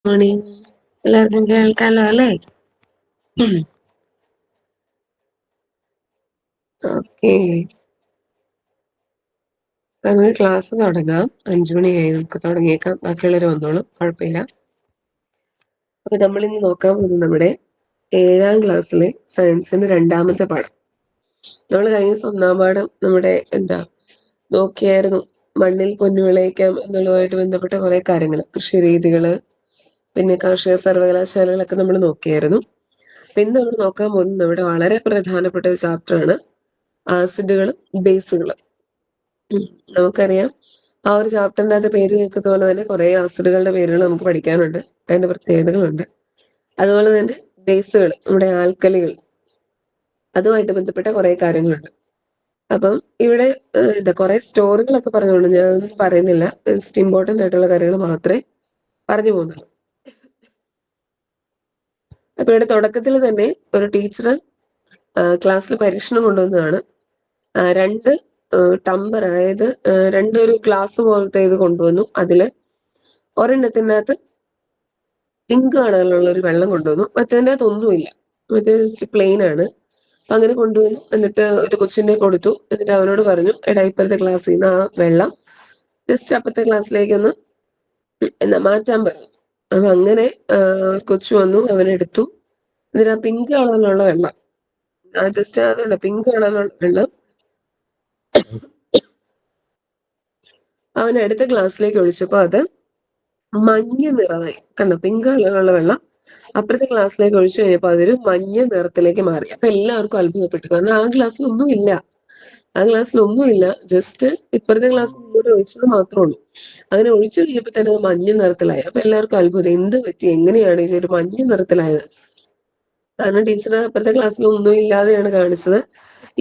Morning. എല്ലാവർക്കും കേൾക്കാലോ അല്ലേ? Okay, നമുക്ക് ക്ലാസ് തുടങ്ങാം. 5 മണിയായി, നമുക്ക് തുടങ്ങിയേക്കാം. ബാക്കിയുള്ളവർ വന്നോളും, കുഴപ്പമില്ല. അപ്പൊ നമ്മളിന്ന് നോക്കാൻ പോകുന്നത് നമ്മുടെ 7ാം ക്ലാസ്സിലെ സയൻസിന്റെ 2ാമത്തെ പാഠം. നമ്മൾ കഴിഞ്ഞ ദിവസം 1ാം പാഠം നമ്മുടെ നോക്കിയായിരുന്നു. മണ്ണിൽ പൊന്നു വിളയിക്കാം എന്നുള്ളതുമായിട്ട് ബന്ധപ്പെട്ട കുറെ കാര്യങ്ങൾ, കൃഷി രീതികള്, പിന്നെ കാർഷിക സർവകലാശാലകളൊക്കെ നമ്മൾ നോക്കിയായിരുന്നു. അപ്പൊ ഇന്ന് നമ്മൾ നോക്കാൻ പോകുന്നത് നമ്മുടെ വളരെ പ്രധാനപ്പെട്ട ഒരു ചാപ്റ്ററാണ് ആസിഡുകളും ബേസുകളും. നമുക്കറിയാം, ആ ഒരു ചാപ്റ്ററിന്റെ അകത്ത് പേര് കേൾക്കുന്ന പോലെ തന്നെ കുറെ ആസിഡുകളുടെ പേരുകൾ നമുക്ക് പഠിക്കാനുണ്ട്, അതിന്റെ പ്രത്യേകതകളുണ്ട്. അതുപോലെ തന്നെ ബേസുകൾ, നമ്മുടെ ആൽക്കലികൾ, അതുമായിട്ട് ബന്ധപ്പെട്ട കുറെ കാര്യങ്ങളുണ്ട്. അപ്പം ഇവിടെ കുറെ സ്റ്റോറികളൊക്കെ പറഞ്ഞുകൊണ്ട് ഞാനൊന്നും പറയുന്നില്ല, ജസ്റ്റ് ഇമ്പോർട്ടൻ്റ് ആയിട്ടുള്ള കാര്യങ്ങൾ മാത്രമേ പറഞ്ഞു പോകുന്നുള്ളൂ. അപ്പൊ ഇവിടെ തുടക്കത്തിൽ തന്നെ ഒരു ടീച്ചർ ക്ലാസ്സിൽ പരീക്ഷണം കൊണ്ടുവന്നതാണ്. 2 ടംബർ, അതായത് 2 ഗ്ലാസ് പോലത്തെ ഇത് കൊണ്ടുവന്നു. അതില് ഒരെണ്ണത്തിനകത്ത് പിങ്ക് കളറിലുള്ള ഒരു വെള്ളം കൊണ്ടുവന്നു, മറ്റേതിൻ്റെ അകത്ത് ഒന്നുമില്ല, മറ്റേ പ്ലെയിൻ ആണ്. അപ്പൊ അങ്ങനെ കൊണ്ടുവന്നു. എന്നിട്ട് ഒരു കൊച്ചിനെ കൊടുത്തു. എന്നിട്ട് അവനോട് പറഞ്ഞു, എടാ ഇപ്പോഴത്തെ ക്ലാസ്സിൽ നിന്ന് ആ വെള്ളം ജസ്റ്റ് അപ്പുറത്തെ ക്ലാസ്സിലേക്ക് ഒന്ന് മാറ്റാൻ പറഞ്ഞു. അപ്പൊ അങ്ങനെ കൊച്ചു വന്നു, അവനെടുത്തു. എന്നിട്ട് ആ പിങ്ക് കളറിലുള്ള വെള്ളം, ജസ്റ്റ് അതുണ്ട് പിങ്ക് കളറിലുള്ള വെള്ളം അവൻ അടുത്ത ഗ്ലാസ്സിലേക്ക് ഒഴിച്ചപ്പോ അത് മഞ്ഞ നിറമായി. കണ്ടോ, പിങ്ക് കളറിലുള്ള വെള്ളം അപ്പുറത്തെ ക്ലാസ്സിലേക്ക് ഒഴിച്ചു കഴിഞ്ഞപ്പോൾ അതൊരു മഞ്ഞ നിറത്തിലേക്ക് മാറി. അപ്പൊ എല്ലാവർക്കും അത്ഭുതപ്പെട്ടു, കാരണം ആ ഗ്ലാസ്സിൽ ഒന്നുമില്ല, ജസ്റ്റ് ഇപ്പുറത്തെ ഗ്ലാസ്സിൽ ഇങ്ങോട്ട് ഒഴിച്ചത് മാത്രമേ ഉള്ളൂ. അങ്ങനെ ഒഴിച്ചു കഴിഞ്ഞപ്പോൾ തന്നെ അത് മഞ്ഞ നിറത്തിലായി. അപ്പൊ എല്ലാവർക്കും അത്ഭുതം, എന്ത് പറ്റി, എങ്ങനെയാണ് ഇതൊരു മഞ്ഞ നിറത്തിലായത്? കാരണം ടീച്ചർ അപ്പുറത്തെ ക്ലാസ്സിൽ ഒന്നും ഇല്ലാതെയാണ് കാണിച്ചത്.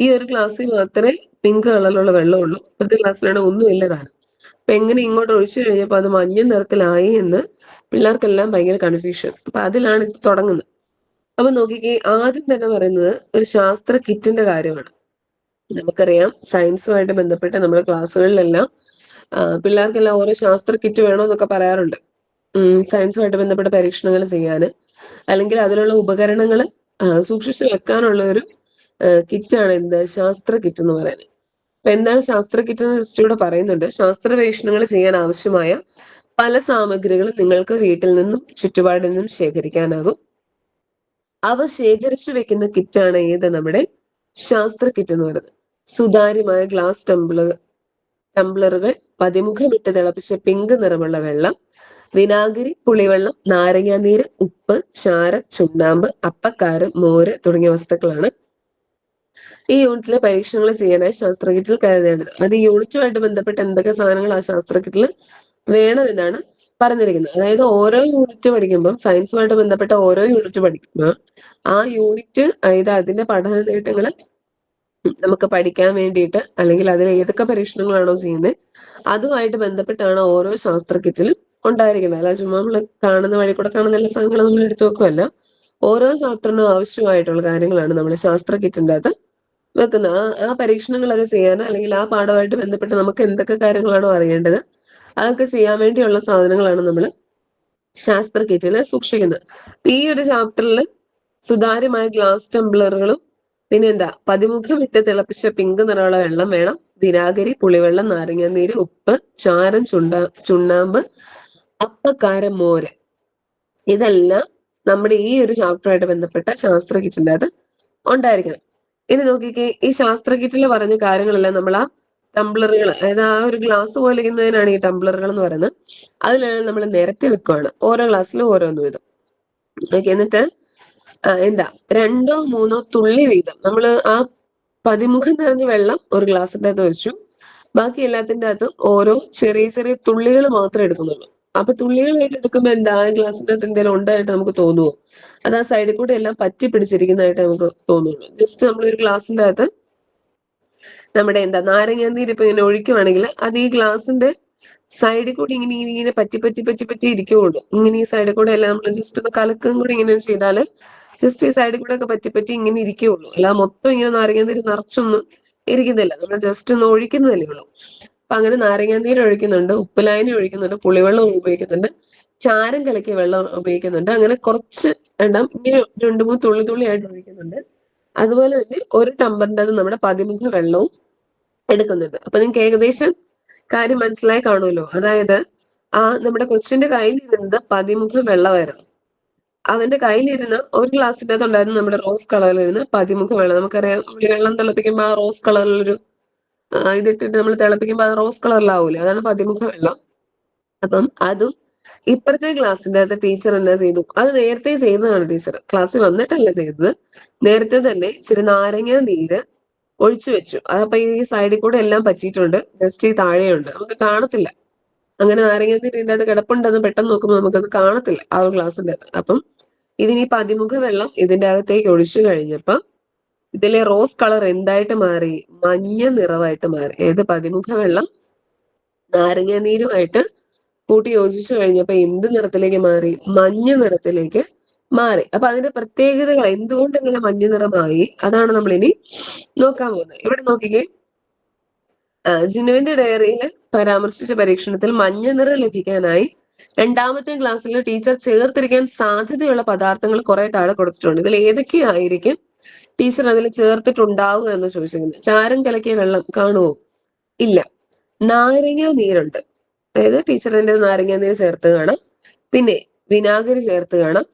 ഈ ഒരു ക്ലാസ്സിൽ മാത്രമേ പിങ്ക് കളറിലുള്ള വെള്ളമുള്ളൂ, അപ്പുറത്തെ ക്ലാസ്സിലാണ് ഒന്നും ഇല്ലതാണ്. അപ്പൊ എങ്ങനെ ഇങ്ങോട്ട് ഒഴിച്ചു കഴിഞ്ഞപ്പോൾ അത് മഞ്ഞ നിറത്തിലായി എന്ന് പിള്ളേർക്കെല്ലാം ഭയങ്കര കൺഫ്യൂഷൻ. അപ്പൊ അതിലാണ് ഇത് തുടങ്ങുന്നത്. അപ്പൊ നോക്കിക്കേ, ആദ്യം തന്നെ പറയുന്നത് ഒരു ശാസ്ത്ര കിറ്റിന്റെ കാര്യമാണ്. നമുക്കറിയാം, സയൻസുമായിട്ട് ബന്ധപ്പെട്ട് നമ്മുടെ ക്ലാസ്സുകളിലെല്ലാം പിള്ളേർക്കെല്ലാം ഓരോ ശാസ്ത്ര കിറ്റ് വേണമെന്നൊക്കെ പറയാറുണ്ട്. സയൻസുമായിട്ട് ബന്ധപ്പെട്ട പരീക്ഷണങ്ങൾ ചെയ്യാന്, അല്ലെങ്കിൽ അതിലുള്ള ഉപകരണങ്ങൾ സൂക്ഷിച്ചു വെക്കാനുള്ള ഒരു കിറ്റാണ് ശാസ്ത്ര കിറ്റ് എന്ന് പറയുന്നത്. അപ്പൊ എന്താണ് ശാസ്ത്ര കിറ്റ് എന്ന് ജസ്റ്റ് ഇവിടെ പറയുന്നുണ്ട്. ശാസ്ത്ര പരീക്ഷണങ്ങൾ ചെയ്യാൻ ആവശ്യമായ പല സാമഗ്രികളും നിങ്ങൾക്ക് വീട്ടിൽ നിന്നും ചുറ്റുപാടിൽ നിന്നും ശേഖരിക്കാനാകും. അവ ശേഖരിച്ചു വെക്കുന്ന കിറ്റാണ് നമ്മുടെ ശാസ്ത്ര കിറ്റ് എന്ന് പറയുന്നത്. സുതാര്യമായ ഗ്ലാസ് ടംബ്ലറുകൾ, പതിമുഖമിട്ട് തിളപ്പിച്ച പിങ്ക് നിറമുള്ള വെള്ളം, വിനാഗിരി, പുളിവെള്ളം, നാരങ്ങാനീര്, ഉപ്പ്, ചാരം, ചുണ്ണാമ്പ്, അപ്പക്കാരം, മോര് തുടങ്ങിയ വസ്തുക്കളാണ് ഈ യൂണിറ്റിലെ പരീക്ഷണങ്ങൾ ചെയ്യാനായി ശാസ്ത്ര കിറ്റിൽ കരുതേണ്ടത്. അത് ഈ യൂണിറ്റുമായിട്ട് ബന്ധപ്പെട്ട് എന്തൊക്കെ സാധനങ്ങൾ ആ ശാസ്ത്ര കിറ്റിൽ വേണമെന്നാണ് പറഞ്ഞിരിക്കുന്നത്. അതായത് ഓരോ യൂണിറ്റ് പഠിക്കുമ്പോൾ, സയൻസുമായിട്ട് ബന്ധപ്പെട്ട ഓരോ യൂണിറ്റ് പഠിക്കുമ്പോൾ ആ യൂണിറ്റ്, അതായത് അതിന്റെ പഠന നേട്ടങ്ങൾ നമുക്ക് പഠിക്കാൻ വേണ്ടിയിട്ട്, അല്ലെങ്കിൽ അതിൽ ഏതൊക്കെ പരീക്ഷണങ്ങളാണോ ചെയ്യുന്നത് അതുമായിട്ട് ബന്ധപ്പെട്ടാണ് ഓരോ ശാസ്ത്ര കിറ്റിലും ഉണ്ടായിരിക്കുന്നത്. അല്ല ചുമ്മാ നമ്മൾ കാണുന്ന വഴി കൂടെ കാണുന്ന എല്ലാ സാധനങ്ങളും നമ്മൾ എടുത്തു വെക്കുമല്ല. ഓരോ ചാപ്റ്ററിനും ആവശ്യമായിട്ടുള്ള കാര്യങ്ങളാണ് നമ്മൾ ശാസ്ത്ര കിറ്റിന്റെ അകത്ത് വെക്കുന്നത്. ആ പരീക്ഷണങ്ങളൊക്കെ ചെയ്യാൻ, അല്ലെങ്കിൽ ആ പാഠമായിട്ട് ബന്ധപ്പെട്ട് നമുക്ക് എന്തൊക്കെ കാര്യങ്ങളാണോ അറിയേണ്ടത് അതൊക്കെ ചെയ്യാൻ വേണ്ടിയുള്ള സാധനങ്ങളാണ് നമ്മൾ ശാസ്ത്ര കിറ്റിൽ സൂക്ഷിക്കുന്നത്. ഈ ഒരു ചാപ്റ്ററിൽ സുതാര്യമായ ഗ്ലാസ് ടംബ്ലറുകളും, പിന്നെ പതിമുഖമിട്ട് തിളപ്പിച്ച പിങ്ക് നിറമുള്ള വെള്ളം വേണം, വിനാഗിരി, പുളിവെള്ളം, നാരങ്ങാനീര്, ഉപ്പ്, ചാരം, ചുണ്ണാമ്പ്, അപ്പക്കാരം, മോര്, ഇതെല്ലാം നമ്മുടെ ഈ ഒരു ചാപ്റ്ററുമായിട്ട് ബന്ധപ്പെട്ട ശാസ്ത്ര കിറ്റിന്റെ അകത്ത് ഉണ്ടായിരിക്കണം. ഇനി നോക്കിക്കേ, ഈ ശാസ്ത്ര കിറ്റിൽ പറഞ്ഞ കാര്യങ്ങളെല്ലാം നമ്മൾ ആ ടംബ്ലറുകൾ, അതായത് ആ ഒരു ഗ്ലാസ് പോലെ ഇരിക്കുന്നതിനാണ് ഈ ടംബ്ലറുകൾ എന്ന് പറയുന്നത്. അതിലെല്ലാം നമ്മൾ നിരത്തി വെക്കുകയാണ്, ഓരോ ഗ്ലാസ്സിലും ഓരോന്ന് വീതം. എന്നിട്ട് 2 or 3 തുള്ളി വീതം നമ്മൾ ആ പതിമുഖം നിറഞ്ഞ വെള്ളം ഒരു ഗ്ലാസിന്റെ അകത്ത് വെച്ചു. ബാക്കി എല്ലാത്തിന്റെ അകത്തും ഓരോ ചെറിയ ചെറിയ തുള്ളികൾ മാത്രമേ എടുക്കുന്നുള്ളൂ. അപ്പൊ തുള്ളികളായിട്ട് എടുക്കുമ്പോൾ ആ ഗ്ലാസിന്റെ അകത്ത് എന്തെങ്കിലും ഉണ്ടായിട്ട് നമുക്ക് തോന്നുമോ? അത് ആ സൈഡിൽ കൂടെ എല്ലാം പറ്റി പിടിച്ചിരിക്കുന്നതായിട്ട് നമുക്ക് തോന്നുള്ളൂ. ജസ്റ്റ് നമ്മളൊരു ഗ്ലാസിന്റെ അകത്ത് നമ്മുടെ നാരങ്ങാനീര് ഇപ്പൊ ഇങ്ങനെ ഒഴിക്കുവാണെങ്കിൽ അത് ഈ ഗ്ലാസിന്റെ സൈഡിൽ കൂടി ഇങ്ങനെ പറ്റി ഇരിക്കുള്ളൂ. ഇങ്ങനെ ഈ സൈഡിൽ കൂടെ എല്ലാം നമ്മൾ ജസ്റ്റ് ഒന്ന് കലക്കും കൂടി ഇങ്ങനെ ചെയ്താൽ ജസ്റ്റ് ഈ സൈഡിൽ കൂടെ ഒക്കെ പറ്റി ഇങ്ങനെ ഇരിക്കുള്ളൂ. അല്ല മൊത്തം ഇങ്ങനെ നാരങ്ങാനീര് നിറച്ചൊന്നും ഇരിക്കുന്നില്ല, നമ്മൾ ജസ്റ്റ് ഒന്ന് ഒഴിക്കുന്നതല്ലേ ഉള്ളൂ. അപ്പൊ അങ്ങനെ നാരങ്ങാനീര് ഒഴിക്കുന്നുണ്ട്, ഉപ്പുലായനി ഒഴിക്കുന്നുണ്ട്, പുളിവെള്ളം ഉപയോഗിക്കുന്നുണ്ട്, ചാരം കലക്കിയ വെള്ളം ഉപയോഗിക്കുന്നുണ്ട്. അങ്ങനെ കുറച്ച് എണ്ണം ഇങ്ങനെ 2-3 തുള്ളിയായിട്ട് ഒഴിക്കുന്നുണ്ട്. അതുപോലെ തന്നെ ഒരു ടംബ്ലറിന്റെ നമ്മുടെ പതിമുഖ വെള്ളവും എടുക്കുന്നുണ്ട്. അപ്പൊ നിങ്ങൾക്ക് ഏകദേശം കാര്യം മനസ്സിലായി കാണുമല്ലോ. അതായത് നമ്മുടെ കൊച്ചിന്റെ കയ്യിലിരുന്നത് പതിമുഖ വെള്ളമായിരുന്നു. അവന്റെ കയ്യിലിരുന്ന ഒരു ഗ്ലാസിന്റെ അകത്ത് ഉണ്ടായിരുന്ന നമ്മുടെ റോസ് കളറിലിരുന്ന് പതിമുഖ വെള്ളം. നമുക്കറിയാം വെള്ളം തിളപ്പിക്കുമ്പോൾ ആ റോസ് കളറിലൊരു ഇതിട്ടിട്ട് നമ്മൾ തിളപ്പിക്കുമ്പോൾ അത് റോസ് കളറിലാവൂലേ, അതാണ് പതിമുഖ വെള്ളം. അപ്പം അതും ഇപ്പുറത്തെ ക്ലാസ്സിന്റെ അകത്ത് ടീച്ചർ എന്നാ ചെയ്തു, അത് നേരത്തെ ചെയ്തതാണ് ടീച്ചർ, ക്ലാസ്സിൽ വന്നിട്ടല്ല ചെയ്തത്, നേരത്തെ തന്നെ ഇച്ചിരി നാരങ്ങ നീര് ഒഴിച്ചു വെച്ചു. അതപ്പൊ ഈ സൈഡിൽ കൂടെ എല്ലാം പറ്റിയിട്ടുണ്ട്, ജസ്റ്റ് ഈ താഴെയുണ്ട്, നമുക്ക് കാണത്തില്ല. അങ്ങനെ നാരങ്ങ നീര് ഇതിന്റെ അകത്ത് കിടപ്പുണ്ടെന്ന് പെട്ടെന്ന് നോക്കുമ്പോൾ നമുക്കത് കാണത്തില്ല ആ ഒരു ഗ്ലാസിന്റെ അകത്ത്. അപ്പം ഇതിനി പതിമുഖ വെള്ളം ഇതിന്റെ അകത്തേക്ക് ഒഴിച്ചു കഴിഞ്ഞപ്പോ ഇതിലെ റോസ് കളർ എന്തായിട്ട് മാറി? മഞ്ഞ നിറമായിട്ട് മാറി. ഏത് പതിമുഖ വെള്ളം നാരങ്ങ നീരുമായിട്ട് കൂട്ടി യോജിച്ചു കഴിഞ്ഞപ്പോ എന്ത് നിറത്തിലേക്ക് മാറി? മഞ്ഞ നിറത്തിലേക്ക് മാറി. അപ്പൊ അതിന്റെ പ്രത്യേകതകൾ എന്തുകൊണ്ട് ഇങ്ങനെ മഞ്ഞ നിറമായി, അതാണ് നമ്മൾ ഇനി നോക്കാൻ പോകുന്നത്. ഇവിടെ നോക്കിക്കേ, ജിനുവിന്റെ ഡയറിയിൽ പരാമർശിച്ച പരീക്ഷണത്തിൽ മഞ്ഞ നിറം ലഭിക്കാനായി 2ാമത്തെ ക്ലാസ്സിൽ ടീച്ചർ ചേർത്തിരിക്കാൻ സാധ്യതയുള്ള പദാർത്ഥങ്ങൾ കുറെ താഴെ കൊടുത്തിട്ടുണ്ട്. ഇതിൽ ഏതൊക്കെയായിരിക്കും ടീച്ചർ അതിൽ ചേർത്തിട്ടുണ്ടാവുക എന്ന് ചോദിച്ചിരിക്കുന്നത്. ചാരം കലക്കിയ വെള്ളം കാണുമോ? ഇല്ല. നാരങ്ങ നീരുണ്ട്, അതായത് ടീച്ചറിന്റെ നാരങ്ങ നീര് ചേർത്ത് കാണാം. പിന്നെ വിനാഗിരി ചേർത്ത് കാണാം,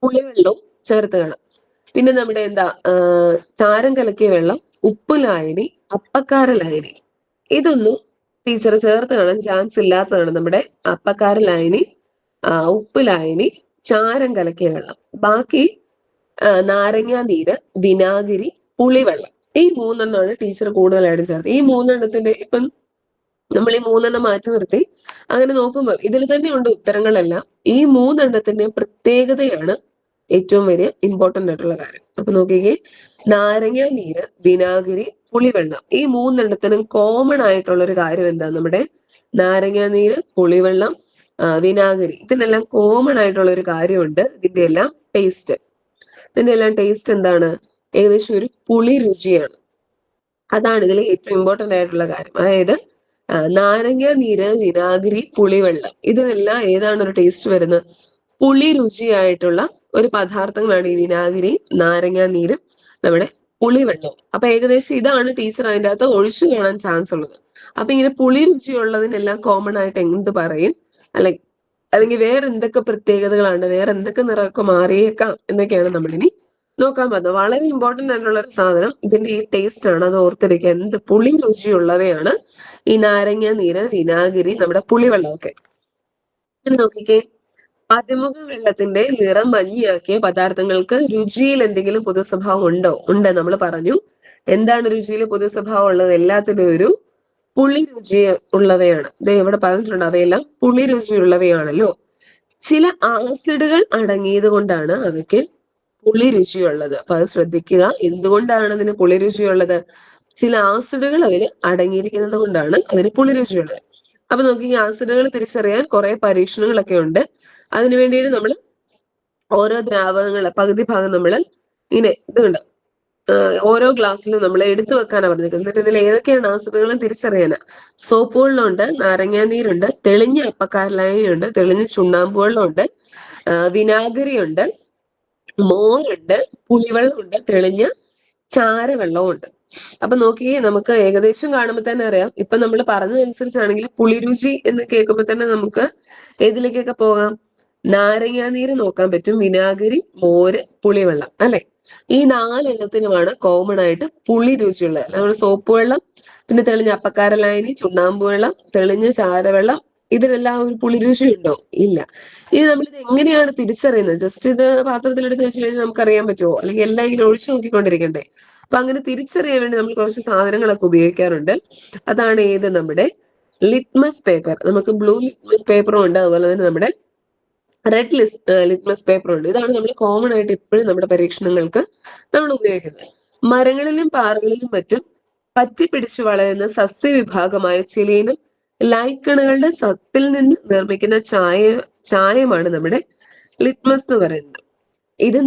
പുളിവെള്ളവും ചേർത്ത് കാണാം. പിന്നെ നമ്മുടെ ചാരം കലക്കിയ വെള്ളം, ഉപ്പ് ലായനി, അപ്പക്കാര ലായനി, ഇതൊന്നും ടീച്ചർ ചേർത്ത് കാണാൻ ചാൻസ് ഇല്ലാത്തതാണ്. നമ്മുടെ അപ്പക്കാര ലായനി, ഉപ്പ് ലായനി, ചാരം കലക്കിയ വെള്ളം. ബാക്കി നാരങ്ങ നീര്, വിനാഗിരി, പുളിവെള്ളം, ഈ 3 ടീച്ചർ കൂടുതലായിട്ട് ചേർത്ത്. ഈ 3 ഇപ്പം നമ്മൾ ഈ 3 മാറ്റി നിർത്തി അങ്ങനെ നോക്കുമ്പോൾ ഇതിൽ തന്നെ ഉണ്ട് ഉത്തരങ്ങളെല്ലാം. ഈ 3 പ്രത്യേകതയാണ് ഏറ്റവും വലിയ ഇമ്പോർട്ടന്റ് ആയിട്ടുള്ള കാര്യം. അപ്പൊ നോക്കിക്കേ, നാരങ്ങ നീര്, വിനാഗിരി, പുളിവെള്ളം, ഈ 3 കോമൺ ആയിട്ടുള്ള ഒരു കാര്യം എന്താ? നമ്മുടെ നാരങ്ങ നീര്, പുളിവെള്ളം, വിനാഗിരി, ഇതിനെല്ലാം കോമൺ ആയിട്ടുള്ള ഒരു കാര്യമുണ്ട്. ഇതിന്റെ എല്ലാം ടേസ്റ്റ് എന്താണ്? ഏകദേശം ഒരു പുളി രുചിയാണ്. അതാണ് ഇതിൽ ഏറ്റവും ഇമ്പോർട്ടന്റ് ആയിട്ടുള്ള കാര്യം. അതായത് നാരങ്ങ നീര്, വിനാഗിരി, പുളിവെള്ളം, ഇതിനെല്ലാം ഏതാണ് ഒരു ടേസ്റ്റ് വരുന്നത്? പുളി രുചിയായിട്ടുള്ള ഒരു പദാർത്ഥങ്ങളാണ് ഈ വിനാഗിരി, നാരങ്ങ നീരും നമ്മുടെ പുളിവെള്ളവും. അപ്പൊ ഏകദേശം ഇതാണ് ടീച്ചർ അതിൻ്റെ അകത്ത് ഒഴിച്ചു കാണാൻ ചാൻസ് ഉള്ളത്. അപ്പൊ ഇങ്ങനെ പുളി രുചിയുള്ളതിനെല്ലാം കോമൺ ആയിട്ട് എന്ത് പറയും? അല്ലെങ്കിൽ വേറെ എന്തൊക്കെ പ്രത്യേകതകളാണ്, വേറെ എന്തൊക്കെ നിറമൊക്കെ മാറിയേക്കാം എന്നൊക്കെയാണ് നമ്മളിനി നോക്കാൻ പോകുന്നത്. വളരെ ഇമ്പോർട്ടന്റ് ആയിട്ടുള്ള ഒരു സാധനം ഇതിന്റെ ഈ ടേസ്റ്റ് ആണ്. അത് ഓർത്തിരിക്കുക. എന്ത് പുളി രുചിയുള്ളവയാണ് ഈ നാരങ്ങ നീര്, വിനാഗിരി, നമ്മുടെ പുളിവെള്ളം ഒക്കെ. നോക്കിക്കേ, പതിമുഖ വെള്ളത്തിന്റെ നിറം മഞ്ഞയാക്കിയ പദാർത്ഥങ്ങൾക്ക് രുചിയിൽ എന്തെങ്കിലും പൊതു സ്വഭാവം ഉണ്ടോ? ഉണ്ട്. നമ്മൾ പറഞ്ഞു എന്താണ് രുചിയിൽ പൊതു സ്വഭാവം ഉള്ളത്? എല്ലാത്തിനും ഒരു പുളി രുചി ഉള്ളവയാണ്. ഇവിടെ പറഞ്ഞിട്ടുണ്ട് അവയെല്ലാം പുളി രുചിയുള്ളവയാണല്ലോ. ചില ആസിഡുകൾ അടങ്ങിയത് കൊണ്ടാണ് അവയ്ക്ക് പുളി രുചിയുള്ളത്. അപ്പൊ അത് ശ്രദ്ധിക്കുക. എന്തുകൊണ്ടാണ് അതിന് പുളി രുചിയുള്ളത്? ചില ആസിഡുകൾ അതിൽ അടങ്ങിയിരിക്കുന്നത് കൊണ്ടാണ് അതിന് പുളി രുചിയുള്ളത്. അപ്പൊ നോക്കി, ഈ ആസിഡുകൾ തിരിച്ചറിയാൻ കുറെ പരീക്ഷണങ്ങളൊക്കെ ഉണ്ട്. അതിനു വേണ്ടിയിട്ട് നമ്മൾ ഓരോ ദ്രാവകങ്ങൾ പകുതി ഭാഗം നമ്മൾ ഇങ്ങനെ ഇതുണ്ട്, ഓരോ ഗ്ലാസ്സിലും നമ്മൾ എടുത്തു വെക്കാനാണ് പറഞ്ഞിരിക്കുന്നത്. എന്നിട്ട് ഇതിൽ ഏതൊക്കെയാണ് ആസിഡുകളും തിരിച്ചറിയാനാ. സോപ്പ് വെള്ളമുണ്ട്, നാരങ്ങാ നീരുണ്ട്, തെളിഞ്ഞ അപ്പക്കാരലായുണ്ട്, തെളിഞ്ഞ ചുണ്ണാമ്പ് വെള്ളമുണ്ട്, വിനാഗിരി ഉണ്ട്, മോരുണ്ട്, പുളിവെള്ളമുണ്ട്, തെളിഞ്ഞ ചാരവെള്ളവും ഉണ്ട്. അപ്പൊ നോക്കിയേ, നമുക്ക് ഏകദേശം കാണുമ്പോൾ തന്നെ അറിയാം. ഇപ്പൊ നമ്മൾ പറഞ്ഞതനുസരിച്ചാണെങ്കിൽ പുളിരുചി എന്ന് കേൾക്കുമ്പോൾ തന്നെ നമുക്ക് ഏതിലേക്കൊക്കെ പോകാം? നാരങ്ങാ നീര് നോക്കാൻ പറ്റും, വിനാഗിരി, മോര്, പുളിവെള്ളം, അല്ലെ? ഈ 4 കോമൺ ആയിട്ട് പുളി രുചിയുള്ളത്. നമ്മൾ സോപ്പ് വെള്ളം, പിന്നെ തെളിഞ്ഞ അപ്പക്കാര ലായനി, ചുണ്ണാമ്പ് വെള്ളം, തെളിഞ്ഞ ചാരവെള്ളം, ഇതിനെല്ലാം ഒരു പുളിരുചി ഉണ്ടോ? ഇല്ല. ഇനി നമ്മളിത് എങ്ങനെയാണ് തിരിച്ചറിയുന്നത്? ജസ്റ്റ് ഇത് പാത്രത്തിലെടുത്ത് വെച്ച് കഴിഞ്ഞാൽ നമുക്ക് അറിയാൻ പറ്റുമോ? അല്ലെങ്കിൽ എല്ലാം ഇങ്ങനെ ഒഴിച്ചു നോക്കിക്കൊണ്ടിരിക്കണ്ടേ? അപ്പൊ അങ്ങനെ തിരിച്ചറിയാൻ വേണ്ടി നമ്മൾ കുറച്ച് സാധനങ്ങളൊക്കെ ഉപയോഗിക്കാറുണ്ട്. അതാണ് ഏത്? നമ്മുടെ ലിറ്റ്മസ് പേപ്പർ. നമുക്ക് ബ്ലൂ ലിറ്റ്മസ് പേപ്പറും ഉണ്ട്, അതുപോലെ തന്നെ നമ്മുടെ റെഡ് ലിറ്റ്മസ് പേപ്പർ ഉണ്ട്. ഇതാണ് നമ്മൾ കോമൺ ആയിട്ട് എപ്പോഴും നമ്മുടെ പരീക്ഷണങ്ങൾക്ക് നമ്മൾ ഉപയോഗിക്കുന്നത്. മരങ്ങളിലും പാറകളിലും മറ്റും പറ്റിപ്പിടിച്ചു വളരുന്ന സസ്യവിഭാഗമായ ചിലീനും ലൈക്കണുകളുടെ സത്തിൽ നിന്ന് നിർമ്മിക്കുന്ന ചായമാണ് നമ്മുടെ ലിറ്റ്മസ് എന്ന് പറയുന്നത്. ഇത്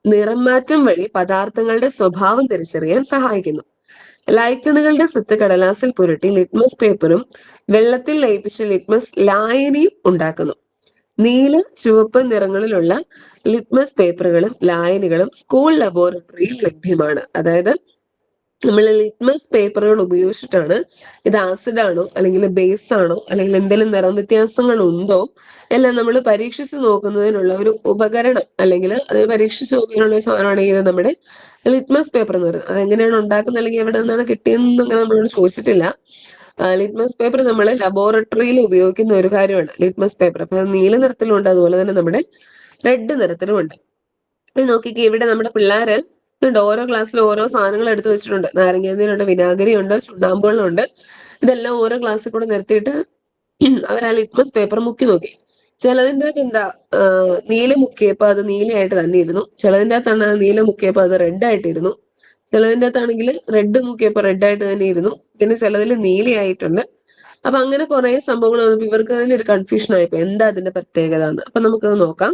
നിറം മാറ്റം വഴി പദാർത്ഥങ്ങളുടെ സ്വഭാവം തിരിച്ചറിയാൻ സഹായിക്കുന്നു. ലൈക്കണുകളുടെ സത്ത് കടലാസിൽ പുരട്ടി ലിറ്റ്മസ് പേപ്പറും വെള്ളത്തിൽ ലയിപ്പിച്ച ലിറ്റ്മസ് ലായനിയും ഉണ്ടാക്കുന്നു. നീല, ചുവപ്പ് നിറങ്ങളിലുള്ള ലിറ്റ്മസ് പേപ്പറുകളും ലായനികളും സ്കൂൾ ലബോറട്ടറിയിൽ ലഭ്യമാണ്. അതായത് നമ്മൾ ലിറ്റ്മസ് പേപ്പറുകൾ ഉപയോഗിച്ചിട്ടാണ് ഇത് ആസിഡ് ആണോ അല്ലെങ്കിൽ ബേസ് ആണോ അല്ലെങ്കിൽ എന്തെങ്കിലും നിറം വ്യത്യാസങ്ങൾ ഉണ്ടോ എല്ലാം നമ്മൾ പരീക്ഷിച്ച് നോക്കുന്നതിനുള്ള ഒരു ഉപകരണം അല്ലെങ്കിൽ അത് പരീക്ഷിച്ച് നോക്കാനുള്ള ഒരു സാധനമാണ് ഇത് നമ്മുടെ ലിറ്റ്മസ് പേപ്പർ എന്ന് പറയുന്നത്. അതെങ്ങനെയാണ് ഉണ്ടാക്കുന്നത് അല്ലെങ്കിൽ എവിടെ നിന്നാണ് കിട്ടിയതെന്നൊക്കെ നമ്മളോട് ചോദിച്ചിട്ടില്ല. ലിറ്റ്മസ് പേപ്പർ നമ്മൾ ലബോറട്ടറിയിൽ ഉപയോഗിക്കുന്ന ഒരു കാര്യമാണ് ലിറ്റ്മസ് പേപ്പർ. അപ്പൊ നീല നിറത്തിലുണ്ട്, അതുപോലെ തന്നെ നമ്മുടെ റെഡ് നിറത്തിലും ഉണ്ട്. നോക്കിക്കേ, ഇവിടെ നമ്മുടെ പിള്ളേര് ഓരോ ക്ലാസ്സിൽ ഓരോ സാധനങ്ങൾ എടുത്തു വെച്ചിട്ടുണ്ട്. നാരങ്ങാനീരുണ്ട്, വിനാഗിരി ഉണ്ട്, ചുണ്ണാമ്പുകളുണ്ട്. ഇതെല്ലാം ഓരോ ക്ലാസ്സിൽ കൂടെ നിർത്തിയിട്ട് അവർ ആ ലിറ്റ്മസ് പേപ്പർ മുക്കി നോക്കി. ചിലതിൻ്റെ അകത്ത് എന്താ നീല മുക്കിയപ്പോ അത് നീലയായിട്ട് തന്നെ ഇരുന്നു. ചിലതിൻ്റെ അകത്താണ് നീല മുക്കിയപ്പോ അത് റെഡ് ആയിട്ടിരുന്നു. ചിലതിൻ്റെ അകത്താണെങ്കിൽ റെഡ് മുക്കിയപ്പോ റെഡ് ആയിട്ട് തന്നെ ഇരുന്നു. പിന്നെ ചിലതിൽ നീലയായിട്ടുണ്ട്. അപ്പൊ അങ്ങനെ കുറെ സംഭവങ്ങൾ വന്നപ്പോ ഇവർക്ക് തന്നെ ഒരു കൺഫ്യൂഷൻ ആയിപ്പോ എന്താ അതിന്റെ പ്രത്യേകത എന്ന്. അപ്പൊ നമുക്കത് നോക്കാം.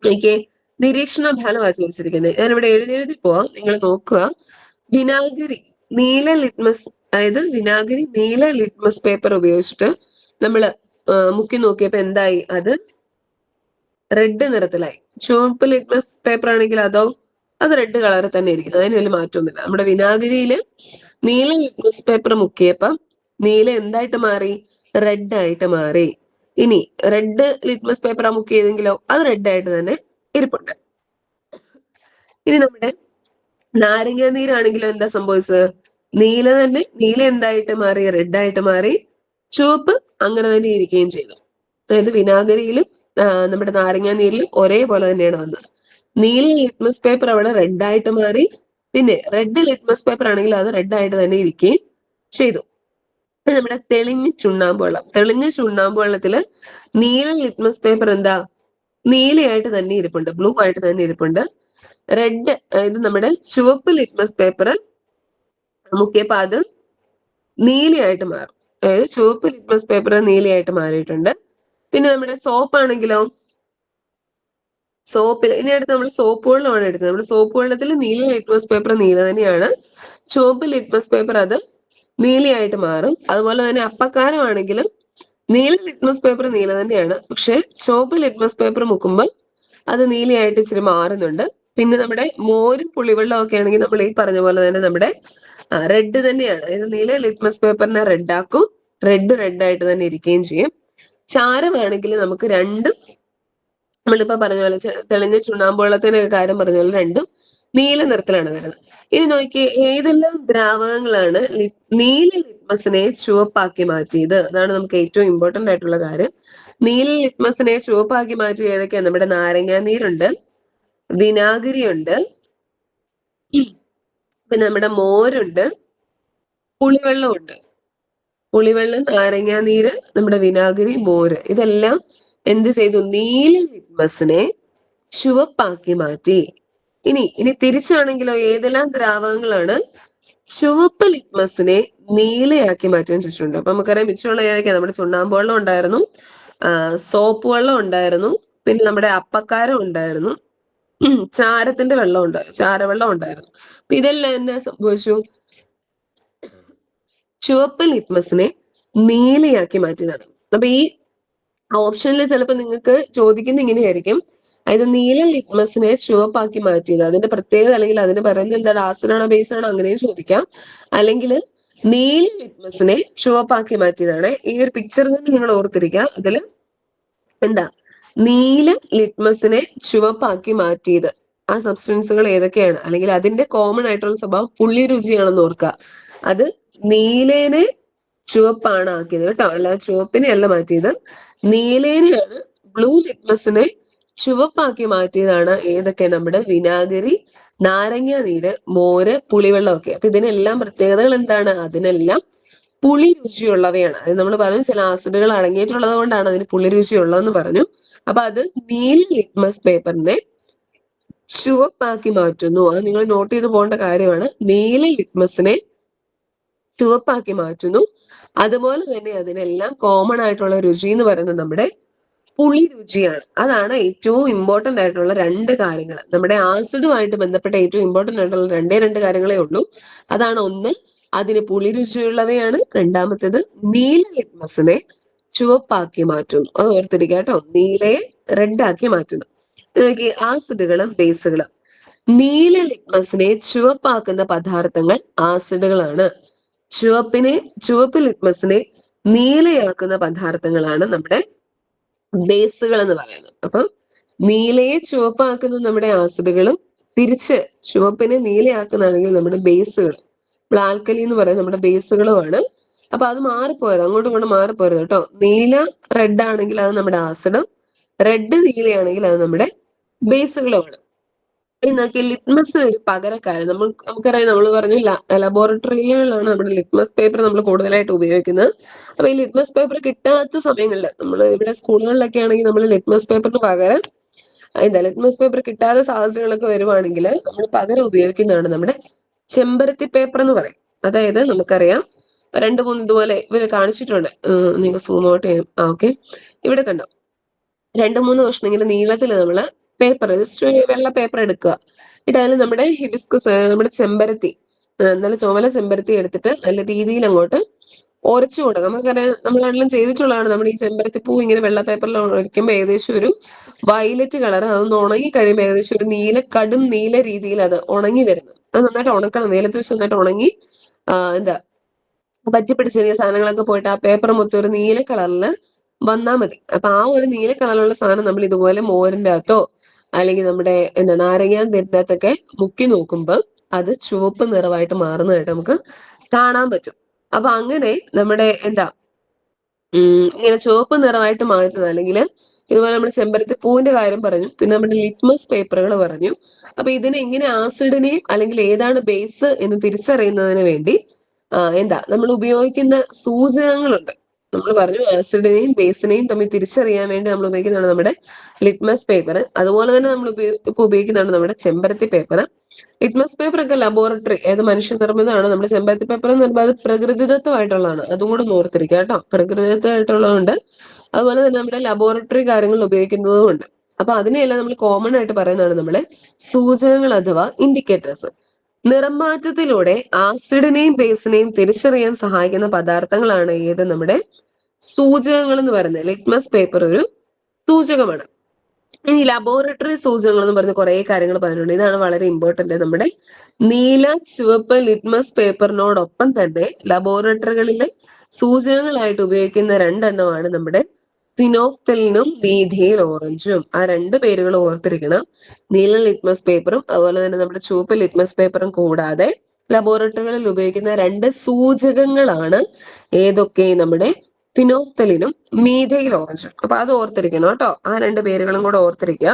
എനിക്ക് നിരീക്ഷണ ഫലമാണ് ചോദിച്ചിരിക്കുന്നത്. ഞാനിവിടെ എഴുതി പോവാം, നിങ്ങൾ നോക്കുക. വിനാഗിരി നീല ലിറ്റ്മസ്, അതായത് വിനാഗിരി നീല ലിറ്റ്മസ് പേപ്പർ ഉപയോഗിച്ചിട്ട് നമ്മൾ മുക്കി നോക്കിയപ്പോ എന്തായി? അത് റെഡ് നിറത്തിലായി. ചുവപ്പ് ലിറ്റ്മസ് പേപ്പർ ആണെങ്കിൽ അത് റെഡ് കളറിൽ തന്നെ ഇരിക്കും. അതിന് വലിയ മാറ്റമൊന്നുമില്ല. നമ്മുടെ വിനാഗിരിയില് നീല ലിറ്റ്മസ് പേപ്പർ മുക്കിയപ്പം നീല എന്തായിട്ട് മാറി? റെഡ് ആയിട്ട് മാറി. ഇനി റെഡ് ലിറ്റ്മസ് പേപ്പർ മുക്കിയതെങ്കിലോ അത് റെഡ് ആയിട്ട് തന്നെ ഇരിപ്പുണ്ട്. ഇനി നമ്മുടെ നാരങ്ങ നീരാണെങ്കിലോ എന്താ സംഭവിച്ചത്? നീല എന്തായിട്ട് മാറി? റെഡ് ആയിട്ട് മാറി. ചുവപ്പ് അങ്ങനെ തന്നെ ഇരിക്കുകയും ചെയ്തു. അതായത് വിനാഗിരിയിലും നമ്മുടെ നാരങ്ങ നീരിലും ഒരേപോലെ തന്നെയാണ് വന്നത്. നീല ലിറ്റ്മസ് പേപ്പർ അവിടെ റെഡ് ആയിട്ട് മാറി. പിന്നെ റെഡ് ലിറ്റ്മസ് പേപ്പർ ആണെങ്കിൽ അത് റെഡ് ആയിട്ട് തന്നെ ഇരിക്കുകയും ചെയ്തു. നമ്മുടെ തെളിഞ്ഞ ചുണ്ണാമ്പ് വെള്ളം. തെളിഞ്ഞ ചുണ്ണാമ്പ് വെള്ളത്തില് നീല ലിറ്റ്മസ് പേപ്പർ എന്താ? നീലയായിട്ട് തന്നെ ഇരിപ്പുണ്ട്, ബ്ലൂ ആയിട്ട് തന്നെ ഇരിപ്പുണ്ട്. റെഡ്, ഇത് നമ്മുടെ ചുവപ്പ് ലിറ്റ്മസ് പേപ്പർ മുക്കിയപ്പോ അത് നീലയായിട്ട് മാറും. അതായത് ചുവപ്പ് ലിറ്റ്മസ് പേപ്പർ നീലയായിട്ട് മാറിയിട്ടുണ്ട്. പിന്നെ നമ്മുടെ സോപ്പ് ആണെങ്കിലോ, സോപ്പിൽ ഇനി അടുത്ത് നമ്മൾ സോപ്പ് വെള്ളമാണ് എടുക്കുന്നത്. നമ്മുടെ സോപ്പ് വെള്ളത്തിൽ നീല ലിറ്റ്മസ് പേപ്പർ നീല തന്നെയാണ്. ചുവപ്പ് ലിറ്റ്മസ് പേപ്പർ അത് നീലയായിട്ട് മാറും. അതുപോലെ തന്നെ അപ്പക്കാരമാണെങ്കിലും നീല ലിറ്റ്മസ് പേപ്പർ നീല തന്നെയാണ്. പക്ഷെ ചുവപ്പ് ലിറ്റ്മസ് പേപ്പർ മുക്കുമ്പോൾ അത് നീലയായിട്ട് ഇച്ചിരി മാറുന്നുണ്ട്. പിന്നെ നമ്മുടെ മോരും പുളിവെള്ളം ഒക്കെ ആണെങ്കിൽ നമ്മൾ ഈ പറഞ്ഞ പോലെ തന്നെ നമ്മുടെ റെഡ് തന്നെയാണ്. ഇത് നീല ലിറ്റ്മസ് പേപ്പറിനെ റെഡ് ആക്കും. റെഡ് ആയിട്ട് തന്നെ ഇരിക്കുകയും ചെയ്യും. ചാരമാണെങ്കിൽ നമുക്ക് രണ്ടും നമ്മളിപ്പോ പറഞ്ഞ പോലെ തെളിഞ്ഞ ചുണ്ണാമ്പ് വെള്ളത്തിന്റെ കാര്യം പറഞ്ഞ പോലെ രണ്ടും നീല നിറത്തിലാണ് വരുന്നത്. ഇനി നോക്കിയേ, ഏതെല്ലാം ദ്രാവകങ്ങളാണ് നീല ലിറ്റ്മസിനെ ചുവപ്പാക്കി മാറ്റിയത്? അതാണ് നമുക്ക് ഏറ്റവും ഇമ്പോർട്ടന്റ് ആയിട്ടുള്ള കാര്യം. നീല ലിറ്റ്മസിനെ ചുവപ്പാക്കി മാറ്റി ഏതൊക്കെയാണ്? നമ്മുടെ നാരങ്ങാ നീരുണ്ട്, വിനാഗിരി ഉണ്ട്, പിന്നെ നമ്മുടെ മോരുണ്ട്, പുളിവെള്ളമുണ്ട്. പുളിവെള്ളം, നാരങ്ങാ നീര്, നമ്മുടെ വിനാഗിരി, മോര്, ഇതെല്ലാം എന്ത് ചെയ്തു? നീല ലിറ്റ്മസിനെ ചുവപ്പാക്കി മാറ്റി. ഇനി തിരിച്ചാണെങ്കിലോ, ഏതെല്ലാം ദ്രാവകങ്ങളാണ് ചുവപ്പ് ലിറ്റ്മസിനെ നീലയാക്കി മാറ്റാൻ ചോദിച്ചിട്ടുണ്ട്. അപ്പൊ നമുക്കറിയാം മിച്ചമുള്ള ഏതൊക്കെയാണ്? നമ്മുടെ ചുണ്ണാമ്പ് വെള്ളം ഉണ്ടായിരുന്നു, സോപ്പ് വെള്ളം ഉണ്ടായിരുന്നു, പിന്നെ നമ്മുടെ അപ്പക്കാരം ഉണ്ടായിരുന്നു, ചാരത്തിന്റെ വെള്ളം ഉണ്ടായിരുന്നു, ചാരവെള്ളം ഉണ്ടായിരുന്നു. അപ്പൊ ഇതെല്ലാം എന്നാ സംഭവിച്ചു? ചുവപ്പ് ലിറ്റ്മസിനെ നീലയാക്കി മാറ്റിയതാണ്. അപ്പൊ ഈ ഓപ്ഷനിൽ ചിലപ്പോൾ നിങ്ങൾക്ക് ചോദിക്കുന്ന ഇങ്ങനെയായിരിക്കും, അതായത് നീല ലിറ്റ്മസിനെ ചുവപ്പാക്കി മാറ്റിയത്, അതിന്റെ പ്രത്യേകത അല്ലെങ്കിൽ അതിന് പറയുന്നത് എന്താണ്? ആസിഡാണോ ബേസ് ആണോ? അങ്ങനെയും ചോദിക്കാം. അല്ലെങ്കിൽ നീല ലിറ്റ്മസിനെ ചുവപ്പാക്കി മാറ്റിയതാണ്. ഈ ഒരു പിക്ചറിൽ നിന്ന് നിങ്ങൾ ഓർത്തിരിക്കുക. അതിൽ എന്താ? നീല ലിറ്റ്മസിനെ ചുവപ്പാക്കി മാറ്റിയത് ആ സബ്സ്റ്റൻസുകൾ ഏതൊക്കെയാണ്? അല്ലെങ്കിൽ അതിന്റെ കോമൺ ആയിട്ടുള്ള സ്വഭാവം പുള്ളി രുചിയാണെന്ന് ഓർക്കുക. അത് നീലേനെ ചുവപ്പാണ് ആക്കിയത് കേട്ടോ, അല്ല ചുവപ്പിനെ അല്ല മാറ്റിയത്. നീലേനെയാണ്, ബ്ലൂ ലിറ്റ്മസിനെ ചുവപ്പാക്കി മാറ്റിയതാണ് ഏതൊക്കെ? നമ്മുടെ വിനാഗിരി, നാരങ്ങ നീര്, മോര്, പുളിവെള്ളം ഒക്കെ. അപ്പൊ ഇതിനെല്ലാം പ്രത്യേകതകൾ എന്താണ്? അതിനെല്ലാം പുളി രുചിയുള്ളവയാണ്. അത് നമ്മൾ പറഞ്ഞു ചില ആസിഡുകൾ അടങ്ങിയിട്ടുള്ളത് കൊണ്ടാണ് അതിന് പുളി രുചിയുള്ളതെന്ന് പറഞ്ഞു. അപ്പൊ അത് നീല ലിറ്റ്മസ് പേപ്പറിനെ ചുവപ്പാക്കി മാറ്റുന്നു. അത് നിങ്ങൾ നോട്ട് ചെയ്ത് പോകേണ്ട കാര്യമാണ്. നീല ലിറ്റ്മസിനെ ചുവപ്പാക്കി മാറ്റുന്നു. അതുപോലെ തന്നെ അതിനെല്ലാം കോമൺ ആയിട്ടുള്ള രുചി എന്ന് പറയുന്നത് നമ്മുടെ പുളി രുചിയാണ്. അതാണ് ഏറ്റവും ഇമ്പോർട്ടന്റ് ആയിട്ടുള്ള രണ്ട് കാര്യങ്ങൾ. നമ്മുടെ ആസിഡുമായിട്ട് ബന്ധപ്പെട്ട ഏറ്റവും ഇമ്പോർട്ടന്റ് ആയിട്ടുള്ള രണ്ട് കാര്യങ്ങളേ ഉള്ളൂ. അതാണ് ഒന്ന്, അതിന് പുളി രുചിയുള്ളവയാണ്. രണ്ടാമത്തേത് നീല ലിറ്റ്മസിനെ ചുവപ്പാക്കി മാറ്റുന്നു. അത് ഓർത്തിരിക്കുക കേട്ടോ. നീലയെ റെഡ് ആക്കി മാറ്റുന്നു. നോക്കി ആസിഡുകളും ബേസുകളും. നീല ലിറ്റ്മസിനെ ചുവപ്പാക്കുന്ന പദാർത്ഥങ്ങൾ ആസിഡുകളാണ്. ചുവപ്പ് ലിറ്റ്മസിനെ നീലയാക്കുന്ന പദാർത്ഥങ്ങളാണ് നമ്മുടെ ബേസുകൾ എന്ന് പറയുന്നത്. അപ്പൊ നീലയെ ചുവപ്പാക്കുന്ന നമ്മുടെ ആസിഡുകളും തിരിച്ച് ചുവപ്പിനെ നീലയാക്കുന്നതാണെങ്കിൽ നമ്മുടെ ബേസുകൾ, നമ്മൾ ആൽക്കലി എന്ന് പറയുന്നത് നമ്മുടെ ബേസുകളുമാണ്. അപ്പൊ അത് മാറിപ്പോയത്, അങ്ങോട്ടും ഇങ്ങോട്ടും മാറിപ്പോയത് കേട്ടോ. നീല റെഡ് ആണെങ്കിൽ അത് നമ്മുടെ ആസിഡും, റെഡ് നീലയാണെങ്കിൽ അത് നമ്മുടെ ബേസുകളുമാണ്. നോക്കി ലിറ്റ്മസ് ഒരു പകരക്കാരൻ. നമുക്കറിയാം, നമ്മൾ പറഞ്ഞു ലബോറട്ടറികളിലാണ് നമ്മുടെ ലിറ്റ്മസ് പേപ്പർ നമ്മൾ കൂടുതലായിട്ട് ഉപയോഗിക്കുന്നത്. അപ്പൊ ഈ ലിറ്റ്മസ് പേപ്പർ കിട്ടാത്ത സമയങ്ങളിൽ നമ്മൾ ഇവിടെ സ്കൂളുകളിലൊക്കെ ആണെങ്കിൽ നമ്മൾ ലിറ്റ്മസ് പേപ്പറിന് പകരം ലിറ്റ്മസ് പേപ്പർ കിട്ടാത്ത സാഹചര്യങ്ങളൊക്കെ വരുവാണെങ്കിൽ നമ്മൾ പകരം ഉപയോഗിക്കുന്നതാണ് നമ്മുടെ ചെമ്പരത്തി പേപ്പർ എന്ന് പറയും. അതായത് നമുക്കറിയാം 2-3 ഇതുപോലെ ഇവര് കാണിച്ചിട്ടുണ്ട്. നിങ്ങൾ സൂം ഔട്ട് ചെയ്യാം. ഓക്കെ, ഇവിടെ കണ്ടോ 2-3 കഷ്ണമെങ്കിലും നീളത്തിൽ നമ്മള് പേപ്പർ, ജസ്റ്റ് ഒരു വെള്ള പേപ്പർ എടുക്കുക. ഇതായാലും നമ്മുടെ ഹിബിസ്കസ്, നമ്മുടെ ചെമ്പരത്തി, നല്ല ചുമല ചെമ്പരത്തി എടുത്തിട്ട് നല്ല രീതിയിൽ അങ്ങോട്ട് ഉരച്ചു കൊടുക്കുക. നമുക്കറിയാം, നമ്മളെല്ലാം ചെയ്തിട്ടുള്ളതാണ്. നമ്മുടെ ഈ ചെമ്പരത്തി പൂ ഇങ്ങനെ വെള്ള പേപ്പറിൽ ഉരയ്ക്കുമ്പോൾ ഏകദേശം ഒരു വയലറ്റ് കളർ, അതൊന്ന് ഉണങ്ങി കഴിയുമ്പോൾ ഏകദേശം ഒരു കടും നീല രീതിയിൽ അത് ഉണങ്ങി വരുന്നു. അത് നന്നായിട്ട് ഉണക്കണം, നീലത്ത് വെച്ച് നന്നായിട്ട് ഉണങ്ങി എന്താ പറ്റിപ്പിടിച്ച ചെറിയ സാധനങ്ങളൊക്കെ പോയിട്ട് ആ പേപ്പർ മൊത്തം ഒരു നീല കളറിൽ വന്നാൽ മതി. അപ്പൊ ആ ഒരു നീല കളറിലുള്ള സാധനം നമ്മൾ ഇതുപോലെ മോരിന്റെ അകത്തോ അല്ലെങ്കിൽ നമ്മുടെ നാരങ്ങ നീരിന്റെ അകത്തൊക്കെ മുക്കി നോക്കുമ്പോൾ അത് ചുവപ്പ് നിറമായിട്ട് മാറുന്നതായിട്ട് നമുക്ക് കാണാൻ പറ്റും. അപ്പൊ അങ്ങനെ നമ്മുടെ ഇങ്ങനെ ചുവപ്പ് നിറമായിട്ട് മാറ്റുന്നത്, അല്ലെങ്കിൽ ഇതുപോലെ നമ്മുടെ ചെമ്പരത്തി പൂവിന്റെ കാര്യം പറഞ്ഞു, പിന്നെ നമ്മുടെ ലിറ്റ്മസ് പേപ്പറുകൾ പറഞ്ഞു. അപ്പൊ ഇതിനെ എങ്ങനെ ആസിഡിനെയും അല്ലെങ്കിൽ ഏതാണ് ബേസ് എന്ന് തിരിച്ചറിയുന്നതിന് വേണ്ടി നമ്മൾ ഉപയോഗിക്കുന്ന സൂചകങ്ങളുണ്ട്. നമ്മൾ പറഞ്ഞു ആസിഡിനെയും ബേസിനെയും തമ്മിൽ തിരിച്ചറിയാൻ വേണ്ടി നമ്മൾ ഉപയോഗിക്കുന്നതാണ് നമ്മുടെ ലിറ്റ്മസ് പേപ്പർ. അതുപോലെ തന്നെ നമ്മൾ ഇപ്പൊ ഉപയോഗിക്കുന്നതാണ് നമ്മുടെ ചെമ്പരത്തി പേപ്പർ. ലിറ്റ്മസ് പേപ്പർ ഒക്കെ ലബോറട്ടറി, മനുഷ്യ നിർമ്മിതമാണ്. നമ്മുടെ ചെമ്പരത്തി പേപ്പർ എന്ന് പറയുമ്പോൾ അത് പ്രകൃതിദത്തമായിട്ടുള്ളതാണ്. അതും കൂടെ ഒന്ന് ഓർത്തിരിക്കുക കേട്ടോ. പ്രകൃതിദത്തമായിട്ടുള്ളതുകൊണ്ട് അതുപോലെ തന്നെ നമ്മുടെ ലബോറട്ടറി കാര്യങ്ങളിൽ ഉപയോഗിക്കുന്നതും ഉണ്ട്. അപ്പൊ അതിനെയെല്ലാം നമ്മൾ കോമൺ ആയിട്ട് പറയുന്നതാണ് നമ്മളെ സൂചകങ്ങൾ അഥവാ ഇൻഡിക്കേറ്റേഴ്സ്. നിറം മാറ്റത്തിലൂടെ ആസിഡിനെയും ബേസിനെയും തിരിച്ചറിയാൻ സഹായിക്കുന്ന പദാർത്ഥങ്ങളാണ് നമ്മുടെ സൂചകങ്ങൾ എന്ന് പറയുന്നത്. ലിറ്റ്മസ് പേപ്പർ ഒരു സൂചകമാണ്. ഇനി ലബോറട്ടറി സൂചകങ്ങൾ എന്ന് പറഞ്ഞ കുറെ കാര്യങ്ങൾ പറഞ്ഞിട്ടുണ്ട്. ഇതാണ് വളരെ ഇമ്പോർട്ടന്റ്. നമ്മുടെ നീല ചുവപ്പ് ലിറ്റ്മസ് പേപ്പറിനോടൊപ്പം തന്നെ ലബോറട്ടറികളിലെ സൂചകങ്ങളായിട്ട് ഉപയോഗിക്കുന്ന 2 എണ്ണമാണ് നമ്മുടെ ഫിനോഫ്തലിനും മീഥൈൽ ഓറഞ്ചും. ആ 2 പേരുകൾ ഓർത്തിരിക്കണം. നീല ലിറ്റ്മസ് പേപ്പറും അതുപോലെ തന്നെ നമ്മുടെ ചുവപ്പ് ലിറ്റ്മസ് പേപ്പറും കൂടാതെ ലബോറട്ടറികളിൽ ഉപയോഗിക്കുന്ന 2 സൂചകങ്ങളാണ് ഏതൊക്കെ? നമ്മുടെ ഫിനോഫ്തലിനും മീഥൈൽ ഓറഞ്ചും. അപ്പൊ അത് ഓർത്തിരിക്കണം കേട്ടോ. ആ 2 പേരുകളും കൂടെ ഓർത്തിരിക്കുക.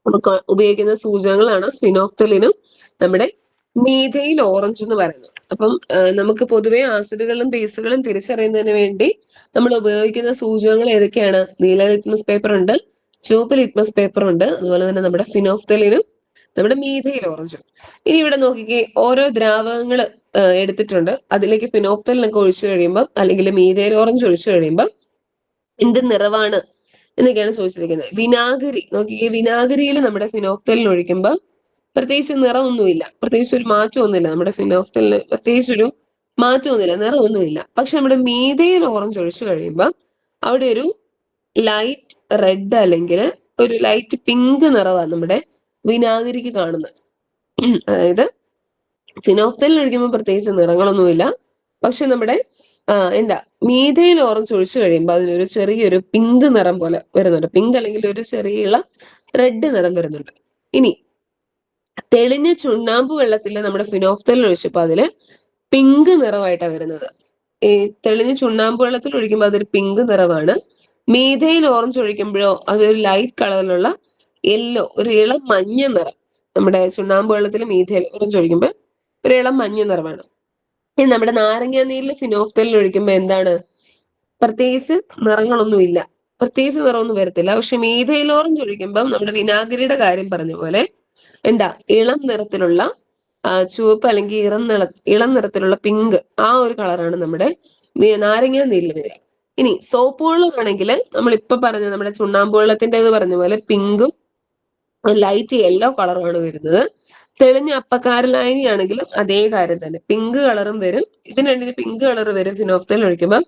നമുക്ക് ഉപയോഗിക്കുന്ന സൂചകങ്ങളാണ് ഫിനോഫ്തലിനും നമ്മുടെ മീഥൈൽ ഓറഞ്ച് എന്ന് പറയുന്നത്. അപ്പം നമുക്ക് പൊതുവെ ആസിഡുകളും ബേസുകളും തിരിച്ചറിയുന്നതിന് വേണ്ടി നമ്മൾ ഉപയോഗിക്കുന്ന സൂചകങ്ങൾ ഏതൊക്കെയാണ്? നീല ലിറ്റ്മസ് പേപ്പർ ഉണ്ട്, ചുവപ്പ് ലിറ്റ്മസ് പേപ്പർ ഉണ്ട്, അതുപോലെ തന്നെ നമ്മുടെ ഫിനോഫ്തലിനും നമ്മുടെ മീഥൈൽ ഓറഞ്ചും. ഇനി ഇവിടെ നോക്കിക്കേ, ഓരോ ദ്രാവകങ്ങൾ എടുത്തിട്ടുണ്ട്. അതിലേക്ക് ഫിനോഫ്തലിനൊക്കെ ഒഴിച്ചു കഴിയുമ്പോൾ അല്ലെങ്കിൽ മീഥൈൽ ഓറഞ്ച് ഒഴിച്ചു കഴിയുമ്പോൾ എന്ത് നിറവാണ് എന്നൊക്കെയാണ് ചോദിച്ചിരിക്കുന്നത്. വിനാഗിരി നോക്കിക്കേ, വിനാഗിരിയിൽ നമ്മുടെ ഫിനോഫ്തലിൻ ഒഴിക്കുമ്പോൾ പ്രത്യേകിച്ച് നിറമൊന്നുമില്ല, പ്രത്യേകിച്ച് ഒരു മാറ്റമൊന്നുമില്ല. നമ്മുടെ ഫിനോഫ്തലിന് പ്രത്യേകിച്ച് ഒരു മാറ്റമൊന്നുമില്ല, നിറമൊന്നുമില്ല. പക്ഷെ നമ്മുടെ മീഥൈൽ ഓറഞ്ച് ഒഴിച്ചു കഴിയുമ്പോൾ അവിടെ ഒരു ലൈറ്റ് റെഡ് അല്ലെങ്കിൽ ഒരു ലൈറ്റ് പിങ്ക് നിറമാണ് നമ്മുടെ വിനാഗിരിക്ക് കാണുന്നത്. അതായത് ഫിനോഫ്തലിൻ ഒഴിക്കുമ്പോൾ പ്രത്യേകിച്ച് നിറങ്ങളൊന്നുമില്ല, പക്ഷെ നമ്മുടെ മീഥൈൽ ഓറഞ്ച് ഒഴിച്ചു കഴിയുമ്പോൾ അതിനൊരു ചെറിയൊരു പിങ്ക് നിറം പോലെ വരുന്നുണ്ട്. പിങ്ക് അല്ലെങ്കിൽ ഒരു ചെറിയ റെഡ് നിറം വരുന്നുണ്ട്. ഇനി തെളിഞ്ഞ ചുണ്ണാമ്പ് വെള്ളത്തിൽ നമ്മുടെ ഫിനോഫ്തലിൻ ഒഴിച്ചപ്പോൾ അതില് പിങ്ക് നിറമായിട്ടാണ് വരുന്നത്. ഈ തെളിഞ്ഞ ചുണ്ണാമ്പ് വെള്ളത്തിൽ ഒഴിക്കുമ്പോൾ അതൊരു പിങ്ക് നിറമാണ്. മീഥൈൽ ഓറഞ്ച് ഒഴിക്കുമ്പോഴോ അതൊരു ലൈറ്റ് കളറിലുള്ള യെല്ലോ, ഒരു ഇളം മഞ്ഞ നിറം. നമ്മുടെ ചുണ്ണാമ്പ് വെള്ളത്തിൽ മീഥൈൽ ഓറഞ്ച് ഒഴിക്കുമ്പോൾ ഒരു ഇളം മഞ്ഞ നിറമാണ്. ഇനി നമ്മുടെ നാരങ്ങ നീരിൽ ഫിനോഫ്തലിൻ ഒഴിക്കുമ്പോൾ എന്താണ്? പ്രത്യേകിച്ച് നിറങ്ങളൊന്നും ഇല്ല, പ്രത്യേകിച്ച് നിറമൊന്നും വരത്തില്ല. പക്ഷെ മീഥൈൽ ഓറഞ്ച് ഒഴിക്കുമ്പോൾ നമ്മുടെ വിനാഗിരിയുടെ കാര്യം പറഞ്ഞ പോലെ ഇളം നിറത്തിലുള്ള ചുവപ്പ് അല്ലെങ്കിൽ ഇളം നിറത്തിലുള്ള പിങ്ക്, ആ ഒരു കളറാണ് നമ്മുടെ നാരങ്ങ നീരിൽ വരിക. ഇനി സോപ്പ് വെള്ളമാണെങ്കിൽ നമ്മൾ ഇപ്പൊ പറഞ്ഞ നമ്മുടെ ചുണ്ണാമ്പ് വെള്ളത്തിൻ്റെത് പറഞ്ഞ പോലെ പിങ്കും ലൈറ്റ് യെല്ലോ കളറുമാണ് വരുന്നത്. തെളിഞ്ഞ അപ്പക്കാരലായനിയാണെങ്കിലും അതേ കാര്യം തന്നെ, പിങ്ക് കളറും വരും. ഇതിന് രണ്ടിന് പിങ്ക് കളർ വരും ഫിനോഫ്തലിൻ ഒഴിക്കുമ്പോൾ.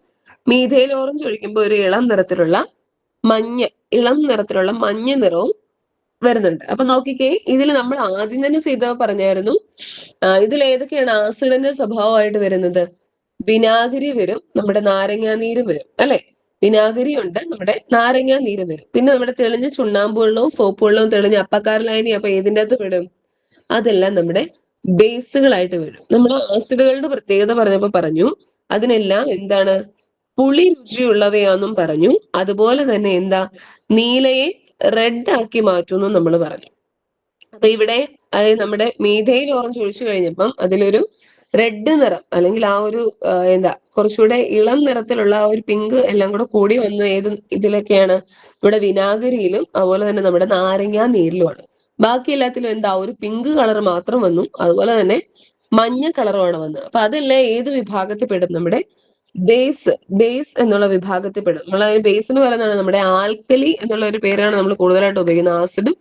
മീഥൈൽ ഓറഞ്ച് ഒഴിക്കുമ്പോൾ ഒരു ഇളം നിറത്തിലുള്ള മഞ്ഞ നിറവും വരുന്നുണ്ട്. അപ്പൊ നോക്കിക്കേ, ഇതിൽ നമ്മൾ ആദ്യം തന്നെ ചെയ്ത പറഞ്ഞായിരുന്നു, ഇതിൽ ഏതൊക്കെയാണ് ആസിഡിന്റെ സ്വഭാവമായിട്ട് വരുന്നത്? വിനാഗിരി വരും, നമ്മുടെ നാരങ്ങാനീര് വരും, അല്ലെ? വിനാഗിരി ഉണ്ട്, നമ്മുടെ നാരങ്ങാനീര് വരും. പിന്നെ നമ്മുടെ തെളിഞ്ഞ ചുണ്ണാമ്പ് വെള്ളവും സോപ്പ് വെള്ളവും തെളിഞ്ഞ അപ്പക്കാരലായനി, അപ്പൊ ഏതിൻ്റെ അകത്ത് പെടും? അതെല്ലാം നമ്മുടെ ബേസുകളായിട്ട് വരും. നമ്മൾ ആസിഡുകളുടെ പ്രത്യേകത പറഞ്ഞപ്പോ പറഞ്ഞു, അതിനെല്ലാം എന്താണ്? പുളി രുചിയുള്ളവയാന്നും പറഞ്ഞു. അതുപോലെ തന്നെ എന്താ? നീലയെ റെഡ് ആക്കി മാറ്റുമെന്നും നമ്മൾ പറഞ്ഞു. അപ്പൊ ഇവിടെ നമ്മുടെ മീഥൈൽ ഓറഞ്ച് ഒഴിച്ചു കഴിഞ്ഞപ്പം അതിലൊരു റെഡ് നിറം, അല്ലെങ്കിൽ ആ ഒരു എന്താ കുറച്ചുകൂടെ ഇളം നിറത്തിലുള്ള ആ ഒരു പിങ്ക് എല്ലാം കൂടെ കൂടി വന്ന് ഇതിലൊക്കെയാണ്? ഇവിടെ വിനാഗിരിയിലും അതുപോലെ തന്നെ നമ്മുടെ നാരങ്ങാ നീരിലുമാണ്. ബാക്കി എല്ലാത്തിലും എന്താ? ഒരു പിങ്ക് കളർ മാത്രം വന്നു. അതുപോലെ തന്നെ മഞ്ഞ കളറുമാണ് വന്നത്. അപ്പൊ അതെല്ലാം ഏത് വിഭാഗത്തിൽ പെടും? നമ്മുടെ ബേസ് എന്നുള്ള വിഭാഗത്തിൽ പെടും. നമ്മൾ അതിന് ബേസ് എന്ന് പറയുന്നതാണ് നമ്മുടെ ആൽക്കലി എന്നുള്ള ഒരു പേരാണ് നമ്മൾ കൂടുതലായിട്ട് ഉപയോഗിക്കുന്നത്, ആസിഡും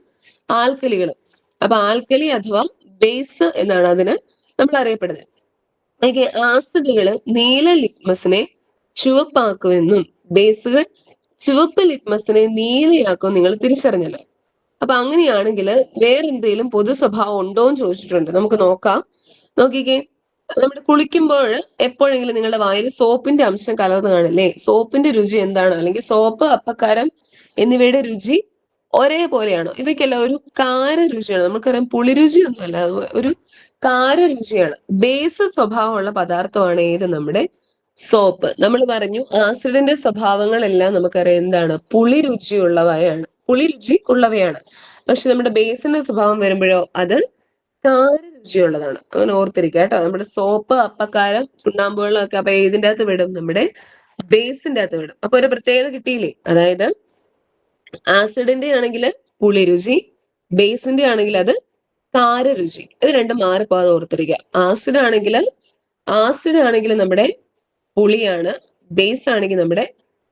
ആൽക്കലികളും. അപ്പൊ ആൽക്കലി അഥവാ ബേസ് എന്നാണ് അതിന് നമ്മൾ അറിയപ്പെടുന്നത്. ഓക്കെ, ആസിഡുകള് നീല ലിറ്റ്മസിനെ ചുവപ്പാക്കുമെന്നും ബേസുകൾ ചുവപ്പ് ലിറ്റ്മസിനെ നീലയാക്കും നിങ്ങൾ തിരിച്ചറിഞ്ഞല്ലോ. അപ്പൊ അങ്ങനെയാണെങ്കിൽ വേറെ എന്തെങ്കിലും പൊതു സ്വഭാവം ഉണ്ടോ എന്ന് ചോദിച്ചിട്ടുണ്ട്. നമുക്ക് നോക്കാം. നോക്കിക്കേ, നമ്മുടെ കുളിക്കുമ്പോൾ എപ്പോഴെങ്കിലും നിങ്ങളുടെ വായിൽ സോപ്പിന്റെ അംശം കലർന്നു കാണില്ലേ? സോപ്പിന്റെ രുചി എന്താണ്? അല്ലെങ്കിൽ സോപ്പ്, അപ്പക്കാരം എന്നിവയുടെ രുചി ഒരേപോലെയാണോ? ഇവയ്ക്കെല്ലാം ഒരു കാര രുചിയാണ്. നമുക്കറിയാം പുളിരുചിയൊന്നുമല്ല, ഒരു കാര രുചിയാണ്. ബേസ് സ്വഭാവമുള്ള പദാർത്ഥമാണ് ഏത്? നമ്മുടെ സോപ്പ്. നമ്മൾ പറഞ്ഞു ആസിഡിന്റെ സ്വഭാവങ്ങളെല്ലാം നമുക്കറിയാം എന്താണ്? പുളി രുചി ഉള്ളവയാണ്. പക്ഷെ നമ്മുടെ ബേസിന്റെ സ്വഭാവം വരുമ്പോഴോ അത് കാര രുചിയുള്ളതാണ്. അങ്ങനെ ഓർത്തിരിക്കുക കേട്ടോ. നമ്മുടെ സോപ്പ്, അപ്പക്കാരം, ചുണ്ണാമ്പ് വെള്ളം ഒക്കെ അപ്പൊ ഏതിന്റെ അകത്ത് വിടും? നമ്മുടെ ബേസിന്റെ അകത്ത് വിടും. അപ്പൊ ഒരു പ്രത്യേകത കിട്ടിയില്ലേ? അതായത് ആസിഡിന്റെ ആണെങ്കിൽ പുളിരുചി, ബേസിന്റെ ആണെങ്കിൽ അത് കാരരുചി. ഇത് രണ്ടും മാറിപ്പോകാതെ ഓർത്തിരിക്കുക. ആസിഡ് ആണെങ്കിൽ നമ്മുടെ പുളിയാണ്, ബേസ് ആണെങ്കിൽ നമ്മുടെ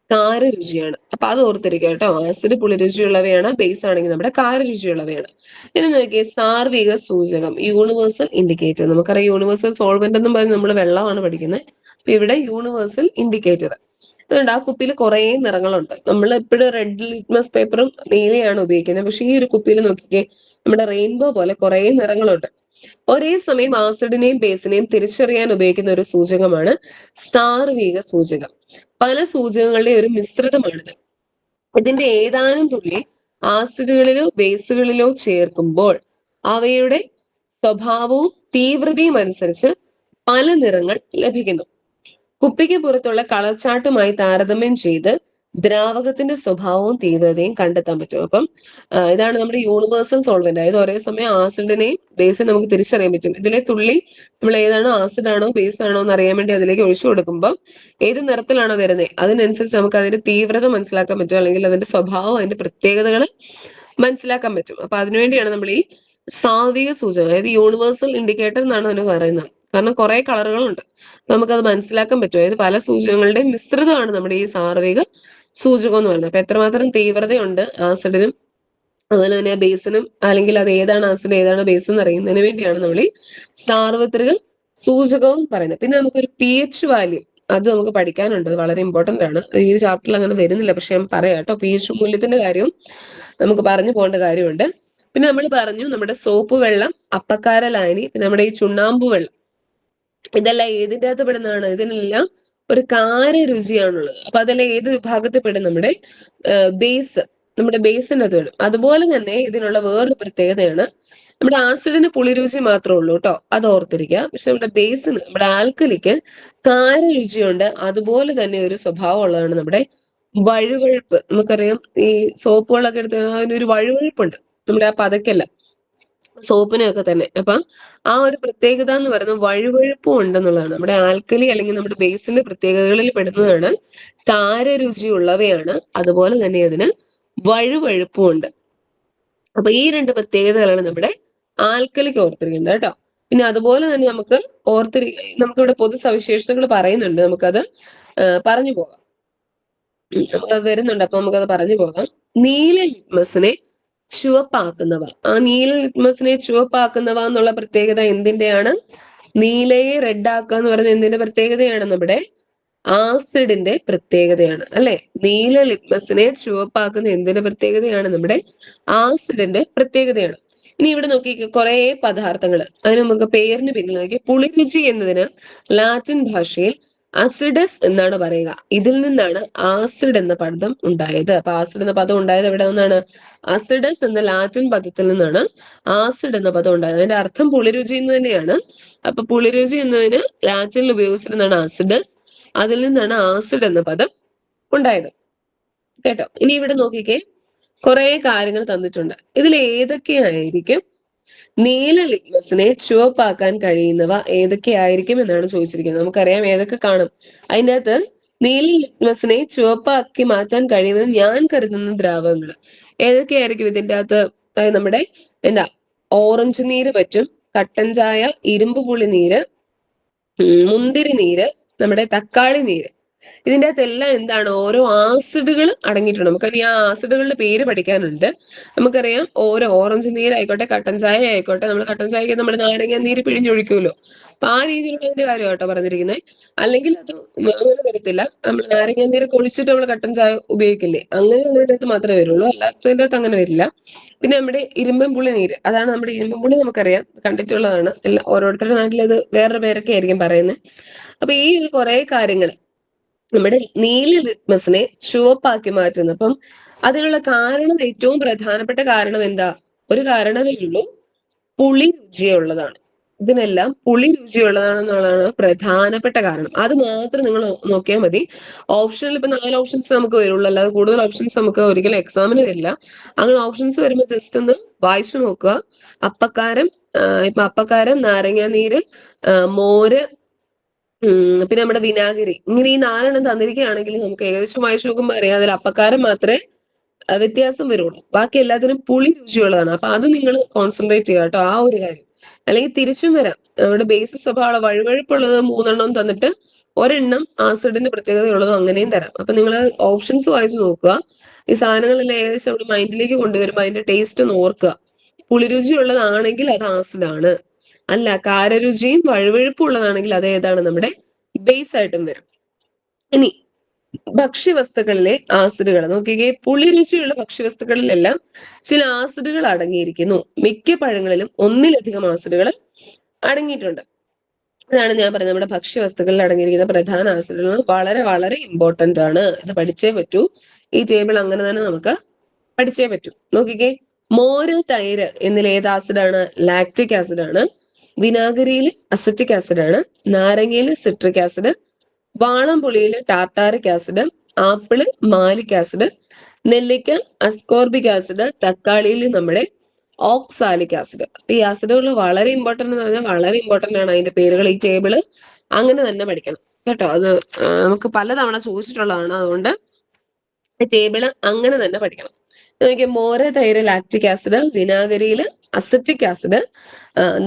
കാരരുചിയാണ്. അപ്പൊ അത് ഓർത്തിരിക്കുക കേട്ടോ. ആസിഡ് പുളിരുചിയുള്ളവയാണ്, ബേസ് ആണെങ്കിൽ നമ്മുടെ കാരരുചിയുള്ളവയാണ്. ഇനി നോക്കിയേ, സാർവിക സൂചകം, യൂണിവേഴ്സൽ ഇൻഡിക്കേറ്റർ. നമുക്കറിയാം യൂണിവേഴ്സൽ സോൾവെന്റ് എന്നും പറഞ്ഞ് നമ്മൾ വെള്ളമാണ് പഠിക്കുന്നത്. അപ്പൊ ഇവിടെ യൂണിവേഴ്സൽ ഇൻഡിക്കേറ്റർ. അതുകൊണ്ട് ആ കുപ്പിയിൽ കുറെ നിറങ്ങളുണ്ട്. നമ്മൾ എപ്പോഴും റെഡ് ലിറ്റ്മസ് പേപ്പറും നീലയാണ് ഉപയോഗിക്കുന്നത്. പക്ഷെ ഈ ഒരു കുപ്പിയിൽ നോക്കിക്കേ, നമ്മുടെ റെയിൻബോ പോലെ കുറെ നിറങ്ങളുണ്ട്. ഒരേ സമയം ആസിഡിനെയും ബേസിനെയും തിരിച്ചറിയാൻ ഉപയോഗിക്കുന്ന ഒരു സൂചകമാണ് സാർവിക സൂചകം. പല സൂചകങ്ങളുടെ ഒരു മിശ്രിതമാണിത്. ഇതിന്റെ ഏതാനും തുള്ളി ആസിഡുകളിലോ ബേസുകളിലോ ചേർക്കുമ്പോൾ അവയുടെ സ്വഭാവവും തീവ്രതയും അനുസരിച്ച് പല നിറങ്ങൾ ലഭിക്കുന്നു. കുപ്പിക്ക് പുറത്തുള്ള കളർ ചാർട്ടുമായി താരതമ്യം ചെയ്ത് ദ്രാവകത്തിന്റെ സ്വഭാവവും തീവ്രതയും കണ്ടെത്താൻ പറ്റും. അപ്പം ഇതാണ് നമ്മുടെ യൂണിവേഴ്സൽ സോൾവെന്റ്. അതായത് ഒരേ സമയം ആസിഡിനെയും ബേസിനെയും നമുക്ക് തിരിച്ചറിയാൻ പറ്റും. ഇതിലെ തുള്ളി നമ്മൾ ഏതാണോ, ആസിഡ് ആണോ ബേസ് ആണോ എന്ന് അറിയാൻ വേണ്ടി അതിലേക്ക് ഒഴിച്ചു കൊടുക്കുമ്പോൾ ഏത് നിറത്തിലാണോ വരുന്നത് അതിനനുസരിച്ച് നമുക്ക് അതിന്റെ തീവ്രത മനസ്സിലാക്കാൻ പറ്റും, അല്ലെങ്കിൽ അതിന്റെ സ്വഭാവം, അതിന്റെ പ്രത്യേകതകൾ മനസ്സിലാക്കാൻ പറ്റും. അപ്പൊ അതിനുവേണ്ടിയാണ് നമ്മൾ ഈ സാർവിക സൂചകം, അതായത് യൂണിവേഴ്സൽ ഇൻഡിക്കേറ്റർ എന്നാണ് അതിന് പറയുന്നത്. കാരണം കുറെ കളറുകളുണ്ട്, നമുക്കത് മനസ്സിലാക്കാൻ പറ്റും. അതായത് പല സൂചകങ്ങളുടെയും മിശ്രിതമാണ് നമ്മുടെ ഈ സാർവിക സൂചകം എന്ന് പറയുന്നത്. അപ്പൊ എത്രമാത്രം തീവ്രതയുണ്ട് ആസിഡിനും അതുപോലെ തന്നെ ബേസിനും, അല്ലെങ്കിൽ അത് ഏതാണ് ആസിഡ് ഏതാണ് ബേസ് എന്ന് അറിയുന്നതിന് വേണ്ടിയാണ് നമ്മൾ ഈ സാർവത്രിക സൂചകവും പറയുന്നത്. പിന്നെ നമുക്കൊരു pH വാല്യൂ, അത് നമുക്ക് പഠിക്കാനുണ്ട്. അത് വളരെ ഇമ്പോർട്ടന്റ് ആണ്. ഈ ഒരു ചാപ്റ്ററിൽ അങ്ങനെ വരുന്നില്ല, പക്ഷെ ഞാൻ പറയാം കേട്ടോ. pH മൂല്യത്തിന്റെ കാര്യവും നമുക്ക് പറഞ്ഞു പോകേണ്ട കാര്യമുണ്ട്. പിന്നെ നമ്മൾ പറഞ്ഞു നമ്മുടെ സോപ്പ് വെള്ളം, അപ്പക്കാര ലായനി, പിന്നെ നമ്മുടെ ഈ ചുണ്ണാമ്പ് വെള്ളം, ഇതെല്ലാം ഏതിൻ്റെ അകത്ത് പെടുന്നതാണ്? ഇതിനെല്ലാം ഒരു കാര രുചിയാണുള്ളത്. അപ്പൊ അതെല്ലാം ഏത് വിഭാഗത്തിൽ പെടും? നമ്മുടെ ബേസ്, നമ്മുടെ ബേസിൻ്റെ അകത്ത് പെടും. അതുപോലെ തന്നെ ഇതിനുള്ള വേറൊരു പ്രത്യേകതയാണ്, നമ്മുടെ ആസിഡിന് പുളിരുചി മാത്രമേ ഉള്ളൂ കേട്ടോ, അത് ഓർത്തിരിക്കുക. പക്ഷെ നമ്മുടെ ബേസിന്, നമ്മുടെ ആൽക്കലിക്ക് കാര രുചിയുണ്ട്. അതുപോലെ തന്നെ ഒരു സ്വഭാവം ഉള്ളതാണ് നമ്മുടെ വഴുവഴുപ്പ്. നമുക്കറിയാം ഈ സോപ്പുകളൊക്കെ എടുത്ത് അതിനൊരു വഴുവഴുപ്പുണ്ട് നമ്മുടെ ആ പതക്കല്ല, സോപ്പിനൊക്കെ തന്നെ. അപ്പൊ ആ ഒരു പ്രത്യേകത എന്ന് പറയുന്നത് വഴുവഴുപ്പും ഉണ്ടെന്നുള്ളതാണ്. നമ്മുടെ ആൽക്കലി അല്ലെങ്കിൽ നമ്മുടെ ബേസിന്റെ പ്രത്യേകതകളിൽ പെടുന്നതാണ് കാരരുചി ഉള്ളവയാണ്, അതുപോലെ തന്നെ അതിന് വഴുവഴുപ്പും ഉണ്ട്. അപ്പൊ ഈ രണ്ട് പ്രത്യേകതകളാണ് നമ്മുടെ ആൽക്കലിക്ക് ഓർത്തിരിക്കേണ്ടത് കേട്ടോ. പിന്നെ അതുപോലെ തന്നെ നമുക്കിവിടെ പൊതു സവിശേഷതകൾ പറയുന്നുണ്ട്, നമുക്കത് പറഞ്ഞു പോകാം. നമുക്കത് വരുന്നുണ്ട്, അപ്പൊ നമുക്കത് പറഞ്ഞു പോകാം. നീല ലിറ്റ്മസിനെ ചുവപ്പാക്കുന്നവ. ആ നീല ലിറ്റ്മസിനെ ചുവപ്പാക്കുന്നവ എന്നുള്ള പ്രത്യേകത എന്തിന്റെയാണ്? നീലയെ റെഡ് ആക്കുക എന്ന് പറയുന്നത് എന്തിന്റെ പ്രത്യേകതയാണ്? നമ്മുടെ ആസിഡിന്റെ പ്രത്യേകതയാണ് അല്ലെ. നീല ലിറ്റ്മസിനെ ചുവപ്പാക്കുന്ന എന്തിന്റെ പ്രത്യേകതയാണ്? നമ്മുടെ ആസിഡിന്റെ പ്രത്യേകതയാണ്. ഇനി ഇവിടെ നോക്കി കുറെ പദാർത്ഥങ്ങൾ, അതിന് നമുക്ക് പേരിന് പിന്നിൽ നോക്കി. പുളിരുചി എന്നതിന് ലാറ്റിൻ ഭാഷയിൽ അസിഡസ് എന്നാണ് പറയുക. ഇതിൽ നിന്നാണ് ആസിഡ് എന്ന പദം ഉണ്ടായത്. അപ്പൊ ആസിഡ് എന്ന പദം ഉണ്ടായത് എവിടെ നിന്നാണ്? അസിഡസ് എന്ന ലാറ്റിൻ പദത്തിൽ നിന്നാണ് ആസിഡ് എന്ന പദം ഉണ്ടായത്. അതിന്റെ അർത്ഥം പുളിരുചി എന്ന് തന്നെയാണ്. അപ്പൊ പുളിരുചി എന്നതിന് ലാറ്റിനിൽ ഉപയോഗിച്ചിരുന്നതാണ് ആസിഡസ്. അതിൽ നിന്നാണ് ആസിഡ് എന്ന പദം ഉണ്ടായത്. കേട്ടോ. ഇനി ഇവിടെ നോക്കിക്കേ, കുറെ കാര്യങ്ങൾ തന്നിട്ടുണ്ട്. ഇതിൽ ഏതൊക്കെയായിരിക്കും നീല ലിറ്റ്മസിനെ ചുവപ്പാക്കാൻ കഴിയുന്നവ ഏതൊക്കെയായിരിക്കും എന്നാണ് ചോദിച്ചിരിക്കുന്നത്. നമുക്കറിയാം ഏതൊക്കെ കാണും. അതിൻ്റെ അകത്ത് നീല ലിറ്റ്മസിനെ ചുവപ്പാക്കി മാറ്റാൻ കഴിയുമെന്ന് ഞാൻ കരുതുന്ന ദ്രാവകങ്ങൾ ഏതൊക്കെയായിരിക്കും ഇതിൻ്റെ അകത്ത്? അതായത് നമ്മുടെ എന്താ, ഓറഞ്ച് നീര് പറ്റും, കട്ടൻ ചായ, ഇരുമ്പ് പുളി നീര്, മുന്തിരി നീര്, നമ്മുടെ തക്കാളി നീര്. ഇതിൻ്റെ അകത്തെല്ലാം എന്താണ്? ഓരോ ആസിഡുകൾ അടങ്ങിയിട്ടുണ്ട്. നമുക്കറിയാം ആ ആസിഡുകളുടെ പേര് പഠിക്കാനുണ്ട്. നമുക്കറിയാം ഓരോ ഓറഞ്ച് നീരായിക്കോട്ടെ, കട്ടൻ ചായ ആയിക്കോട്ടെ, നമ്മൾ കട്ടൻ ചായക്ക് നമ്മൾ നാരങ്ങ നീര് പിഴിഞ്ഞൊഴിക്കുമല്ലോ. അപ്പൊ ആ രീതിയിലുള്ളതിന്റെ കാര്യം കേട്ടോ പറഞ്ഞിരിക്കുന്നത്. അല്ലെങ്കിൽ അത് അങ്ങനെ വരത്തില്ല. നമ്മൾ നാരങ്ങ നീര് കൊളിച്ചിട്ട് നമ്മൾ കട്ടൻ ചായ ഉപയോഗിക്കില്ലേ, അങ്ങനെയുള്ളതിൻ്റെ അകത്ത് മാത്രമേ വരുള്ളൂ. അല്ലാത്തതിൻ്റെ അകത്ത് അങ്ങനെ വരില്ല. പിന്നെ നമ്മുടെ ഇരുമ്പൻ പുളി നീര്, അതാണ് നമ്മുടെ ഇരുമ്പൻ പുളി, നമുക്കറിയാം, കണ്ടിട്ടുള്ളതാണ്. എല്ലാ ഓരോരുത്തരുടെ നാട്ടിൽ അത് വേറൊരു പേരൊക്കെ ആയിരിക്കും പറയുന്നത്. അപ്പൊ ഈ ഒരു കുറെ കാര്യങ്ങൾ നമ്മുടെ നീല ലിറ്റ്മസിനെ ചുവപ്പാക്കി മാറ്റുന്നു. അപ്പം അതിനുള്ള കാരണം, ഏറ്റവും പ്രധാനപ്പെട്ട കാരണം എന്താ? ഒരു കാരണമേ ഉള്ളൂ, പുളി രുചിയുള്ളതാണ്. ഇതിനെല്ലാം പുളി രുചിയുള്ളതാണെന്നുള്ളതാണ് പ്രധാനപ്പെട്ട കാരണം. അത് മാത്രം നിങ്ങൾ നോക്കിയാൽ മതി. ഓപ്ഷനിൽ ഇപ്പൊ 4 ഓപ്ഷൻസ് നമുക്ക് വരുള്ളൂ, അല്ലാതെ കൂടുതൽ ഓപ്ഷൻസ് നമുക്ക് ഒരിക്കലും എക്സാമിന് വരില്ല. അങ്ങനെ ഓപ്ഷൻസ് വരുമ്പോൾ ജസ്റ്റ് ഒന്ന് വായിച്ചു നോക്കുക. അപ്പക്കാരം, ഇപ്പൊ അപ്പക്കാരം, നാരങ്ങ നീര്, മോര്, പിന്നെ നമ്മുടെ വിനാഗിരി, ഇങ്ങനെ ഈ 4 തന്നിരിക്കുകയാണെങ്കിൽ നമുക്ക് ഏകദേശം വായിച്ചു നോക്കുമ്പോൾ അറിയാം അതിൽ അപ്പക്കാരം മാത്രമേ വ്യത്യാസം വരുള്ളൂ. ബാക്കി എല്ലാത്തിനും പുളി രുചിയുള്ളതാണ്. അപ്പൊ അത് നിങ്ങൾ കോൺസെൻട്രേറ്റ് ചെയ്യുക കേട്ടോ, ആ ഒരു കാര്യം. അല്ലെങ്കിൽ തിരിച്ചും വരാം. നമ്മുടെ ബേസിസ് സ്വഭാവമുള്ള വഴുവഴുപ്പുള്ളത് 3 തന്നിട്ട് ഒരെണ്ണം ആസിഡിന്റെ പ്രത്യേകതയുള്ളതും അങ്ങനെയും തരാം. അപ്പൊ നിങ്ങൾ ഓപ്ഷൻസ് വായിച്ചു നോക്കുക. ഈ സാധനങ്ങളെല്ലാം ഏകദേശം നമ്മുടെ മൈൻഡിലേക്ക് കൊണ്ടുവരുമ്പോൾ അതിന്റെ ടേസ്റ്റ് ഒന്ന് ഓർക്കുക. പുളിരുചി ഉള്ളതാണെങ്കിൽ അത് ആസിഡാണ്. അല്ല, കാരരുചിയും വഴുവഴുപ്പും ഉള്ളതാണെങ്കിൽ അത് ഏതാണ്? നമ്മുടെ ബേസ് ആയിട്ടും വരും. ഇനി ഭക്ഷ്യവസ്തുക്കളിലെ ആസിഡുകൾ നോക്കിക്കേ. പുളിരുചിയുള്ള ഭക്ഷ്യവസ്തുക്കളിലെല്ലാം ചില ആസിഡുകൾ അടങ്ങിയിരിക്കുന്നു. മിക്ക പഴങ്ങളിലും ഒന്നിലധികം ആസിഡുകൾ അടങ്ങിയിട്ടുണ്ട്. ഇതാണ് ഞാൻ പറഞ്ഞത്, നമ്മുടെ ഭക്ഷ്യവസ്തുക്കളിൽ അടങ്ങിയിരിക്കുന്ന പ്രധാന ആസിഡുകൾ വളരെ വളരെ ഇമ്പോർട്ടന്റ് ആണ്. ഇത് പഠിച്ചേ പറ്റൂ. ഈ ടേബിൾ അങ്ങനെ തന്നെ നമുക്ക് പഠിച്ചേ പറ്റൂ. നോക്കിക്കേ, മോര്, തൈര് എന്നിൽ ഏത് ആസിഡാണ്? ലാക്റ്റിക് ആസിഡാണ്. വിനാഗിരിയിൽ അസറ്റിക് ആസിഡാണ്. നാരങ്ങയിൽ സിട്രിക് ആസിഡ്, വാളംപുളിയിൽ tartaric acid, apple malic acid, നെല്ലിക്ക അസ്കോർബിക് ആസിഡ്, തക്കാളിയിൽ നമ്മുടെ ഓക്സാലിക് ആസിഡ്. ഈ ആസിഡുകൾ വളരെ ഇമ്പോർട്ടന്റ് എന്ന് പറഞ്ഞാൽ വളരെ ഇമ്പോർട്ടന്റ് ആണ്. അതിന്റെ പേരുകൾ ഈ ടേബിള് അങ്ങനെ തന്നെ പഠിക്കണം കേട്ടോ. അത് നമുക്ക് പലതവണ ചോദിച്ചിട്ടുള്ളതാണ്. അതുകൊണ്ട് ടേബിള് അങ്ങനെ തന്നെ പഠിക്കണം. നോക്കിയ മോര്, തൈര് ലാക്റ്റിക് ആസിഡ്, വിനാഗിരിയിൽ അസറ്റിക് ആസിഡ്,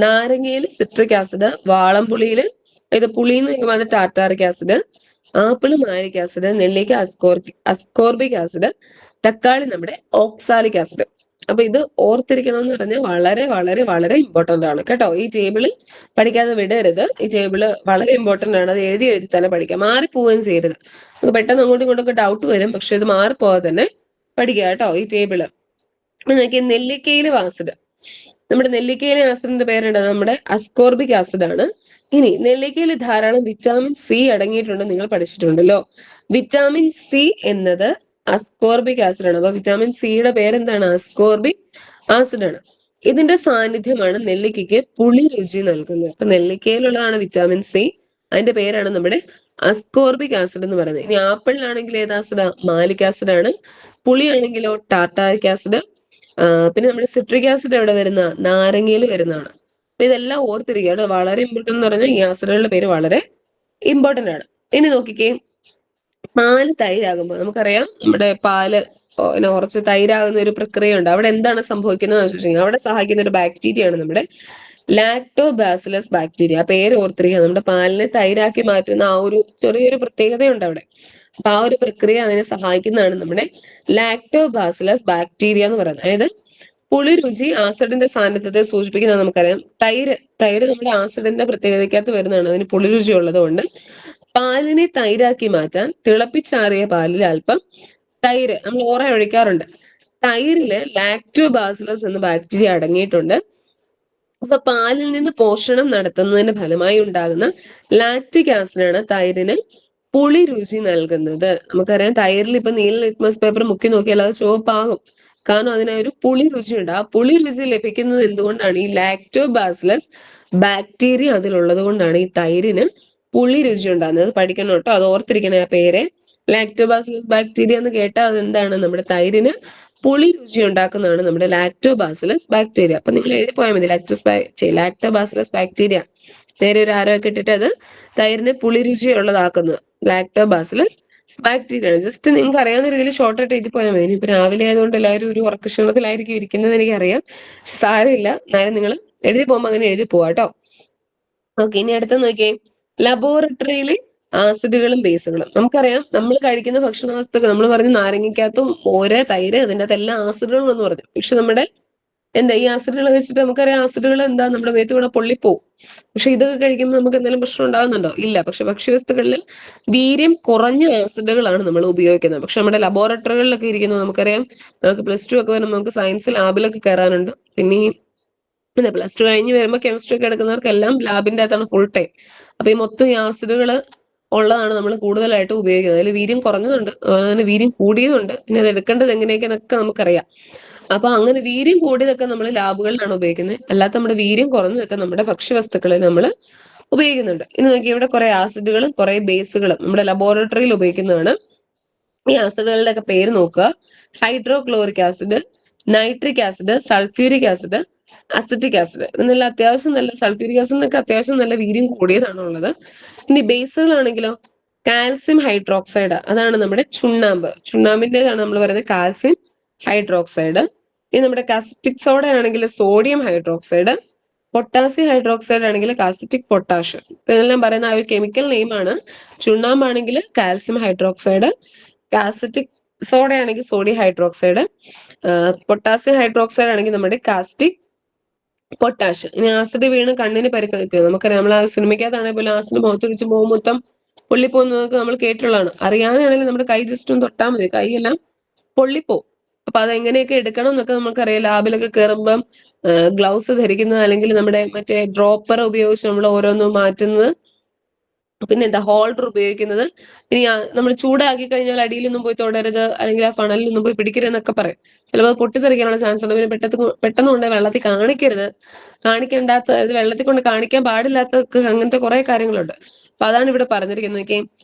നാരങ്ങയിൽ സിട്രിക് ആസിഡ്, വാളംപുളിയിൽ, ഇത് പുളിന്ന് വെക്കുമ്പോൾ tartaric acid, apple malic acid, നെല്ലിക്ക അസ്കോർബിക് ആസിഡ്, തക്കാളി നമ്മുടെ ഓക്സാലിക് ആസിഡ്. അപ്പൊ ഇത് ഓർത്തിരിക്കണം എന്ന് പറഞ്ഞാൽ വളരെ വളരെ വളരെ ഇമ്പോർട്ടന്റ് ആണ് കേട്ടോ. ഈ ടേബിള് പഠിക്കാതെ വിടരുത്. ഈ ടേബിള് വളരെ ഇമ്പോർട്ടന്റ് ആണ്. അത് എഴുതി എഴുതി തന്നെ പഠിക്കാം, മാറിപ്പോവുകയും ചെയ്യരുത്. നമുക്ക് പെട്ടെന്ന് അങ്ങോട്ടും ഇങ്ങോട്ടൊക്കെ ഡൗട്ട് വരും, പക്ഷെ ഇത് മാറിപ്പോവാതെ തന്നെ പഠിക്കുക കേട്ടോ ഈ ടേബിള്. നോക്കിയാൽ നെല്ലിക്കയിലെ ആസിഡ്, നമ്മുടെ നെല്ലിക്കയിലെ ആസിഡിന്റെ പേരുണ്ട്, നമ്മുടെ അസ്കോർബിക് ആസിഡ് ആണ്. ഇനി നെല്ലിക്കയിൽ ധാരാളം വിറ്റാമിൻ സി അടങ്ങിയിട്ടുണ്ട്, നിങ്ങൾ പഠിച്ചിട്ടുണ്ടല്ലോ. വിറ്റാമിൻ സി എന്നത് അസ്കോർബിക് ആസിഡ് ആണ്. അപ്പൊ വിറ്റാമിൻ സിയുടെ പേരെന്താണ്? അസ്കോർബിക് ആസിഡ് ആണ്. ഇതിന്റെ സാന്നിധ്യമാണ് നെല്ലിക്കയ്ക്ക് പുളി രുചി നൽകുന്നത്. അപ്പൊ നെല്ലിക്കയിലുള്ളതാണ് വിറ്റാമിൻ സി, അതിന്റെ പേരാണ് നമ്മുടെ അസ്കോർബിക് ആസിഡ് എന്ന് പറയുന്നത്. ഇനി ആപ്പിളിലാണെങ്കിൽ ഏത് ആസിഡാ? മാലിക് ആസിഡ് ആണ്. പുളിയാണെങ്കിലോ ടാർട്ടാറിക് ആസിഡ്. പിന്നെ നമ്മുടെ സിട്രിക് ആസിഡ് എവിടെ വരുന്ന? നാരങ്ങയിൽ വരുന്നതാണ്. അപ്പൊ ഇതെല്ലാം ഓർത്തിരിക്കുക. വളരെ ഇമ്പോർട്ടന്റ് എന്ന് പറഞ്ഞാൽ ഈ ആസിഡുകളുടെ പേര് വളരെ ഇമ്പോർട്ടന്റ് ആണ്. ഇനി നോക്കിക്കേ, പാല് തൈരാകുമ്പോൾ നമുക്കറിയാം നമ്മുടെ പാല് ഉറച്ച് തൈരാകുന്ന ഒരു പ്രക്രിയ ഉണ്ട്. അവിടെ എന്താണ് സംഭവിക്കുന്നത് വെച്ചിട്ടുണ്ടെങ്കിൽ അവിടെ സഹായിക്കുന്ന ഒരു ബാക്ടീരിയ ആണ് നമ്മുടെ ലാക്ടോബാസിലസ് ബാക്ടീരിയ. ആ പേര് ഓർത്തിരിക്കുക. നമ്മുടെ പാലിനെ തൈരാക്കി മാറ്റുന്ന ആ ഒരു ചെറിയൊരു പ്രത്യേകതയുണ്ട് അവിടെ. അപ്പൊ ആ ഒരു പ്രക്രിയ അതിനെ സഹായിക്കുന്നതാണ് നമ്മുടെ ലാക്ടോബാസിലസ് ബാക്ടീരിയ എന്ന് പറയുന്നത്. അതായത് പുളി രുചി ആസിഡിന്റെ സാന്നിധ്യത്തെ സൂചിപ്പിക്കുന്നത് നമുക്കറിയാം. തൈര് നമ്മുടെ ആസിഡിന്റെ പ്രത്യേകതയ്ക്കകത്ത് വരുന്നതാണ്. അതിന് പുളി രുചി ഉള്ളത് കൊണ്ട് പാലിനെ തൈരാക്കി മാറ്റാൻ തിളപ്പിച്ചാറിയ പാലിൽ അല്പം തൈര് നമ്മൾ ഓറ ഒഴിക്കാറുണ്ട്. തൈരില് ലാക്ടോബാസിലസ് എന്ന ബാക്ടീരിയ അടങ്ങിയിട്ടുണ്ട്. അപ്പൊ പാലിൽ നിന്ന് പോഷണം നടത്തുന്നതിന്റെ ഫലമായി ഉണ്ടാകുന്ന ലാക്റ്റിക് ആസിഡാണ് തൈരിന് പുളി രുചി നൽകുന്നത്. നമുക്കറിയാം തൈരിൽ ഇപ്പൊ നീല ലിറ്റ്മസ് പേപ്പർ മുക്കി നോക്കിയാൽ അത് ചുവപ്പാകും. കാരണം അതിനൊരു പുളി രുചിയുണ്ട്. ആ പുളി രുചി ലഭിക്കുന്നത് എന്തുകൊണ്ടാണ്? ഈ ലാക്ടോബാസിലസ് ബാക്ടീരിയ അതിലുള്ളത് കൊണ്ടാണ് ഈ തൈരിന് പുളി രുചി ഉണ്ടാകുന്നത്. പഠിക്കണം കേട്ടോ, അത് ഓർത്തിരിക്കണേ ആ പേര്. ലാക്ടോബാസിലസ് ബാക്ടീരിയ എന്ന് കേട്ടാൽ അതെന്താണ്? നമ്മുടെ തൈരിന് പുളി രുചി ഉണ്ടാക്കുന്നതാണ് നമ്മുടെ ലാക്ടോബാസിലസ് ബാക്ടീരിയ. അപ്പൊ നിങ്ങൾ എഴുതി പോയാൽ മതി ലാക്ടോബാസിലസ് ബാക്ടീരിയ. നേരെ ഒരു ആരോ ഒക്കെ ഇട്ടിട്ട് അത് തൈരിനെ പുളി രുചി ഉള്ളതാക്കുന്നത് ലാക്ടോബാസിലസ് ബാക്ടീരിയ ആണ്. ജസ്റ്റ് നിങ്ങൾക്ക് അറിയാവുന്ന രീതിയിൽ ഷോർട്ട് ആയിട്ട് എഴുതി പോയാൽ മതി. ഇപ്പൊ രാവിലെ ആയതുകൊണ്ട് എല്ലാവരും ഒരു ഉറക്കക്ഷീണത്തിലായിരിക്കും ഇരിക്കുന്നത് എനിക്കറിയാം. പക്ഷെ സാരമില്ല, എന്നാലും നിങ്ങൾ എഴുതി പോകുമ്പോൾ അങ്ങനെ എഴുതി പോവാ കേട്ടോ. ഓക്കെ, ഇനി അടുത്ത നോക്കിയേ, ലബോറട്ടറിയിലെ ആസിഡുകളും ബേസുകളും. നമുക്കറിയാം നമ്മൾ കഴിക്കുന്ന ഭക്ഷണ വസ്തുക്കൾ, നമ്മൾ പറഞ്ഞു നാരങ്ങയ്ക്കകത്തും മോര്, തൈര്, അതിൻ്റെ അകത്ത് എല്ലാ ആസിഡുകളും എന്ന് പറഞ്ഞു. പക്ഷെ നമ്മുടെ എന്താ ഈ ആസിഡുകൾ വെച്ചിട്ട് നമുക്കറിയാം ആസിഡുകൾ എന്താ നമ്മുടെ മേത്ത് കൂടെ പൊള്ളിപ്പോവും. പക്ഷെ ഇതൊക്കെ കഴിക്കുമ്പോൾ നമുക്ക് എന്തെങ്കിലും പ്രശ്നം ഉണ്ടാകുന്നുണ്ടോ? ഇല്ല. പക്ഷെ ഭക്ഷ്യവസ്തുക്കളിൽ വീര്യം കുറഞ്ഞ ആസിഡുകളാണ് നമ്മൾ ഉപയോഗിക്കുന്നത്. പക്ഷെ നമ്മുടെ ലബോറട്ടറികളിലൊക്കെ ഇരിക്കുന്നത് നമുക്കറിയാം. നമുക്ക് +2 ഒക്കെ വരുമ്പോൾ നമുക്ക് സയൻസ് ലാബിലൊക്കെ കയറാനുണ്ട്. പിന്നെ ഈ +2 കഴിഞ്ഞ് വരുമ്പോൾ കെമിസ്ട്രി ഒക്കെ എടുക്കുന്നവർക്കെല്ലാം ലാബിന്റെ അകത്താണ് ഫുൾ ടൈം. അപ്പൊ ഈ മൊത്തം ഈ ആസിഡുകൾ ഉള്ളതാണ് നമ്മൾ കൂടുതലായിട്ട് ഉപയോഗിക്കുന്നത്. അതിൽ വീര്യം കുറഞ്ഞതുണ്ട്, അതുപോലെ തന്നെ വീര്യം കൂടിയതുണ്ട്. പിന്നെ അത് എടുക്കേണ്ടത് എങ്ങനെയൊക്കെയെന്നൊക്കെ നമുക്കറിയാം. അപ്പൊ അങ്ങനെ വീര്യം കൂടിയതൊക്കെ നമ്മൾ ലാബുകളിലാണ് ഉപയോഗിക്കുന്നത്. അല്ലാത്ത നമ്മുടെ വീര്യം കുറഞ്ഞതൊക്കെ നമ്മുടെ ഭക്ഷ്യവസ്തുക്കളിൽ നമ്മൾ ഉപയോഗിക്കുന്നുണ്ട്. ഇനി നോക്കി, ഇവിടെ കുറെ ആസിഡുകളും കുറെ ബേസുകളും നമ്മുടെ ലബോറട്ടറിയിൽ ഉപയോഗിക്കുന്നതാണ്. ഈ ആസിഡുകളുടെ ഒക്കെ പേര് നോക്കുക. Hydrochloric acid, nitric acid, sulphuric acid, acetic acid. ഇതിനെല്ലാം അത്യാവശ്യം നല്ല സൾഫ്യൂരിക് ആസിഡിനൊക്കെ അത്യാവശ്യം നല്ല വീര്യം കൂടിയതാണ് ഉള്ളത്. ഇനി ബേസുകളാണെങ്കിലോ, കാൽസ്യം ഹൈഡ്രോക്സൈഡ്, അതാണ് നമ്മുടെ ചുണ്ണാമ്പ്. ചുണ്ണാമ്പിന്റേതാണ് നമ്മൾ പറയുന്നത് കാൽസ്യം ഹൈഡ്രോക്സൈഡ്. ഇനി നമ്മുടെ കാസ്റ്റിക് സോഡ ആണെങ്കിൽ സോഡിയം ഹൈഡ്രോക്സൈഡ്, പൊട്ടാസ്യം ഹൈഡ്രോക്സൈഡ് ആണെങ്കിൽ കാസിറ്റിക് പൊട്ടാഷ്. ഇതെല്ലാം പറയുന്ന ആ ഒരു chemical നെയിമാണ്. ചുണ്ണാമ്പാണെങ്കിൽ calcium hydroxide, caustic soda ആണെങ്കിൽ സോഡിയം ഹൈഡ്രോക്സൈഡ്, പൊട്ടാസ്യം ഹൈഡ്രോക്സൈഡ് ആണെങ്കിൽ നമ്മുടെ കാസ്റ്റിക് പൊട്ടാഷ്. ഇനി ആസിഡ് വീണ് കണ്ണിന് പരിക്കേൽക്കുക. നമുക്കറിയാം, നമ്മൾ ആ സിനിമയ്ക്കകത്താണെങ്കിൽ പോലും ആസിഡ് മുഖത്തൊഴിച്ച് പോകും മൊത്തം പൊള്ളിപ്പോകുന്നതൊക്കെ നമ്മൾ കേട്ടിട്ടുള്ളതാണ്. അറിയാതെയാണെങ്കിൽ നമ്മുടെ കൈ ജസ്റ്റ് ഒന്ന് തൊട്ടാൽ മതി, കൈയെല്ലാം പൊള്ളിപ്പോവും. അപ്പൊ അതെങ്ങനെയൊക്കെ എടുക്കണം എന്നൊക്കെ നമുക്കറിയാം. ലാബിലൊക്കെ കയറുമ്പം ഗ്ലൗസ് ധരിക്കുന്നത്, അല്ലെങ്കിൽ നമ്മുടെ മറ്റേ ഡ്രോപ്പർ ഉപയോഗിച്ച് നമ്മൾ ഓരോന്നും മാറ്റുന്നത്, പിന്നെ എന്താ ഹോൾഡർ ഉപയോഗിക്കുന്നത്. ഇനി നമ്മൾ ചൂടാക്കി കഴിഞ്ഞാൽ അടിയിലൊന്നും പോയി തൊടരുത്, അല്ലെങ്കിൽ ആ ഫണലിലൊന്നും പോയി പിടിക്കരുതെന്നൊക്കെ പറയും. ചിലപ്പോൾ പൊട്ടിത്തെറിക്കാനുള്ള ചാൻസ് ഉണ്ട്. പിന്നെ പെട്ടെന്ന് കൊണ്ട് വെള്ളത്തിൽ കാണിക്കരുത്, കാണിക്കേണ്ടാത്ത, ഇത് വെള്ളത്തിൽ കൊണ്ട് കാണിക്കാൻ പാടില്ലാത്ത അങ്ങനത്തെ കുറെ കാര്യങ്ങളുണ്ട്. അപ്പൊ അതാണ് ഇവിടെ പറഞ്ഞിരിക്കുന്നത്.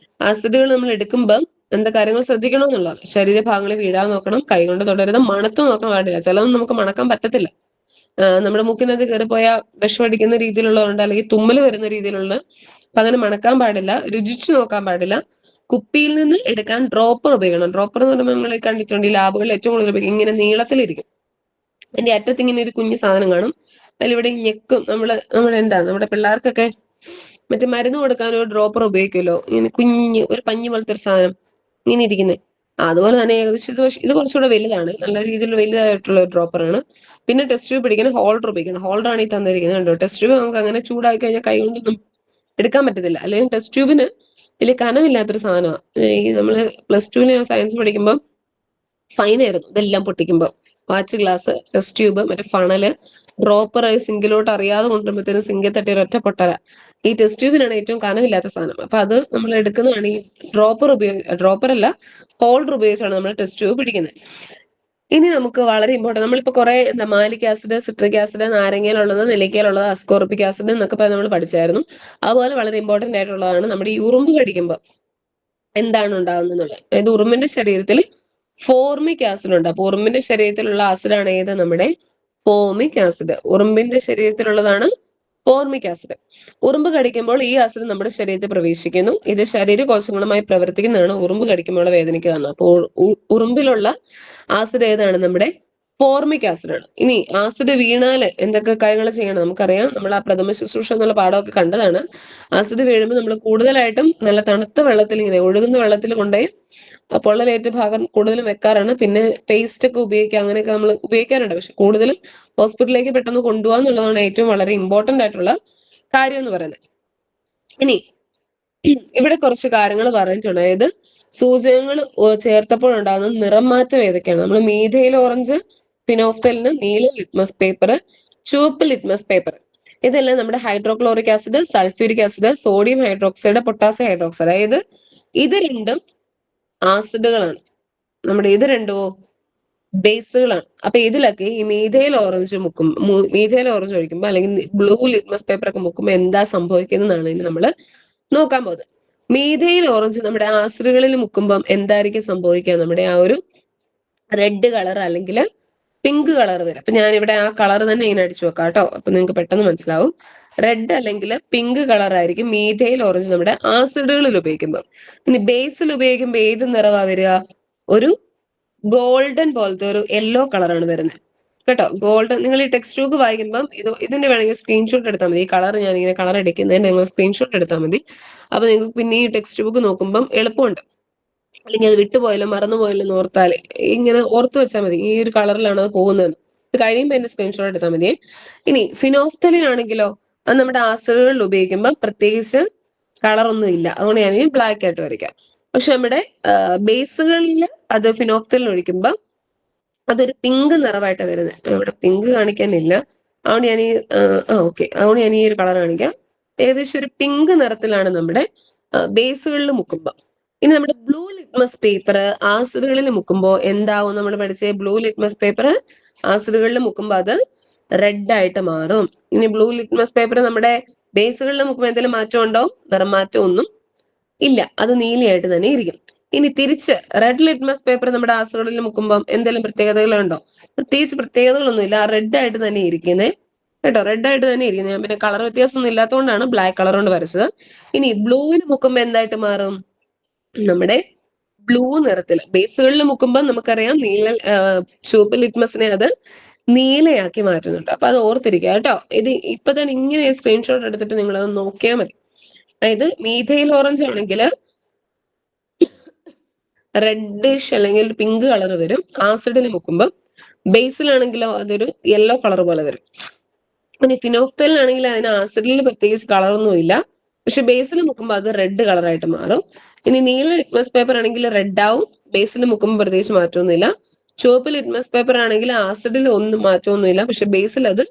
ആസിഡുകൾ നമ്മൾ എടുക്കുമ്പോൾ എന്താ കാര്യങ്ങൾ ശ്രദ്ധിക്കണം എന്നുള്ളതാണ്. ശരീരഭാഗങ്ങളിൽ വീഴാൻ നോക്കണം, കൈകൊണ്ട് തൊടരുത്, മണത്ത് നോക്കാൻ പാടില്ല. ചിലതൊന്നും നമുക്ക് മണക്കാൻ പറ്റത്തില്ല. നമ്മുടെ മൂക്കിനകത്ത് കയറിപ്പോയ വിഷമടിക്കുന്ന രീതിയിലുള്ളതുണ്ട്, അല്ലെങ്കിൽ തുമ്മൽ വരുന്ന രീതിയിലുള്ള. അപ്പൊ അങ്ങനെ മണക്കാൻ പാടില്ല, രുചിച്ചു നോക്കാൻ പാടില്ല. കുപ്പിയിൽ നിന്ന് എടുക്കാൻ ഡ്രോപ്പർ ഉപയോഗിക്കണം. ഡ്രോപ്പർ എന്ന് പറയുമ്പോൾ നമ്മൾ കണ്ടിട്ടുണ്ട് ഈ ലാബുകളിൽ ഏറ്റവും കൂടുതൽ ഉപയോഗിക്കും. ഇങ്ങനെ നീളത്തിലിരിക്കും, അതിന്റെ അറ്റത്ത് ഇങ്ങനെ ഒരു കുഞ്ഞു സാധനം കാണും. അതിലിവിടെ ഞെക്കും. നമ്മുടെ പിള്ളേർക്കൊക്കെ മറ്റേ മരുന്ന് കൊടുക്കാൻ ഒരു ഡ്രോപ്പർ ഉപയോഗിക്കുമല്ലോ, ഇങ്ങനെ കുഞ്ഞ് ഒരു പഞ്ഞി പോലത്തെ ഒരു സാധനം ഇങ്ങനെ ഇരിക്കുന്നത്. അതുപോലെ തന്നെ ഏകദേശം ഇത് കുറച്ചുകൂടെ വലുതാണ്, നല്ല രീതിയിൽ വലുതായിട്ടുള്ള ഒരു ഡ്രോപ്പറാണ്. പിന്നെ ടെസ്റ്റ് ട്യൂബ് പിടിക്കാൻ ഹോൾഡർ ഉപയോഗിക്കണം. ഹോൾഡറാണ് ഈ തന്നിരിക്കുന്നത് കണ്ടോ. ടെസ്റ്റ് ട്യൂബ് നമുക്ക് അങ്ങനെ ചൂടാക്കി കഴിഞ്ഞാൽ കൈ കൊണ്ടൊന്നും എടുക്കാൻ പറ്റത്തില്ല. അല്ലെങ്കിൽ ടെസ്റ്റ് ട്യൂബിന് വലിയ കനമില്ലാത്തൊരു സാധനമാണ്. ഈ നമ്മള് +2 സയൻസ് പഠിക്കുമ്പോൾ ഫൈനായിരുന്നു ഇതെല്ലാം പൊട്ടിക്കുമ്പോൾ. വാച്ച് ഗ്ലാസ്, ടെസ്റ്റ് ട്യൂബ്, മറ്റേ ഫണല്, ഡ്രോപ്പർ സിങ്കിലോട്ട് അറിയാതെ കൊണ്ടുവരുമ്പോഴത്തേനും സിങ്കിൽ തട്ടി ഒരൊറ്റ പൊട്ടല. ഈ ടെസ്റ്റ് ട്യൂബിനാണ് ഏറ്റവും കനമില്ലാത്ത സാധനം. അപ്പൊ അത് നമ്മൾ എടുക്കുന്നതാണ് ഈ ഡ്രോപ്പർ അല്ല, ഹോൾഡർ ഉപയോഗിച്ചാണ് നമ്മൾ ടെസ്റ്റ് ട്യൂബ് പിടിക്കുന്നത്. ഇനി നമുക്ക് വളരെ ഇമ്പോർട്ടന്റ്, നമ്മളിപ്പോ കുറെ മാലിക് ആസിഡ്, സിട്രിക് ആസിഡ്, നാരങ്ങയിലുള്ളത്, നെല്ലിക്കയിലുള്ളത്, അസ്കോർബിക് ആസിഡ് എന്നൊക്കെ നമ്മൾ പഠിച്ചായിരുന്നു. അതുപോലെ വളരെ ഇമ്പോർട്ടന്റ് ആയിട്ടുള്ളതാണ് നമ്മുടെ ഈ ഉറുമ്പ് കടിക്കുമ്പോൾ എന്താണ് ഉണ്ടാകുന്നത്. അതായത് ഉറുമ്പിന്റെ ശരീരത്തിൽ ഫോർമിക് ആസിഡ് ഉണ്ട്. അപ്പൊ ഉറുമ്പിന്റെ ശരീരത്തിലുള്ള ആസിഡാണ് ഏത്? നമ്മുടെ ഫോമിക് ആസിഡ്. ഉറുമ്പിന്റെ ശരീരത്തിലുള്ളതാണ് ഫോർമിക് ആസിഡ്. ഉറുമ്പ് കടിക്കുമ്പോൾ ഈ ആസിഡ് നമ്മുടെ ശരീരത്തിൽ പ്രവേശിക്കുന്നു. ഇത് ശരീരകോശങ്ങളുമായി പ്രവർത്തിക്കുന്നതാണ് ഉറുമ്പ് കടിക്കുമ്പോൾ വേദനയ്ക്ക് കാരണം. അപ്പോൾ ഉറുമ്പിലുള്ള ആസിഡ് ഏതാണ്? നമ്മുടെ ഫോർമിക് ആസിഡ് ആണ്. ഇനി ആസിഡ് വീണാൽ എന്തൊക്കെ കാര്യങ്ങൾ ചെയ്യണം നമുക്കറിയാം. നമ്മൾ ആ പ്രഥമ ശുശ്രൂഷ എന്നുള്ള പാഠമൊക്കെ കണ്ടതാണ്. ആസിഡ് വീഴുമ്പോൾ നമ്മൾ കൂടുതലായിട്ടും നല്ല തണുത്ത വെള്ളത്തിൽ, ഇങ്ങനെ ഒഴുകുന്ന വെള്ളത്തിൽ കൊണ്ടുപോയി പൊള്ളലേറ്റ ഭാഗം കൂടുതലും വെക്കാറാണ്. പിന്നെ പേസ്റ്റ് ഒക്കെ ഉപയോഗിക്കുക, അങ്ങനെയൊക്കെ നമ്മൾ ഉപയോഗിക്കാറുണ്ട്. പക്ഷെ കൂടുതലും ഹോസ്പിറ്റലിലേക്ക് പെട്ടെന്ന് കൊണ്ടുപോകാന്നുള്ളതാണ് ഏറ്റവും വളരെ ഇമ്പോർട്ടന്റ് ആയിട്ടുള്ള കാര്യം എന്ന് പറയുന്നത്. ഇനി ഇവിടെ കുറച്ച് കാര്യങ്ങൾ പറഞ്ഞിട്ടുണ്ട്. അതായത് സൂചകങ്ങൾ ചേർത്തപ്പോൾ ഉണ്ടാകുന്ന നിറം മാറ്റം ഏതൊക്കെയാണ്? നമ്മൾ മീഥൈൽ ഓറഞ്ച്, ഫിനോഫ്തലിന് നീല ലിറ്റ്മസ് പേപ്പർ, ചുവപ്പ് ലിറ്റ്മസ് പേപ്പർ. ഇതെല്ലാം നമ്മുടെ hydrochloric acid, sulphuric acid, sodium hydroxide, potassium hydroxide. അതായത് ഇത് രണ്ടും ആസിഡുകളാണ്. നമ്മുടെ ഇത് രണ്ടുമോ ബേസുകളാണ്. അപ്പൊ ഇതിലൊക്കെ ഈ മീഥൈൽ ഓറഞ്ച് മീഥൈൽ ഓറഞ്ച് ഒഴിക്കുമ്പോൾ അല്ലെങ്കിൽ ബ്ലൂ ലിറ്റ്മസ് പേപ്പർ ഒക്കെ മുക്കുമ്പോൾ എന്താ സംഭവിക്കുന്നതാണ് ഇനി നമ്മൾ നോക്കാൻ പോകുന്നത്. മീഥൈൽ ഓറഞ്ച് നമ്മുടെ ആസിഡുകളിൽ മുക്കുമ്പം എന്തായിരിക്കും സംഭവിക്കുക? നമ്മുടെ ആ ഒരു റെഡ് കളർ അല്ലെങ്കിൽ പിങ്ക് കളർ വരും. അപ്പൊ ഞാനിവിടെ ആ കളർ തന്നെ ഇങ്ങനെ അടിച്ചു വെക്കാം കേട്ടോ. അപ്പൊ നിങ്ങൾക്ക് പെട്ടെന്ന് മനസ്സിലാവും. റെഡ് അല്ലെങ്കിൽ പിങ്ക് കളർ ആയിരിക്കും മീഥൈൽ ഓറഞ്ച് നമ്മുടെ ആസിഡുകളിൽ ഉപയോഗിക്കുമ്പോൾ. ഇനി ബേസിൽ ഉപയോഗിക്കുമ്പോൾ ഏത് നിറവാ വരിക? ഒരു ഗോൾഡൻ പോലത്തെ ഒരു യെല്ലോ കളറാണ് വരുന്നത് കേട്ടോ. ഗോൾഡൻ. നിങ്ങൾ ഈ ടെക്സ്റ്റ് ബുക്ക് വായിക്കുമ്പം ഇതിന്റെ വേണമെങ്കിൽ സ്ക്രീൻഷോട്ട് എടുത്താൽ മതി. ഈ കളർ ഞാൻ ഇങ്ങനെ കളർ അടിക്കുന്നതിന് നിങ്ങൾ സ്ക്രീൻഷോട്ട് എടുത്താൽ മതി. അപ്പൊ നിങ്ങൾക്ക് പിന്നെ ഈ ടെക്സ്റ്റ് ബുക്ക് നോക്കുമ്പം എളുപ്പമുണ്ട്. അല്ലെങ്കിൽ അത് വിട്ടുപോയല്ലോ മറന്നുപോയല്ലോ എന്ന് ഓർത്താൽ ഇങ്ങനെ ഓർത്ത് വെച്ചാൽ മതി ഈ ഒരു കളറിലാണ് അത് പോകുന്നത്. ഇത് കഴിയുമ്പോൾ എന്റെ സ്ക്രീൻഷോട്ട് എടുത്താൽ മതി. ഇനി ഫിനോഫ്തലിൻ ആണെങ്കിലോ അത് നമ്മുടെ ആസിഡുകളിൽ ഉപയോഗിക്കുമ്പോൾ പ്രത്യേകിച്ച് കളറൊന്നും ഇല്ല. അതുകൊണ്ട് ഞാൻ ബ്ലാക്ക് ആയിട്ട് വരയ്ക്കാം. പക്ഷെ നമ്മുടെ ബേസുകളിൽ അത് ഫിനോഫ്തലിൻ ഒഴിക്കുമ്പോൾ അതൊരു പിങ്ക് നിറമായിട്ട് വരുന്നത്. ഇവിടെ പിങ്ക് കാണിക്കാനില്ല, അതുകൊണ്ട് ഞാൻ ഈ ഓക്കെ, അതുകൊണ്ട് ഞാൻ ഈ ഒരു കളർ കാണിക്കാം. ഏകദേശം ഒരു പിങ്ക് നിറത്തിലാണ് നമ്മുടെ ബേസുകളിൽ മുക്കുമ്പോൾ. ഇനി നമ്മുടെ ബ്ലൂ ലിറ്റ്മസ് പേപ്പർ ആസിഡുകളിൽ മുക്കുമ്പോൾ എന്താവും? നമ്മൾ പഠിച്ച ബ്ലൂ ലിറ്റ്മസ് പേപ്പർ ആസിഡുകളിൽ മുക്കുമ്പോൾ അത് റെഡ് ആയിട്ട് മാറും. ഇനി ബ്ലൂ ലിറ്റ്മസ് പേപ്പർ നമ്മുടെ ബേസുകളിൽ മുക്കുമ്പോൾ എന്തെങ്കിലും മാറ്റം ഉണ്ടോ? നിറം മാറ്റം ഒന്നും ഇല്ല, അത് നീലയായിട്ട് തന്നെ ഇരിക്കും. ഇനി തിരിച്ച് റെഡ് ലിറ്റ്മസ് പേപ്പർ നമ്മുടെ ആസിഡുകളിൽ മുക്കുമ്പോൾ എന്തെങ്കിലും പ്രത്യേകതകളുണ്ടോ? പ്രത്യേകിച്ച് പ്രത്യേകതകളൊന്നും ഇല്ല, റെഡ് ആയിട്ട് തന്നെ ഇരിക്കുന്നത് കേട്ടോ. റെഡ് ആയിട്ട് തന്നെ ഇരിക്കുന്നത്. ഞാൻ പിന്നെ കളർ വ്യത്യാസമൊന്നും ഇല്ലാത്തതുകൊണ്ടാണ് ബ്ലാക്ക് കളർ കൊണ്ട് വരച്ചത്. ഇനി ബ്ലൂവിന് മുക്കുമ്പോൾ എന്തായിട്ട് മാറും? നമ്മുടെ ബ്ലൂ നിറത്തിൽ. ബേസുകളിൽ മുക്കുമ്പോൾ നമുക്കറിയാം ചുവപ്പ് ലിറ്റ്മസിനെ അത് നീലയാക്കി മാറ്റുന്നുണ്ട്. അപ്പൊ അത് ഓർത്തിരിക്കുക കേട്ടോ. ഇത് ഇപ്പൊ തന്നെ ഇങ്ങനെ സ്ക്രീൻഷോട്ട് എടുത്തിട്ട് നിങ്ങൾ അത് നോക്കിയാൽ മതി. അതായത് മീഥൈൽ ഓറഞ്ച് ആണെങ്കിൽ റെഡിഷ് അല്ലെങ്കിൽ പിങ്ക് കളർ വരും ആസിഡിൽ മുക്കുമ്പോൾ. ബേസിലാണെങ്കിലോ അതൊരു യെല്ലോ കളർ പോലെ വരും. പിന്നെ ഫിനോഫ്തലിനാണെങ്കിൽ അതിന് ആസിഡിൽ പ്രത്യേകിച്ച് കളറൊന്നും ഇല്ല, പക്ഷെ ബേസിൽ മുക്കുമ്പോൾ അത് റെഡ് കളറായിട്ട് മാറും. ഇനി നീല ലിറ്റ്മസ് പേപ്പർ ആണെങ്കിൽ റെഡ് ആവും, ബേസിൽ മുക്കുമ്പോൾ പ്രത്യേകിച്ച് മാറ്റമൊന്നുമില്ല. ചുവപ്പ് ലിറ്റ്മസ് പേപ്പർ ആണെങ്കിൽ ആസിഡിൽ ഒന്നും മാറ്റമൊന്നുമില്ല, പക്ഷെ ബേസിൽ അത്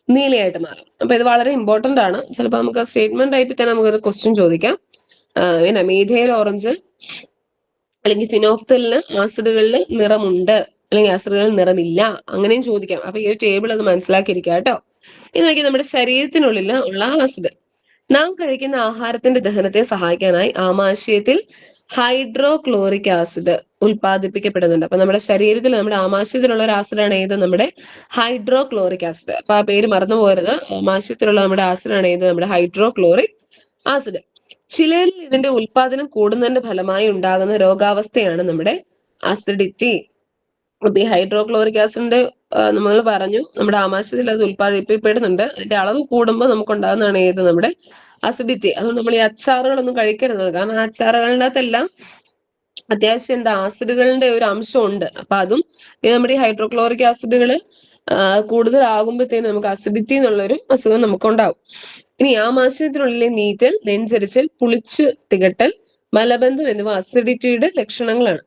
നീലയായിട്ട് മാറും. അപ്പൊ ഇത് വളരെ ഇമ്പോർട്ടന്റ് ആണ്. ചിലപ്പോൾ നമുക്ക് സ്റ്റേറ്റ്മെന്റ് ടൈപ്പിൽ തന്നെ നമുക്കൊരു ക്വസ്റ്റ്യൻ ചോദിക്കാം. പിന്നെ മീഥൈൽ ഓറഞ്ച് അല്ലെങ്കിൽ ഫിനോഫ്തലിന് ആസിഡുകളിൽ നിറമുണ്ട് അല്ലെങ്കിൽ ആസിഡുകളിൽ നിറമില്ല, അങ്ങനെയും ചോദിക്കാം. അപ്പൊ ഈ ഒരു ടേബിൾ അത് മനസ്സിലാക്കിയിരിക്കുക കേട്ടോ. ഇത് നോക്കി നമ്മുടെ ശരീരത്തിനുള്ളിൽ ഉള്ള ആസിഡ്. നാം കഴിക്കുന്ന ആഹാരത്തിന്റെ ദഹനത്തെ സഹായിക്കാനായി ആമാശയത്തിൽ ഹൈഡ്രോക്ലോറിക് ആസിഡ് ഉൽപ്പാദിപ്പിക്കപ്പെടുന്നുണ്ട്. അപ്പൊ നമ്മുടെ ശരീരത്തിൽ നമ്മുടെ ആമാശയത്തിലുള്ള ഒരു ആസിഡാണ് ഏത്? നമ്മുടെ ഹൈഡ്രോക്ലോറിക് ആസിഡ്. അപ്പൊ ആ പേര് മറന്നു പോരുത്. ആമാശയത്തിലുള്ള നമ്മുടെ ആസിഡാണ് ഏത്? നമ്മുടെ ഹൈഡ്രോക്ലോറിക് ആസിഡ്. ചിലരിൽ ഇതിന്റെ ഉൽപാദനം കൂടുന്നതിന്റെ ഫലമായി ഉണ്ടാകുന്ന രോഗാവസ്ഥയാണ് നമ്മുടെ അസിഡിറ്റി. അപ്പൊ ഈ ഹൈഡ്രോക്ലോറിക് ആസിഡിന്റെ നമ്മൾ പറഞ്ഞു നമ്മുടെ ആമാശയത്തിൽ അത് ഉൽപ്പാദിപ്പിക്കപ്പെടുന്നുണ്ട്. അതിന്റെ അളവ് കൂടുമ്പോൾ നമുക്കുണ്ടാകുന്നതാണ് ഏത്? നമ്മുടെ അസിഡിറ്റി. അതുകൊണ്ട് നമ്മൾ ഈ അച്ചാറുകളൊന്നും കഴിക്കരുത്. കാരണം അച്ചാറുകളുടെ അകത്തെല്ലാം അത്യാവശ്യം ആസിഡുകളുടെ ഒരു അംശം ഉണ്ട്. അപ്പൊ അതും നമ്മുടെ ഈ ഹൈഡ്രോക്ലോറിക് ആസിഡുകൾ കൂടുതലാകുമ്പോഴത്തേനും നമുക്ക് അസിഡിറ്റി എന്നുള്ളൊരു അസുഖം നമുക്കുണ്ടാവും. ഇനി ആമാശയത്തിനുള്ളിലെ നീറ്റൽ, നെഞ്ചരിച്ചൽ, പുളിച്ചു തികട്ടൽ, മലബന്ധം എന്നിവ അസിഡിറ്റിയുടെ ലക്ഷണങ്ങളാണ്.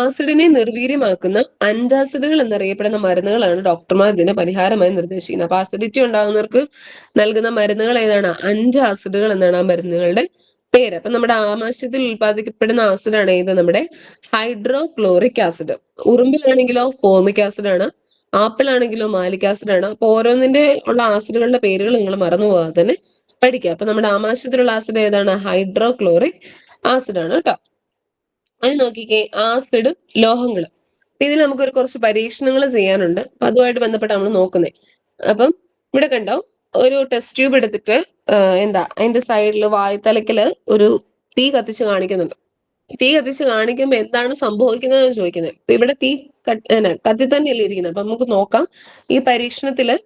ആസിഡിനെ നിർവീര്യമാക്കുന്ന അന്റാസിഡുകൾ എന്നറിയപ്പെടുന്ന മരുന്നുകളാണ് ഡോക്ടർമാർ ഇതിന് പരിഹാരമായി നിർദ്ദേശിക്കുന്നത്. അപ്പൊ അസിഡിറ്റി ഉണ്ടാകുന്നവർക്ക് നൽകുന്ന മരുന്നുകൾ ഏതാണ്? അന്റാസിഡുകൾ എന്നാണ് ആ മരുന്നുകളുടെ പേര്. അപ്പൊ നമ്മുടെ ആമാശയത്തിൽ ഉൽപ്പാദിക്കപ്പെടുന്ന ആസിഡാണ് ഏത്? നമ്മുടെ ഹൈഡ്രോക്ലോറിക് ആസിഡ്. ഉറുമ്പിലാണെങ്കിലോ ഫോമിക് ആസിഡ് ആണ്, ആപ്പിൾ ആണെങ്കിലോ മാലിക് ആസിഡ് ആണ്. അപ്പൊ ഓരോന്നിന്റെ ഉള്ള ആസിഡുകളുടെ പേരുകൾ നിങ്ങൾ മറന്നു പോകാതെ തന്നെ പഠിക്കുക. അപ്പൊ നമ്മുടെ ആമാശയത്തിലുള്ള ആസിഡ് ഏതാണ്? ഹൈഡ്രോക്ലോറിക് ആസിഡ് ആണ് കേട്ടോ. അത് നോക്കിക്കേ, ആസിഡ് ലോഹങ്ങൾ. ഇതിൽ നമുക്കൊരു കുറച്ച് പരീക്ഷണങ്ങൾ ചെയ്യാനുണ്ട്. അപ്പൊ അതുമായിട്ട് ബന്ധപ്പെട്ട് നമ്മൾ നോക്കുന്നത്. അപ്പം ഇവിടെ കണ്ടോ, ഒരു ടെസ്റ്റ് ട്യൂബ് എടുത്തിട്ട് അതിന്റെ സൈഡിൽ വായുത്തലക്കില് ഒരു തീ കത്തിച്ച് കാണിക്കുന്നുണ്ട്. തീ കത്തിച്ച് കാണിക്കുമ്പോൾ എന്താണ് സംഭവിക്കുന്നത് ചോദിക്കുന്നത്. അപ്പൊ ഇവിടെ തീ കത്തി തന്നെയല്ലേ ഇരിക്കുന്നത്. അപ്പൊ നമുക്ക് നോക്കാം. ഈ പരീക്ഷണത്തില്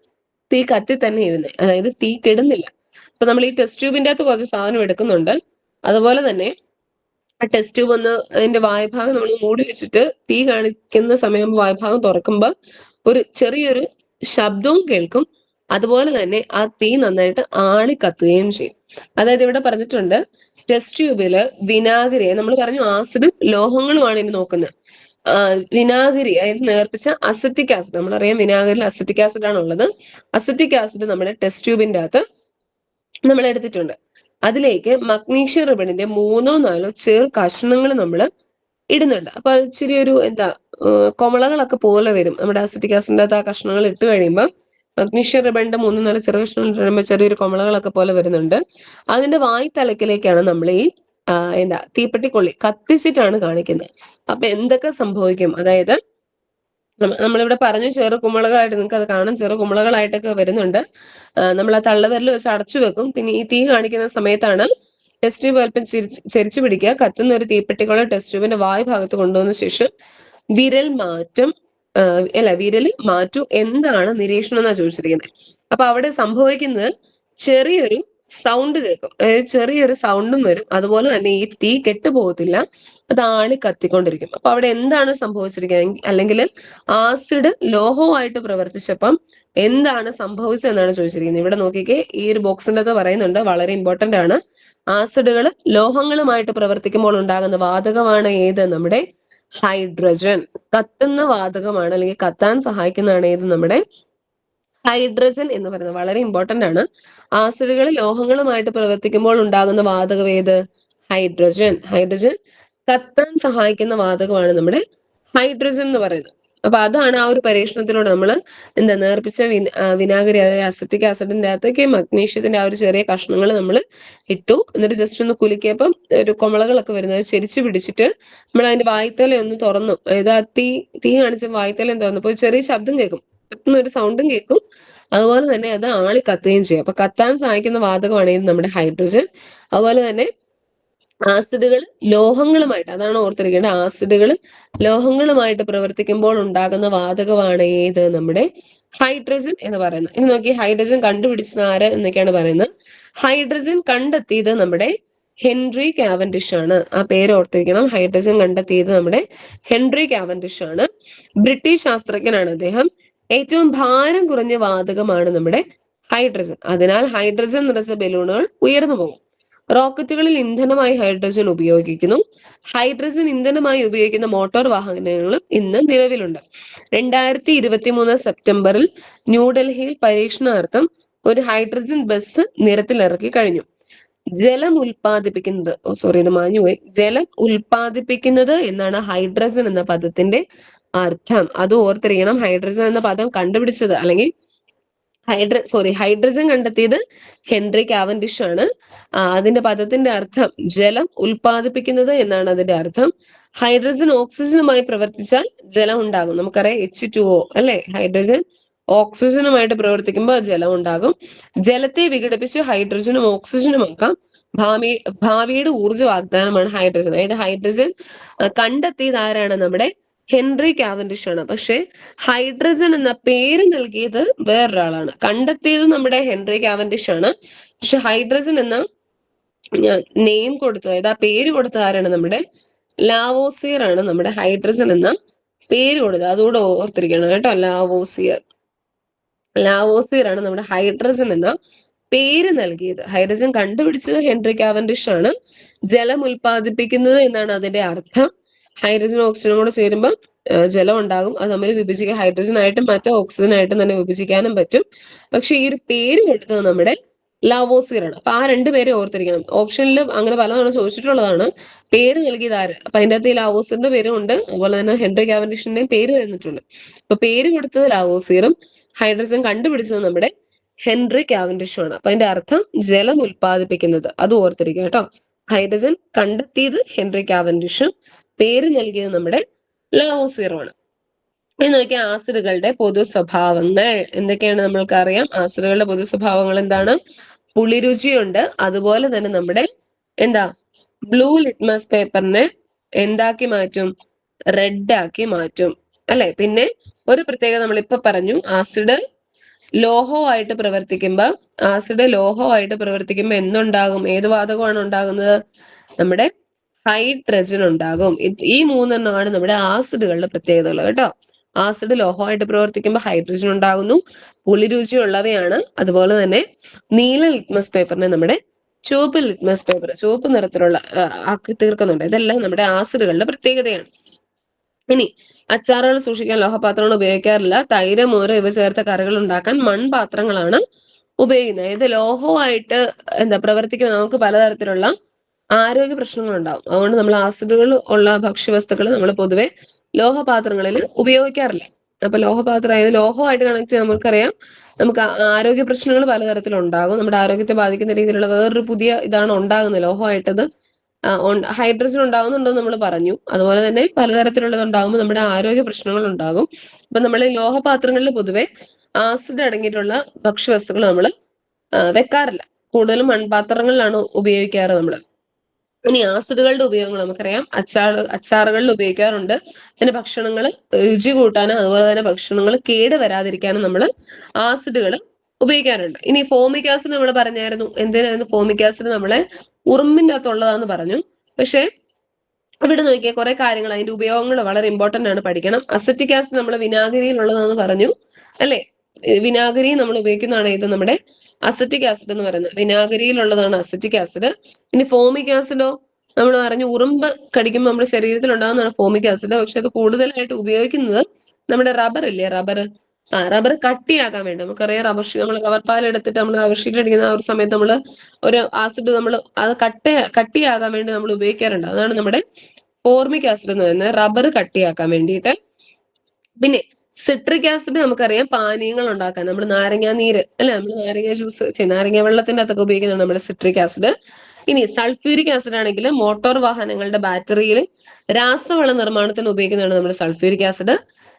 തീ കത്തി തന്നെ ഇരുന്നേ, അതായത് തീ കെടുന്നില്ല. അപ്പൊ നമ്മൾ ഈ ടെസ്റ്റ് ട്യൂബിന്റെ അകത്ത് കുറച്ച് സാധനം എടുക്കുന്നുണ്ട്. അതുപോലെ തന്നെ ആ ടെസ്റ്റ് ട്യൂബ് ഒന്ന് അതിന്റെ വായ്ഭാഗം നമ്മൾ മൂടി വെച്ചിട്ട് തീ കാണിക്കുന്ന സമയം വായ്ഭാഗം തുറക്കുമ്പോൾ ഒരു ചെറിയൊരു ശബ്ദവും കേൾക്കും. അതുപോലെ തന്നെ ആ തീ നന്നായിട്ട് ആളി കത്തുകയും ചെയ്യും. അതായത് ഇവിടെ പറഞ്ഞിട്ടുണ്ട്, ടെസ്റ്റ് ട്യൂബില് വിനാഗിരി, നമ്മൾ പറഞ്ഞു ആസിഡും ലോഹങ്ങളുമാണ് ഇനി നോക്കുന്നത്. വിനാഗിരി അതായത് നേർപ്പിച്ച അസറ്റിക് ആസിഡ്, നമ്മളറിയാം വിനാഗിരിയിൽ അസറ്റിക് ആസിഡ് ആണ് ഉള്ളത്. അസറ്റിക് ആസിഡ് നമ്മുടെ ടെസ്റ്റ് ട്യൂബിന്റെ അകത്ത് നമ്മൾ എടുത്തിട്ടുണ്ട്. അതിലേക്ക് മഗ്നീഷ്യം റിബണിന്റെ 3-4 ചെറു കഷ്ണങ്ങൾ നമ്മൾ ഇടുന്നുണ്ട്. അപ്പൊ അത് ഇച്ചിരി ഒരു എന്താ കൊമളകളൊക്കെ പോലെ വരും. നമ്മുടെ അസറ്റിക് ആസിഡിന്റെ അകത്ത് ആ കഷ്ണങ്ങൾ ഇട്ട് കഴിയുമ്പോൾ മഗ്നീഷ്യം റിബണിന്റെ 3-4 ചെറു കഷ്ണങ്ങൾ ഇടുമ്പോൾ ചെറിയൊരു കൊമളകളൊക്കെ പോലെ വരുന്നുണ്ട്. അതിന്റെ വായ്ത്തലക്കിലേക്കാണ് നമ്മൾ ഈ എന്താ തീപ്പെട്ടിക്കൊള്ളി കത്തിച്ചിട്ടാണ് കാണിക്കുന്നത്. അപ്പൊ എന്തൊക്കെ സംഭവിക്കും, അതായത് നമ്മളിവിടെ പറഞ്ഞു ചെറു കുമിളകളായിട്ട്, നിങ്ങൾക്ക് അത് കാണാം, ചെറു കുമിളകളായിട്ടൊക്കെ വരുന്നുണ്ട്. നമ്മൾ ആ തള്ളവിരൽ വെച്ച് അടച്ചു വെക്കും. പിന്നെ ഈ തീ കാണിക്കുന്ന സമയത്താണ് ടെസ്റ്റ് ട്യൂബ് അല്പം ചെരിച്ചു പിടിക്കുക. കത്തുന്ന ഒരു തീപ്പെട്ടിക്കുള്ള ടെസ്റ്റ് ട്യൂബിന്റെ വായു ഭാഗത്ത് കൊണ്ടുവന്ന ശേഷം വിരൽ മാറ്റു എന്താണ് നിരീക്ഷണം എന്നാണ് ചോദിച്ചിരിക്കുന്നത്. അപ്പൊ അവിടെ സംഭവിക്കുന്നത് ചെറിയൊരു സൗണ്ട് കേൾക്കും, അതായത് ചെറിയൊരു സൗണ്ടും വരും. അതുപോലെ തന്നെ ഈ തീ കെട്ടുപോകത്തില്ല, അത് ആളി കത്തിക്കൊണ്ടിരിക്കും. അപ്പൊ അവിടെ എന്താണ് സംഭവിച്ചിരിക്കുന്നത്, അല്ലെങ്കിൽ ആസിഡ് ലോഹവുമായിട്ട് പ്രവർത്തിച്ചപ്പം എന്താണ് സംഭവിച്ചതെന്നാണ് ചോദിച്ചിരിക്കുന്നത്. ഇവിടെ നോക്കിക്കേ, ഈ ഒരു ബോക്സിന്റെ അകത്ത് പറയുന്നുണ്ട്, വളരെ ഇമ്പോർട്ടന്റ് ആണ്. ആസിഡുകൾ ലോഹങ്ങളുമായിട്ട് പ്രവർത്തിക്കുമ്പോൾ ഉണ്ടാകുന്ന വാതകമാണ് ഏത്, നമ്മുടെ ഹൈഡ്രജൻ. കത്തുന്ന വാതകമാണ്, അല്ലെങ്കിൽ കത്താൻ സഹായിക്കുന്നതാണ് ഏത്, നമ്മുടെ ഹൈഡ്രജൻ എന്ന് പറയുന്നത്. വളരെ ഇമ്പോർട്ടന്റ് ആണ്. ആസിഡുകൾ ലോഹങ്ങളുമായിട്ട് പ്രവർത്തിക്കുമ്പോൾ ഉണ്ടാകുന്ന വാതകം ഏത്, ഹൈഡ്രജൻ. ഹൈഡ്രജൻ കത്താൻ സഹായിക്കുന്ന വാതകമാണ് നമ്മുടെ ഹൈഡ്രജൻ എന്ന് പറയുന്നത്. അപ്പൊ അതാണ് ആ ഒരു പരീക്ഷണത്തിലൂടെ നമ്മൾ എന്താ നേർപ്പിച്ച വിനാഗിരി, അതായത് അസറ്റിക് ആസിഡിന്റെ അകത്തേക്ക് മഗ്നീഷ്യത്തിന്റെ ആ ഒരു ചെറിയ കഷ്ണങ്ങൾ നമ്മൾ ഇട്ടു. എന്നിട്ട് ജസ്റ്റ് ഒന്ന് കുലുക്കിയപ്പം ഒരു കൊമളകളൊക്കെ വരുന്നത് ചെരിച്ചു പിടിച്ചിട്ട് നമ്മൾ അതിന്റെ വായ്ത്തല ഒന്ന് തുറന്നു, അതായത് ആ തീ കാണിച്ച വായ്ത്തലയും തുറന്നപ്പോൾ ചെറിയ ശബ്ദം കേൾക്കും, കത്തുന്ന ഒരു സൗണ്ടും കേൾക്കും. അതുപോലെ തന്നെ അത് ആളി കത്തുകയും ചെയ്യും. അപ്പൊ കത്താൻ സഹായിക്കുന്ന വാതകമാണ് ഇത് നമ്മുടെ ഹൈഡ്രജൻ. അതുപോലെ തന്നെ ആസിഡുകൾ ലോഹങ്ങളുമായിട്ട്, അതാണ് ഓർത്തിരിക്കേണ്ടത്, ആസിഡുകൾ ലോഹങ്ങളുമായിട്ട് പ്രവർത്തിക്കുമ്പോൾ ഉണ്ടാകുന്ന വാതകമാണ് ഏത്, നമ്മുടെ ഹൈഡ്രജൻ എന്ന് പറയുന്നത്. ഇനി നോക്കി, ഹൈഡ്രജൻ കണ്ടുപിടിച്ചത് ആര് എന്നൊക്കെയാണ് പറയുന്നത്. ഹൈഡ്രജൻ കണ്ടെത്തിയത് നമ്മുടെ ഹെൻറി കാവൻഡിഷ് ആണ്. ആ പേര് ഓർത്തിരിക്കണം. ഹൈഡ്രജൻ കണ്ടെത്തിയത് നമ്മുടെ ഹെൻറി കാവൻഡിഷ് ആണ്. ബ്രിട്ടീഷ് ശാസ്ത്രജ്ഞനാണ് അദ്ദേഹം. ഏറ്റവും ഭാരം കുറഞ്ഞ വാതകമാണ് നമ്മുടെ ഹൈഡ്രജൻ. അതിനാൽ ഹൈഡ്രജൻ നിറച്ച ബലൂണുകൾ ഉയർന്നു പോകും. റോക്കറ്റുകളിൽ ഇന്ധനമായി ഹൈഡ്രജൻ ഉപയോഗിക്കുന്നു. ഹൈഡ്രജൻ ഇന്ധനമായി ഉപയോഗിക്കുന്ന മോട്ടോർ വാഹനങ്ങളും ഇന്ന് നിലവിലുണ്ട്. 2023 സെപ്റ്റംബറിൽ ന്യൂഡൽഹിയിൽ പരീക്ഷണാർത്ഥം ഒരു ഹൈഡ്രജൻ ബസ് നിരത്തിലിറക്കി കഴിഞ്ഞു. ജലം ഉൽപ്പാദിപ്പിക്കുന്നത്, ഇത് മാഞ്ഞുപോയി, ജലം ഉൽപ്പാദിപ്പിക്കുന്നത് എന്നാണ് ഹൈഡ്രജൻ എന്ന പദത്തിന്റെ അർത്ഥം. അത് ഓർത്തിരിക്കണം. ഹൈഡ്രജൻ എന്ന പദം കണ്ടുപിടിച്ചത്, അല്ലെങ്കിൽ ഹൈഡ്രജൻ കണ്ടെത്തിയത് ഹെൻറി കാവൻഡിഷ് ആണ്. അതിന്റെ പദത്തിന്റെ അർത്ഥം ജലം ഉൽപ്പാദിപ്പിക്കുന്നത് എന്നാണ് അതിന്റെ അർത്ഥം. ഹൈഡ്രജൻ ഓക്സിജനുമായി പ്രവർത്തിച്ചാൽ ജലം ഉണ്ടാകും. നമുക്കറിയാം H2O അല്ലെ, ഹൈഡ്രജൻ ഓക്സിജനുമായിട്ട് പ്രവർത്തിക്കുമ്പോൾ ജലം ഉണ്ടാകും. ജലത്തെ വിഘടിപ്പിച്ച് ഹൈഡ്രജനും ഓക്സിജനും ആക്കാം. ഭാവിയുടെ ഊർജ്ജ വാഗ്ദാനമാണ് ഹൈഡ്രജൻ. അതായത് ഹൈഡ്രജൻ കണ്ടെത്തിയത് ആരാണ്, നമ്മുടെ ഹെൻറി കാവൻഡിഷ് ആണ്. പക്ഷെ ഹൈഡ്രജൻ എന്ന പേര് നൽകിയത് വേറൊരാളാണ്. കണ്ടെത്തിയത് നമ്മുടെ ഹെൻറി കാവൻഡിഷ് ആണ്. പക്ഷെ ഹൈഡ്രജൻ എന്ന നെയിം കൊടുത്തു, അതായത് ആ പേര് കൊടുത്ത ആരാണ്, നമ്മുടെ ലാവോസിയർ ആണ് നമ്മുടെ ഹൈഡ്രജൻ എന്ന പേര് കൊടുത്തത്. അതുകൂടെ ഓർത്തിരിക്കണം കേട്ടോ. ലാവോസിയർ ആണ് നമ്മുടെ ഹൈഡ്രജൻ എന്ന പേര് നൽകിയത്. ഹൈഡ്രജൻ കണ്ടുപിടിച്ചത് ഹെൻറി കാവൻഡിഷ് ആണ്. ജലം ഉൽപ്പാദിപ്പിക്കുന്നത് എന്നാണ് അതിന്റെ അർത്ഥം. ഹൈഡ്രജൻ ഓക്സിജനും കൂടെ ചേരുമ്പോൾ ജലം ഉണ്ടാകും. അത് തമ്മിൽ വിഭജിക്കുക, ഹൈഡ്രജൻ ആയിട്ടും മറ്റേ ഓക്സിജൻ ആയിട്ടും തന്നെ വിഭജിക്കാനും പറ്റും. പക്ഷെ ഈ ഒരു പേര് കൊടുത്തത് നമ്മുടെ ലാവോസിയർ ആണ്. അപ്പൊ ആ രണ്ടുപേരെ ഓർത്തിരിക്കണം. ഓപ്ഷനിൽ അങ്ങനെ പലതവണ ചോദിച്ചിട്ടുള്ളതാണ്. പേര് നൽകിയത് ആര്, അപ്പൊ അതിന്റെ അകത്ത് ഈ ലാവോസിയറിന്റെ പേരും ഉണ്ട്, അതുപോലെ തന്നെ ഹെൻറി കാവൻഡിഷിന്റെയും പേര് തന്നിട്ടുണ്ട്. അപ്പൊ പേര് കൊടുത്തത് ലാവോസിയറും ഹൈഡ്രജൻ കണ്ടുപിടിച്ചത് നമ്മുടെ ഹെൻറി കാവൻഡിഷും ആണ്. അപ്പൊ അതിന്റെ അർത്ഥം ജലം ഉൽപ്പാദിപ്പിക്കുന്നത്, അത് ഓർത്തിരിക്കുക കേട്ടോ. ഹൈഡ്രജൻ കണ്ടെത്തിയത് ഹെൻറി കാവൻഡിഷും പേര് നൽകിയത് നമ്മുടെ ലാവോസിയറുമാണ്. ഇനി നോക്കിയാൽ ആസിഡുകളുടെ പൊതു സ്വഭാവങ്ങൾ എന്തൊക്കെയാണ് നമ്മൾക്ക് അറിയാം. ആസിഡുകളുടെ പൊതു സ്വഭാവങ്ങൾ എന്താണ്, പുളിരുചിയുണ്ട്. അതുപോലെ തന്നെ നമ്മുടെ ബ്ലൂ ലിറ്റ്മസ് പേപ്പറിനെ എന്താക്കി മാറ്റും, റെഡ് ആക്കി മാറ്റും അല്ലെ. പിന്നെ ഒരു പ്രത്യേകത നമ്മളിപ്പോ പറഞ്ഞു, ആസിഡ് ലോഹമായിട്ട് പ്രവർത്തിക്കുമ്പോൾ എന്തുണ്ടാകും, ഏത് വാതകമാണ് ഉണ്ടാകുന്നത്, നമ്മുടെ ഹൈഡ്രജൻ ഉണ്ടാകും. ഈ മൂന്നെണ്ണമാണ് നമ്മുടെ ആസിഡുകളുടെ പ്രത്യേകതകൾ കേട്ടോ. ആസിഡ് ലോഹമായിട്ട് പ്രവർത്തിക്കുമ്പോൾ ഹൈഡ്രജൻ ഉണ്ടാകുന്നു, പുളിരുചി ഉള്ളവയാണ്. അതുപോലെ തന്നെ നീല ലിറ്റ്മസ് പേപ്പറിനെ നമ്മുടെ ചുവപ്പ് ലിറ്റ്മസ് പേപ്പർ ചുവപ്പ് നിറത്തിലുള്ള ആക്കി തീർക്കുന്നുണ്ട്. ഇതെല്ലാം നമ്മുടെ ആസിഡുകളുടെ പ്രത്യേകതയാണ്. ഇനി അച്ചാറുകൾ സൂക്ഷിക്കാൻ ലോഹപാത്രങ്ങൾ ഉപയോഗിക്കാറില്ല. തൈര്, മോര് ഇവ ചേർത്ത കറികൾ ഉണ്ടാക്കാൻ മൺപാത്രങ്ങളാണ് ഉപയോഗിക്കുന്നത്. ഇത് ലോഹവുമായിട്ട് പ്രവർത്തിക്കുമ്പോൾ നമുക്ക് പലതരത്തിലുള്ള ആരോഗ്യ പ്രശ്നങ്ങൾ ഉണ്ടാവും. അതുകൊണ്ട് നമ്മൾ ആസിഡുകൾ ഉള്ള ഭക്ഷ്യവസ്തുക്കൾ നമ്മൾ പൊതുവെ ലോഹപാത്രങ്ങളിൽ ഉപയോഗിക്കാറില്ല. അപ്പൊ ലോഹപാത്രം ലോഹമായിട്ട് കണക്ട് ചെയ്യാൻ നമുക്കറിയാം നമുക്ക് ആരോഗ്യ പ്രശ്നങ്ങൾ പലതരത്തിലുണ്ടാകും. നമ്മുടെ ആരോഗ്യത്തെ ബാധിക്കുന്ന രീതിയിലുള്ള വേറൊരു പുതിയ ഇതാണ് ഉണ്ടാകുന്നത്. ലോഹമായിട്ടത് ഹൈഡ്രജൻ ഉണ്ടാകുന്നുണ്ടോ നമ്മൾ പറഞ്ഞു. അതുപോലെ തന്നെ പലതരത്തിലുള്ളത് ഉണ്ടാകുമ്പോൾ നമ്മുടെ ആരോഗ്യ പ്രശ്നങ്ങൾ ഉണ്ടാകും. അപ്പൊ നമ്മൾ ലോഹപാത്രങ്ങളിൽ പൊതുവെ ആസിഡ് അടങ്ങിയിട്ടുള്ള ഭക്ഷ്യവസ്തുക്കൾ നമ്മൾ വെക്കാറില്ല. കൂടുതലും മൺപാത്രങ്ങളിലാണ് ഉപയോഗിക്കാറ് നമ്മൾ. ഇനി ആസിഡുകളുടെ ഉപയോഗങ്ങൾ നമുക്കറിയാം. അച്ചാറുകളിൽ ഉപയോഗിക്കാറുണ്ട്. പിന്നെ ഭക്ഷണങ്ങൾ രുചി കൂട്ടാനും അതുപോലെ തന്നെ ഭക്ഷണങ്ങൾ കേട് വരാതിരിക്കാനും നമ്മൾ ആസിഡുകൾ ഉപയോഗിക്കാറുണ്ട്. ഇനി ഫോമിക് ആസിഡ് നമ്മൾ പറഞ്ഞായിരുന്നു. എന്തിനായിരുന്നു ഫോമിക് ആസിഡ്? നമ്മളെ ഉറുമ്പിന്റെ അകത്തുള്ളതാന്ന് പറഞ്ഞു. പക്ഷെ ഇവിടെ നോക്കിയാൽ കുറെ കാര്യങ്ങൾ അതിന്റെ ഉപയോഗങ്ങൾ വളരെ ഇമ്പോർട്ടന്റ് ആണ്, പഠിക്കണം. അസറ്റിക് ആസിഡ് നമ്മൾ വിനാഗിരിയിലുള്ളതാന്ന് പറഞ്ഞു അല്ലെ. വിനാഗിരി നമ്മൾ ഉപയോഗിക്കുന്നതാണ് ഇത് നമ്മുടെ അസറ്റിക് ആസിഡ് എന്ന് പറയുന്നത്. വിനാഗിരിയിലുള്ളതാണ് അസറ്റിക് ആസിഡ്. ഇനി ഫോമിക് ആസിഡോ നമ്മൾ പറഞ്ഞു ഉറുമ്പ് കടിക്കുമ്പോൾ നമ്മുടെ ശരീരത്തിൽ ഉണ്ടാകുന്നതാണ് ഫോമിക് ആസിഡ്. പക്ഷെ അത് കൂടുതലായിട്ട് ഉപയോഗിക്കുന്നത് നമ്മുടെ റബ്ബർ ഇല്ലേ, റബ്ബർ കട്ടിയാക്കാൻ വേണ്ടി. നമുക്കറിയാം നമ്മൾ റബ്ബർ പാൽ എടുത്തിട്ട് നമ്മൾ റബ്ബർ ഷീറ്റ് അടിക്കുന്ന ആ ഒരു സമയത്ത് നമ്മൾ ഒരു ആസിഡ് നമ്മൾ അത് കട്ടിയാകാൻ വേണ്ടി നമ്മൾ ഉപയോഗിക്കാറുണ്ട്. അതാണ് നമ്മുടെ ഫോർമിക് ആസിഡ് എന്ന് പറയുന്നത്, റബ്ബർ കട്ടിയാക്കാൻ വേണ്ടിയിട്ട്. പിന്നെ സിട്രിക് ആസിഡ് നമുക്കറിയാം പാനീയങ്ങൾ ഉണ്ടാക്കാൻ, നമ്മൾ നാരങ്ങ നീര് അല്ലെ, നമ്മൾ നാരങ്ങ ജ്യൂസ്, നാരങ്ങ വെള്ളത്തിന്റെ അകത്തൊക്കെ ഉപയോഗിക്കുന്നതാണ് നമ്മുടെ സിട്രിക് ആസിഡ്. ഇനി സൾഫ്യൂരിക് ആസിഡ് ആണെങ്കിൽ മോട്ടോർ വാഹനങ്ങളുടെ ബാറ്ററിയിൽ രാസവള നിർമ്മാണത്തിന് ഉപയോഗിക്കുന്നതാണ് നമ്മുടെ സൾഫ്യൂരിക് ആസിഡ്.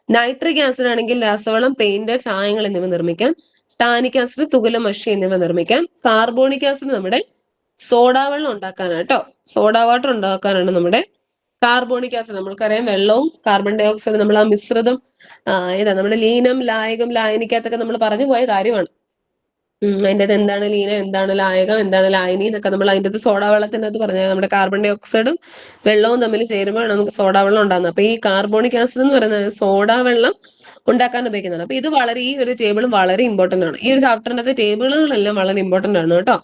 നൈട്രിക് ആസിഡ് ആണെങ്കിൽ രാസവളം, പെയിന്റ്, ചായങ്ങൾ എന്നിവ നിർമ്മിക്കാൻ. ടാനിക് ആസിഡ് തുകല, മഷി എന്നിവ നിർമ്മിക്കാൻ. കാർബോണിക് ആസിഡ് നമ്മുടെ സോഡാവെള്ളം ഉണ്ടാക്കാനാണ് കേട്ടോ. സോഡാ വാട്ടർ ഉണ്ടാക്കാനാണ് നമ്മുടെ കാർബോണിക് ആസിഡ്. നമ്മൾക്കറിയാം വെള്ളവും കാർബൺ ഡൈ ഓക്സൈഡ് നമ്മൾ ആ മിശ്രിതം നമ്മുടെ ലീനം, ലായകം, ലായനിക്കകത്തൊക്കെ നമ്മൾ പറഞ്ഞു പോയ കാര്യമാണ്. അതിൻ്റെ എന്താണ് ലീനം, എന്താണ് ലായകം, എന്താണ് ലായനി എന്നൊക്കെ നമ്മൾ അതിൻ്റെ സോഡാ വെള്ളത്തിൻ്റെ അത് പറഞ്ഞാൽ നമ്മുടെ കാർബൺ ഡൈ ഓക്സൈഡും വെള്ളവും തമ്മിൽ ചേരുമ്പോഴാണ് നമുക്ക് സോഡാ വെള്ളം ഉണ്ടാകുന്നത്. അപ്പൊ ഈ കാർബോണിക് ആസിഡ് എന്ന് പറയുന്നത് സോഡാ വെള്ളം ഉണ്ടാക്കാൻ ഉപയോഗിക്കുന്നതാണ്. അപ്പൊ ഇത് ഈ ഒരു ടേബിളും വളരെ ഇമ്പോർട്ടന്റ് ആണ്. ഈ ഒരു ചാപ്റ്ററിനകത്ത് ടേബിളുകളെല്ലാം വളരെ ഇമ്പോർട്ടന്റ് ആണ് കേട്ടോ.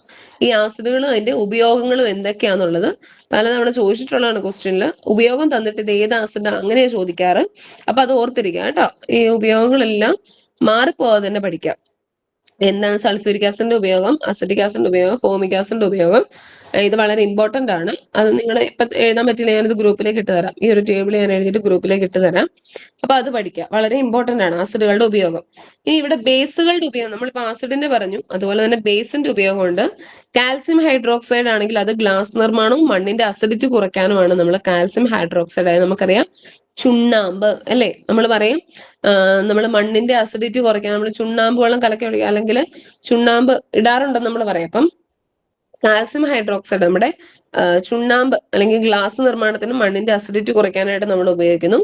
ഈ ആസിഡുകളും അതിന്റെ ഉപയോഗങ്ങളും എന്തൊക്കെയാന്നുള്ളത് പലതവണ ചോദിച്ചിട്ടുള്ളതാണ് ക്വസ്റ്റ്യനിൽ. ഉപയോഗം തന്നിട്ട് ഇത് ഏത് ആസിഡ് അങ്ങനെയാ ചോദിക്കാറ്. അപ്പൊ അത് ഓർത്തിരിക്കുക കേട്ടോ. ഈ ഉപയോഗങ്ങളെല്ലാം മാറിപ്പോവാതെ തന്നെ പഠിക്കാം. എന്താണ് സൾഫ്യൂരിക് ആസിഡിന്റെ ഉപയോഗം, അസിറ്റിക് ആസിഡിന്റെ ഉപയോഗം, ഫോമിക് ആസിഡിന്റെ ഉപയോഗം, ഇത് വളരെ ഇമ്പോർട്ടന്റ് ആണ്. അത് നിങ്ങൾ ഇപ്പൊ എഴുതാൻ പറ്റില്ല, ഞാനിത് ഗ്രൂപ്പിലേക്ക് ഇട്ട് തരാം. ഈ ഒരു ടേബിൾ ഞാൻ എഴുതിയിട്ട് ഗ്രൂപ്പിലേക്ക് ഇട്ട് തരാം. അപ്പൊ അത് പഠിക്കുക, വളരെ ഇമ്പോർട്ടന്റ് ആണ് ആസിഡുകളുടെ ഉപയോഗം. ഇനി ഇവിടെ ബേസുകളുടെ ഉപയോഗം, നമ്മളിപ്പോ ആസിഡിന്റെ പറഞ്ഞു, അതുപോലെ തന്നെ ബേസിന്റെ ഉപയോഗമുണ്ട്. കാൽസ്യം ഹൈഡ്രോക്സൈഡ് ആണെങ്കിൽ അത് ഗ്ലാസ് നിർമ്മാണവും മണ്ണിന്റെ അസിഡിറ്റി കുറയ്ക്കാനുമാണ് നമ്മൾ കാൽസ്യം ഹൈഡ്രോക്സൈഡ്. ആയത് നമുക്കറിയാം ചുണ്ണാമ്പ് അല്ലെ, നമ്മൾ പറയും നമ്മൾ മണ്ണിന്റെ അസിഡിറ്റി കുറയ്ക്കാൻ നമ്മൾ ചുണ്ണാമ്പ് വെള്ളം കലക്കി ഒഴിക്കുക, അല്ലെങ്കിൽ ചുണ്ണാമ്പ് ഇടാറുണ്ടെന്ന് നമ്മൾ പറയാം. അപ്പം കാൽസ്യം ഹൈഡ്രോക്സൈഡ് നമ്മുടെ ചുണ്ണാമ്പ് അല്ലെങ്കിൽ ഗ്ലാസ് നിർമ്മാണത്തിന് മണ്ണിന്റെ അസിഡിറ്റി കുറയ്ക്കാനായിട്ട് നമ്മൾ ഉപയോഗിക്കുന്നു.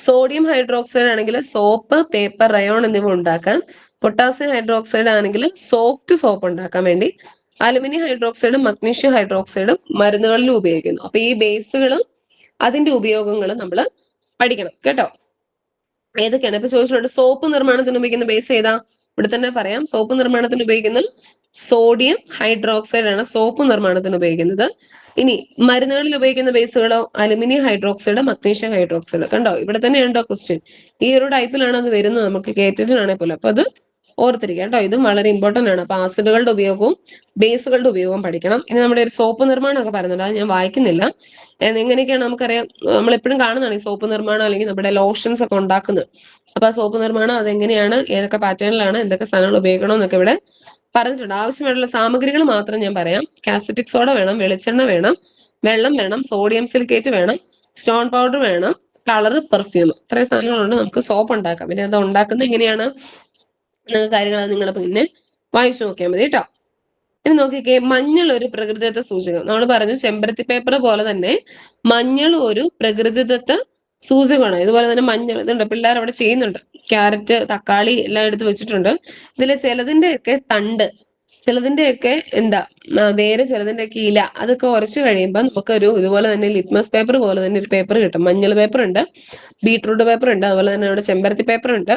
സോഡിയം ഹൈഡ്രോക്സൈഡ് ആണെങ്കിൽ സോപ്പ്, പേപ്പർ, റയോൺ എന്നിവ ഉണ്ടാക്കാൻ. പൊട്ടാസ്യം ഹൈഡ്രോക്സൈഡ് ആണെങ്കിൽ സോഫ്റ്റ് സോപ്പ് ഉണ്ടാക്കാൻ വേണ്ടി. അലുമിനിയം ഹൈഡ്രോക്സൈഡും മഗ്നീഷ്യം ഹൈഡ്രോക്സൈഡും മരുന്നുകളിലും ഉപയോഗിക്കുന്നു. അപ്പൊ ഈ ബേസുകളും അതിന്റെ ഉപയോഗങ്ങളും നമ്മൾ പഠിക്കണം കേട്ടോ. ഏതൊക്കെയാണ് ഇപ്പൊ ചോദിച്ചിട്ടുണ്ട്, സോപ്പ് നിർമ്മാണത്തിന് ഉപയോഗിക്കുന്ന ബേസ് ഏതാ? ഇവിടെ തന്നെ പറയാം. സോപ്പ് നിർമ്മാണത്തിന് ഉപയോഗിക്കുന്നത് സോഡിയം ഹൈഡ്രോക്സൈഡ് ആണ് സോപ്പ് നിർമ്മാണത്തിന് ഉപയോഗിക്കുന്നത്. ഇനി മരുന്നുകളിൽ ഉപയോഗിക്കുന്ന ബേസുകളോ അലുമിനിയം ഹൈഡ്രോക്സൈഡ്, മഗ്നീഷ്യം ഹൈഡ്രോക്സൈഡ്. കണ്ടോ, ഇവിടെ തന്നെ ഉണ്ടോ ക്വസ്റ്റ്യൻ. ഈ ഒരു ടൈപ്പിലാണ് അത് വരുന്നത്, നമുക്ക് കേട്ടിട്ടാണെ പോലും. അപ്പൊ അത് ഓർത്തിരിക്കാം കേട്ടോ. ഇതും വളരെ ഇമ്പോർട്ടന്റ് ആണ്. അപ്പൊ ആസിഡുകളുടെ ഉപയോഗവും ബേസുകളുടെ ഉപയോഗവും പഠിക്കണം. ഇനി നമ്മുടെ ഒരു സോപ്പ് നിർമ്മാണമൊക്കെ പറയുന്നുണ്ട്, അത് ഞാൻ വായിക്കുന്നില്ല. എങ്ങനെയൊക്കെയാണ് നമുക്കറിയാം, നമ്മൾ എപ്പോഴും കാണുന്നതാണ് ഈ സോപ്പ് നിർമ്മാണം അല്ലെങ്കിൽ നമ്മുടെ ലോഷൻസ് ഒക്കെ ഉണ്ടാക്കുന്നത്. അപ്പൊ ആ സോപ്പ് നിർമ്മാണം അതെങ്ങനെയാണ്, ഏതൊക്കെ പാറ്റേണിലാണ്, എന്തൊക്കെ സാധനങ്ങൾ ഉപയോഗിക്കണം എന്നൊക്കെ ഇവിടെ പറഞ്ഞിട്ടുണ്ട്. ആവശ്യമായിട്ടുള്ള സാമഗ്രികൾ മാത്രം ഞാൻ പറയാം. കാസറ്റിക് സോഡ വേണം, വെളിച്ചെണ്ണ വേണം, വെള്ളം വേണം, സോഡിയം സിലിക്കേറ്റ് വേണം, സ്റ്റോൺ പൗഡർ വേണം, കളർ, പെർഫ്യൂം. ഇത്രയും സാധനങ്ങളുണ്ട് നമുക്ക് സോപ്പ് ഉണ്ടാക്കാം. പിന്നെ അത് ഉണ്ടാക്കുന്നത് എങ്ങനെയാണ് കാര്യങ്ങൾ നിങ്ങൾ പിന്നെ വായിച്ചു നോക്കിയാൽ മതി കേട്ടോ. ഇനി നോക്കിക്കേ, മഞ്ഞൾ ഒരു പ്രകൃതിദത്ത സൂചകം. നമ്മൾ പറഞ്ഞു ചെമ്പരത്തി പേപ്പർ പോലെ തന്നെ മഞ്ഞൾ ഒരു പ്രകൃതിദത്ത സൂചകമാണ്. ഇതുപോലെ തന്നെ മഞ്ഞൾ ഇതുണ്ട്, പിള്ളേർ അവിടെ ചെയ്യുന്നുണ്ട്. ക്യാരറ്റ്, തക്കാളി എല്ലാം എടുത്ത് വെച്ചിട്ടുണ്ട്. ഇതിൽ ചിലതിന്റെയൊക്കെ തണ്ട്, ചിലതിന്റെയൊക്കെ വേര്, ചിലതിന്റെയൊക്കെ ഇല, അതൊക്കെ ഉരച്ചു കഴിയുമ്പോൾ നമുക്കൊരു ഇതുപോലെ തന്നെ ലിറ്റ്മസ് പേപ്പർ പോലെ തന്നെ ഒരു പേപ്പർ കിട്ടും. മഞ്ഞൾ പേപ്പർ ഉണ്ട്, ബീട്രൂട്ട് പേപ്പർ ഉണ്ട്, അതുപോലെ തന്നെ അവിടെ ചെമ്പരത്തി പേപ്പർ ഉണ്ട്.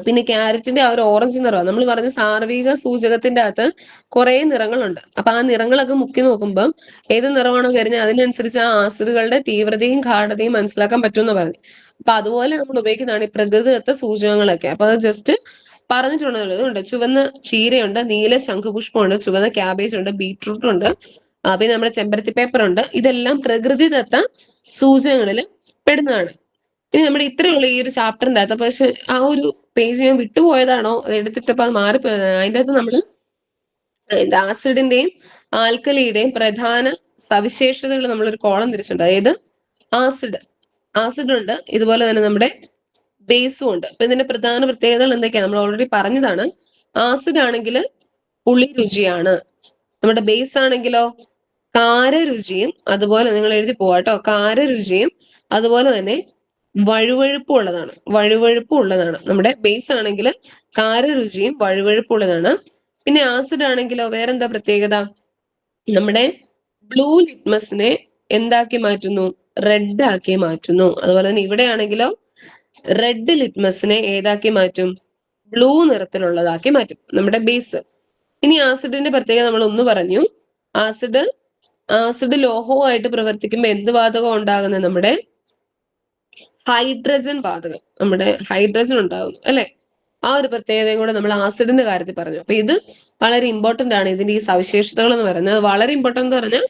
പിന്നെ ക്യാരറ്റിന്റെ ആ ഒരു ഓറഞ്ച് നിറമാണ് നമ്മൾ പറഞ്ഞ സാർവിക സൂചകത്തിന്റെ അകത്ത് കുറെ നിറങ്ങളുണ്ട്. അപ്പൊ ആ നിറങ്ങളൊക്കെ മുക്കി നോക്കുമ്പോൾ ഏത് നിറമാണോ കരിഞ്ഞത് അതിനനുസരിച്ച് ആ ആസിഡുകളുടെ തീവ്രതയും ഗാഠതയും മനസ്സിലാക്കാൻ പറ്റുമെന്ന് പറഞ്ഞു. അപ്പൊ അതുപോലെ നമ്മൾ ഉപയോഗിക്കുന്നതാണ് ഈ പ്രകൃതിദത്ത സൂചകങ്ങളൊക്കെ. അപ്പൊ അത് ജസ്റ്റ് പറഞ്ഞിട്ടുള്ളത് ഉണ്ട്. ചുവന്ന ചീരയുണ്ട്, നീല ശംഖുപുഷ്പമുണ്ട്, ചുവന്ന ക്യാബേജ് ഉണ്ട്, ബീട്രൂട്ട് ഉണ്ട്, പിന്നെ നമ്മുടെ ചെമ്പരത്തി പേപ്പർ ഉണ്ട്. ഇതെല്ലാം പ്രകൃതിദത്ത സൂചകങ്ങളിൽ പെടുന്നതാണ്. ഇനി നമ്മുടെ ഇത്രയുള്ള ഈ ഒരു ചാപ്റ്ററിന്റെ അകത്ത് പക്ഷെ ആ ഒരു പേജ് ഞാൻ വിട്ടുപോയതാണോ അത് എടുത്തിട്ടപ്പോ അത് മാറിപ്പോയതാണ്. അതിന്റെ അകത്ത് നമ്മൾ ആസിഡിന്റെയും ആൽക്കലിയുടെയും പ്രധാന സവിശേഷതകൾ നമ്മളൊരു കോളം തിരിച്ചിട്ടുണ്ട്. അതായത് ആസിഡ് ഉണ്ട്, ഇതുപോലെ തന്നെ നമ്മുടെ ബേസും ഉണ്ട്. അപ്പൊ ഇതിന്റെ പ്രധാന പ്രത്യേകതകൾ എന്തൊക്കെയാണ് നമ്മൾ ഓൾറെഡി പറഞ്ഞതാണ്. ആസിഡ് ആണെങ്കിൽ പുളി രുചിയാണ്, നമ്മുടെ ബേസ് ആണെങ്കിലോ കാരരുചിയും, അതുപോലെ നിങ്ങൾ എഴുതി പോവാട്ടോ, കാരരുചിയും അതുപോലെ തന്നെ വഴുവഴുപ്പും ഉള്ളതാണ്. നമ്മുടെ ബേസ് ആണെങ്കിൽ കാരരുചിയും വഴുവഴുപ്പും ഉള്ളതാണ്. പിന്നെ ആസിഡ് ആണെങ്കിലോ വേറെന്താ പ്രത്യേകത, നമ്മുടെ ബ്ലൂ ലിറ്റ്മസിനെ എന്താക്കി മാറ്റുന്നു, റെഡ് ആക്കി മാറ്റുന്നു. അതുപോലെ തന്നെ ഇവിടെ ആണെങ്കിലോ റെഡ് ലിറ്റ്മസിനെ ഏതാക്കി മാറ്റും, ബ്ലൂ നിറത്തിലുള്ളതാക്കി മാറ്റും നമ്മുടെ ബേസ്. ഇനി ആസിഡിന്റെ പ്രത്യേകത നമ്മൾ ഒന്ന് പറഞ്ഞു. ആസിഡ് ലോഹവുമായിട്ട് പ്രവർത്തിക്കുമ്പോൾ എന്ത് വാതകം ഉണ്ടാകുന്നത്, നമ്മുടെ ഹൈഡ്രജൻ വാതകം, നമ്മുടെ ഹൈഡ്രജൻ ഉണ്ടാകുന്നു അല്ലെ. ആ ഒരു പ്രത്യേകതയും കൂടെ നമ്മൾ ആസിഡിന്റെ കാര്യത്തിൽ പറഞ്ഞു. അപ്പൊ ഇത് വളരെ ഇമ്പോർട്ടന്റ് ആണ്. ഇതിന്റെ ഈ സവിശേഷതകൾ എന്ന് പറയുന്നത് വളരെ ഇമ്പോർട്ടന്റ് എന്ന് പറഞ്ഞാൽ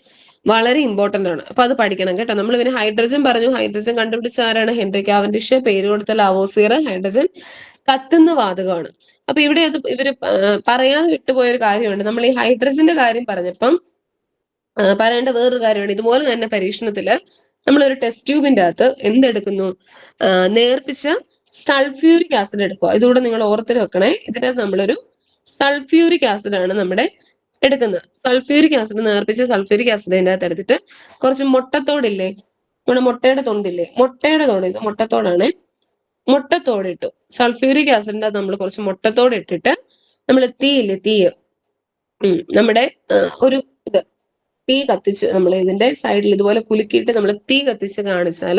വളരെ ഇമ്പോർട്ടന്റ് ആണ്. അപ്പൊ അത് പഠിക്കണം കേട്ടോ. നമ്മൾ ഇവന് ഹൈഡ്രജൻ പറഞ്ഞു. ഹൈഡ്രജൻ കണ്ടുപിടിച്ച ആരാണ്, ഹെൻറി കാവൻഡിഷ്. പേര് കൊടുത്ത ലാവോസിയർ. ഹൈഡ്രജൻ കത്തുന്ന വാതകമാണ്. അപ്പൊ ഇവിടെ അത് ഇവര് പറയാൻ വിട്ടുപോയ ഒരു കാര്യമുണ്ട്. നമ്മൾ ഈ ഹൈഡ്രജന്റെ കാര്യം പറഞ്ഞപ്പം പറയേണ്ട വേറൊരു കാര്യമാണ്. ഇതുപോലെ തന്നെ പരീക്ഷണത്തില് നമ്മളൊരു ടെസ്റ്റ് ട്യൂബിന്റെ അകത്ത് എന്തെടുക്കുന്നു, നേർപ്പിച്ച സൾഫ്യൂരിക് ആസിഡ് എടുക്കുക. ഇതുകൂടെ നിങ്ങൾ ഓർത്തിൽ വെക്കണേ. ഇതിനകത്ത് നമ്മളൊരു സൾഫ്യൂരിക് ആസിഡ് ആണ് നമ്മുടെ എടുക്കുന്നത്. സൾഫ്യൂരിക് ആസിഡ്, നേർപ്പിച്ച സൾഫ്യൂരിക് ആസിഡ് അതിൻ്റെ അകത്ത് എടുത്തിട്ട് കുറച്ച് മുട്ടത്തോടില്ലേ, നമ്മുടെ മുട്ടയുടെ തൊണ്ടില്ലേ, മുട്ടയുടെ തോട്, ഇത് മുട്ടത്തോടാണ്. മുട്ടത്തോട് ഇട്ടു. സൾഫ്യൂരിക് ആസിഡിന്റെ അകത്ത് നമ്മൾ കുറച്ച് മുട്ടത്തോട് ഇട്ടിട്ട് നമ്മൾ തീ നമ്മുടെ ഒരു തീ കത്തിച്ച് നമ്മൾ ഇതിന്റെ സൈഡിൽ ഇതുപോലെ കുലുക്കിയിട്ട് നമ്മൾ തീ കത്തിച്ച് കാണിച്ചാൽ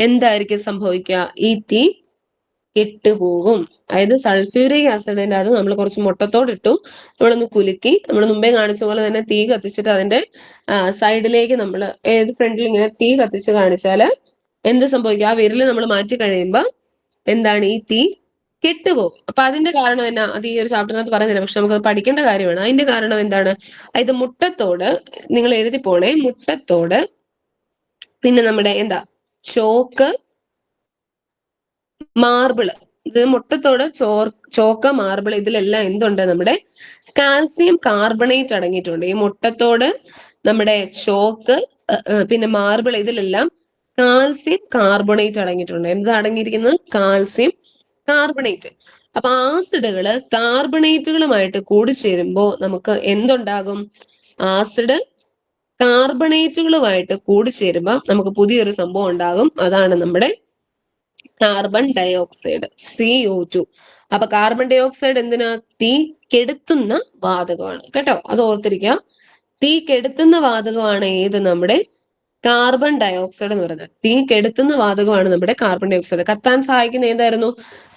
എന്തായിരിക്കും സംഭവിക്കുക, ഈ തീ കെട്ടുപോകും. അതായത് സൾഫ്യൂരിക് ആസിഡിന്റെ അത് നമ്മൾ കുറച്ച് മുട്ടത്തോട് ഇട്ടു, നമ്മളൊന്ന് കുലുക്കി, നമ്മൾ മുമ്പേ കാണിച്ച പോലെ തന്നെ തീ കത്തിച്ചിട്ട് അതിന്റെ സൈഡിലേക്ക് നമ്മൾ ഫ്രണ്ടിൽ ഇങ്ങനെ തീ കത്തിച്ച് കാണിച്ചാൽ എന്ത് സംഭവിക്കും, ആ വിരല് നമ്മൾ മാറ്റി കഴിയുമ്പോൾ എന്താണ്, ഈ തീ കെട്ടുപോകും. അപ്പൊ അതിന്റെ കാരണം എന്നാ, അത് ഈ ഒരു ചാപ്റ്ററിനകത്ത് പറയുന്നില്ല, പക്ഷെ നമുക്ക് പഠിക്കേണ്ട കാര്യമാണ്. അതിന്റെ കാരണം എന്താണ്, ഇത് മുട്ടത്തോട് നിങ്ങൾ എഴുതി പോണേ. മുട്ടത്തോട്, പിന്നെ നമ്മുടെ എന്താ ചോക്ക്, മാർബിള്. ഇത് മുട്ടത്തോട്, ചോക്ക്, മാർബിൾ, ഇതിലെല്ലാം എന്തുണ്ട്, നമ്മുടെ കാൽസ്യം കാർബണേറ്റ് അടങ്ങിയിട്ടുണ്ട്. ഈ മുട്ടത്തോട്, നമ്മുടെ ചോക്ക്, പിന്നെ മാർബിൾ, ഇതിലെല്ലാം കാൽസ്യം കാർബണേറ്റ് അടങ്ങിയിട്ടുണ്ട്. എന്താ അടങ്ങിയിരിക്കുന്നത്, കാൽസ്യം കാർബണേറ്റ്. അപ്പൊ ആസിഡുകള് കാർബണേറ്റുകളുമായിട്ട് കൂടിച്ചേരുമ്പോൾ നമുക്ക് എന്തുണ്ടാകും, ആസിഡ് കാർബണേറ്റുകളുമായിട്ട് കൂടിച്ചേരുമ്പോൾ നമുക്ക് പുതിയൊരു സംഭവം ഉണ്ടാകും. അതാണ് നമ്മുടെ കാർബൺ ഡയോക്സൈഡ്, CO2. അപ്പൊ കാർബൺ ഡയോക്സൈഡ് എന്തിനാ, തീ കെടുത്തുന്ന വാതകമാണ് കേട്ടോ. അത് ഓർത്തിരിക്കുക. തീ കെടുത്തുന്ന വാതകമാണ് ഏത്, നമ്മുടെ കാർബൺ ഡയോക്സൈഡ് എന്ന് പറയുന്നത്. തീ കെടുത്തുന്ന വാതകമാണ് നമ്മുടെ കാർബൺ ഡയോക്സൈഡ്. കത്താൻ സഹായിക്കുന്ന ഏതായിരുന്നു,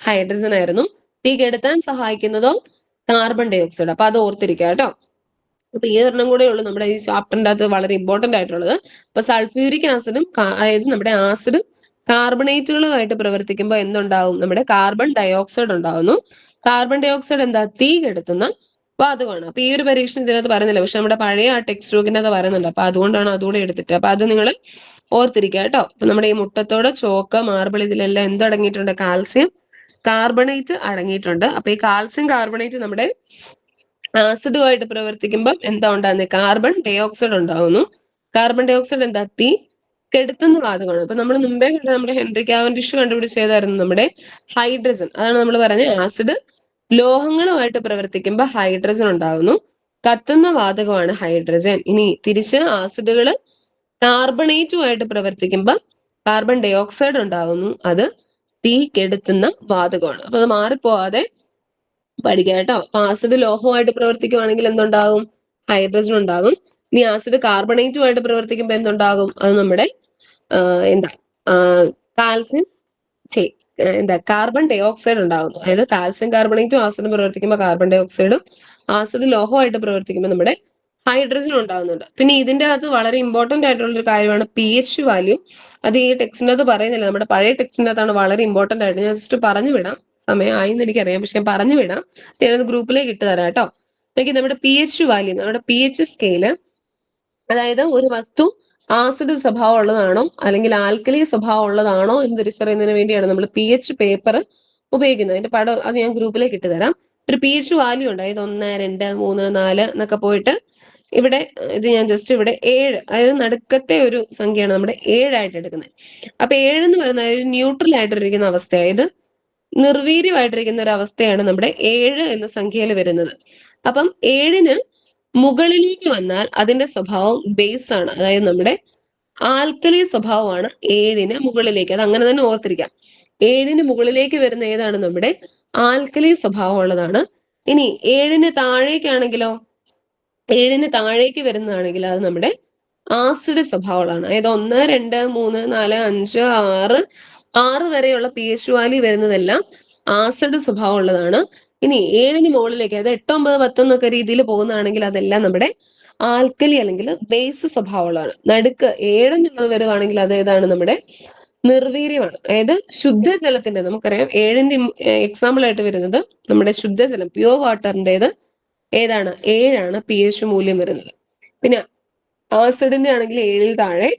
ഹൈഡ്രജൻ ആയിരുന്നു. തീ കെടുത്താൻ സഹായിക്കുന്നതോ കാർബൺ ഡയോക്സൈഡ്. അപ്പൊ അത് ഓർത്തിരിക്കുക കേട്ടോ. അപ്പൊ ഈ ഒരെണ്ണം കൂടെ ഉള്ളു നമ്മുടെ ഈ ചാപ്റ്ററിന്റെ അകത്ത് വളരെ ഇമ്പോർട്ടന്റ് ആയിട്ടുള്ളത്. അപ്പൊ സൾഫ്യൂരിക് ആസിഡും, അതായത് നമ്മുടെ ആസിഡും കാർബണേറ്റുകളുമായിട്ട് പ്രവർത്തിക്കുമ്പോൾ എന്തുണ്ടാവും, നമ്മുടെ കാർബൺ ഡയോക്സൈഡ് ഉണ്ടാവുന്നു. കാർബൺ ഡയോക്സൈഡ് എന്താ, തീ കെടുത്തുന്ന വാതകമാണ്. അപ്പൊ ഈ ഒരു പരീക്ഷണം ഇതിനകത്ത് പറയുന്നില്ല, പക്ഷെ നമ്മുടെ പഴയ ആ ടെക്സ്റ്റ് ബുക്കിന്റെ അത് പറയുന്നുണ്ട്. അപ്പൊ അതുകൊണ്ടാണ് അതുകൂടെ എടുത്തിട്ട്. അപ്പൊ അത് നിങ്ങൾ ഓർത്തിരിക്കുക കേട്ടോ. അപ്പൊ നമ്മുടെ ഈ മുട്ടത്തോട്, ചോക്ക്, മാർബിൾ, ഇതിലെല്ലാം എന്തടങ്ങിയിട്ടുണ്ട്, കാൽസ്യം കാർബണേറ്റ് അടങ്ങിയിട്ടുണ്ട്. അപ്പൊ ഈ കാൽസ്യം കാർബണേറ്റ് നമ്മുടെ ആസിഡുമായിട്ട് പ്രവർത്തിക്കുമ്പോൾ എന്താ ഉണ്ടാകുന്നത്, കാർബൺ ഡയോക്സൈഡ് ഉണ്ടാകുന്നു. കാർബൺ ഡയോക്സൈഡ് എന്താ, തീ കെടുത്തുന്ന വാതകമാണ്. അപ്പൊ നമ്മൾ മുമ്പേ കണ്ട നമ്മുടെ ഹെൻറി കാവൻഡിഷ് കണ്ടുപിടിച്ചതായിരുന്നു, നമ്മുടെ ഹൈഡ്രജൻ. അതാണ് നമ്മൾ പറഞ്ഞത്, ആസിഡ് ലോഹങ്ങളുമായിട്ട് പ്രവർത്തിക്കുമ്പോൾ ഹൈഡ്രജൻ ഉണ്ടാകുന്നു. കത്തുന്ന വാതകമാണ് ഹൈഡ്രജൻ. ഇനി തിരിച്ച് ആസിഡുകൾ കാർബണേറ്റുമായിട്ട് പ്രവർത്തിക്കുമ്പോൾ കാർബൺ ഡയോക്സൈഡ് ഉണ്ടാകുന്നു. അത് തീ കെടുത്തുന്ന വാതകമാണ്. അപ്പൊ അത് മാറിപ്പോവാതെ പഠിക്കുക കേട്ടോ. ആസിഡ് ലോഹമായിട്ട് പ്രവർത്തിക്കുവാണെങ്കിൽ എന്തുണ്ടാകും, ഹൈഡ്രജൻ ഉണ്ടാകും. ഇനി ആസിഡ് കാർബണേറ്റുമായിട്ട് പ്രവർത്തിക്കുമ്പോൾ എന്തുണ്ടാകും, അത് നമ്മുടെ എന്താ കാൽസ്യം എന്താ കാർബൺ ഡൈ ഓക്സൈഡ് ഉണ്ടാകുന്നു. അതായത് കാൽസ്യം കാർബണേറ്റും ആസിഡും പ്രവർത്തിക്കുമ്പോൾ കാർബൺ ഡൈ ഓക്സൈഡും, ആസിഡ് ലോഹമായിട്ട് പ്രവർത്തിക്കുമ്പോൾ നമ്മുടെ ഹൈഡ്രജൻ ഉണ്ടാകുന്നുണ്ട്. പിന്നെ ഇതിന്റെ അകത്ത് വളരെ ഇമ്പോർട്ടന്റ് ആയിട്ടുള്ള ഒരു കാര്യമാണ് pH വാല്യൂ. അത് ഈ ടെക്സ്റ്റിനകത്ത് പറയുന്നില്ല, നമ്മുടെ പഴയ ടെക്സ്റ്റിനകത്താണ് വളരെ ഇമ്പോർട്ടന്റ് ആയിട്ട്. ഞാൻ ജസ്റ്റ് പറഞ്ഞു വിടാം, സമയം ആയി എന്ന് എനിക്കറിയാം, പക്ഷെ ഞാൻ പറഞ്ഞു വിടാം. ഞാനത് ഗ്രൂപ്പിലേക്ക് ഇട്ട് തരാം കേട്ടോ. നോക്കി, നമ്മുടെ pH വാല്യൂ, നമ്മുടെ pH സ്കെയില്, അതായത് ഒരു വസ്തു ആസിഡ് സ്വഭാവം ഉള്ളതാണോ അല്ലെങ്കിൽ ആൽക്കലി സ്വഭാവം ഉള്ളതാണോ എന്ന് തിരിച്ചറിയുന്നതിന് വേണ്ടിയാണ് നമ്മൾ pH പേപ്പർ ഉപയോഗിക്കുന്നത്. അതിന്റെ പടം അത് ഞാൻ ഗ്രൂപ്പിലേക്ക് ഇട്ട് തരാം. ഒരു pH വാല്യൂ ഉണ്ട്, അതായത് 1, 2, 3, 4 എന്നൊക്കെ പോയിട്ട് ഇവിടെ ഇത് ഞാൻ ജസ്റ്റ് ഇവിടെ 7, അതായത് നടുക്കത്തെ ഒരു സംഖ്യയാണ് നമ്മുടെ 7 ആയിട്ട് എടുക്കുന്നത്. അപ്പൊ 7 എന്ന് പറയുന്നത് ഒരു ന്യൂട്രൽ ആയിട്ടിരിക്കുന്ന അവസ്ഥ, അതായത് നിർവീര്യമായിട്ടിരിക്കുന്ന ഒരു അവസ്ഥയാണ് നമ്മുടെ 7 എന്ന സംഖ്യയിൽ വരുന്നത്. അപ്പം 7ന് മുകളിലേക്ക് വന്നാൽ അതിന്റെ സ്വഭാവം ബേസ് ആണ്, അതായത് നമ്മുടെ ആൽക്കലി സ്വഭാവമാണ് 7ന് മുകളിലേക്ക്. അത് അങ്ങനെ തന്നെ ഓർത്തിരിക്കാം. 7ന് മുകളിലേക്ക് വരുന്ന ഏതാണ്? നമ്മുടെ ആൽക്കലി സ്വഭാവം ഉള്ളതാണ്. ഇനി 7ന് താഴേക്കാണെങ്കിലോ, 7ന് താഴേക്ക് വരുന്നതാണെങ്കിൽ അത് നമ്മുടെ ആസിഡ് സ്വഭാവമുള്ളതാണ്. അതായത് 1, 2, 3, 4, 5, 6 വരെയുള്ള pH വാല്യൂ വരുന്നതെല്ലാം ആസിഡ് സ്വഭാവം ഉള്ളതാണ്. ഇനി 7ന് മുകളിലേക്ക്, അതായത് 8, 9, 10 എന്നൊക്കെ രീതിയിൽ പോകുന്നതാണെങ്കിൽ അതെല്ലാം നമ്മുടെ ആൽക്കലി അല്ലെങ്കിൽ ബേസ് സ്വഭാവമുള്ളതാണ്. നടുക്ക് 7 എന്നുള്ളത് വരുവാണെങ്കിൽ അത് ഏതാണ്? നമ്മുടെ നിർവീര്യമാണ്. അതായത് ശുദ്ധജലത്തിന്റെ, നമുക്കറിയാം 7ന്റെ എക്സാമ്പിൾ ആയിട്ട് വരുന്നത് നമ്മുടെ ശുദ്ധജലം, പ്യുവർ വാട്ടറിന്റേത് ഏതാണ്? 7ആണ് pH മൂല്യം വരുന്നത്. പിന്നെ ആസിഡിന്റെ ആണെങ്കിൽ 7ൽ താഴെ,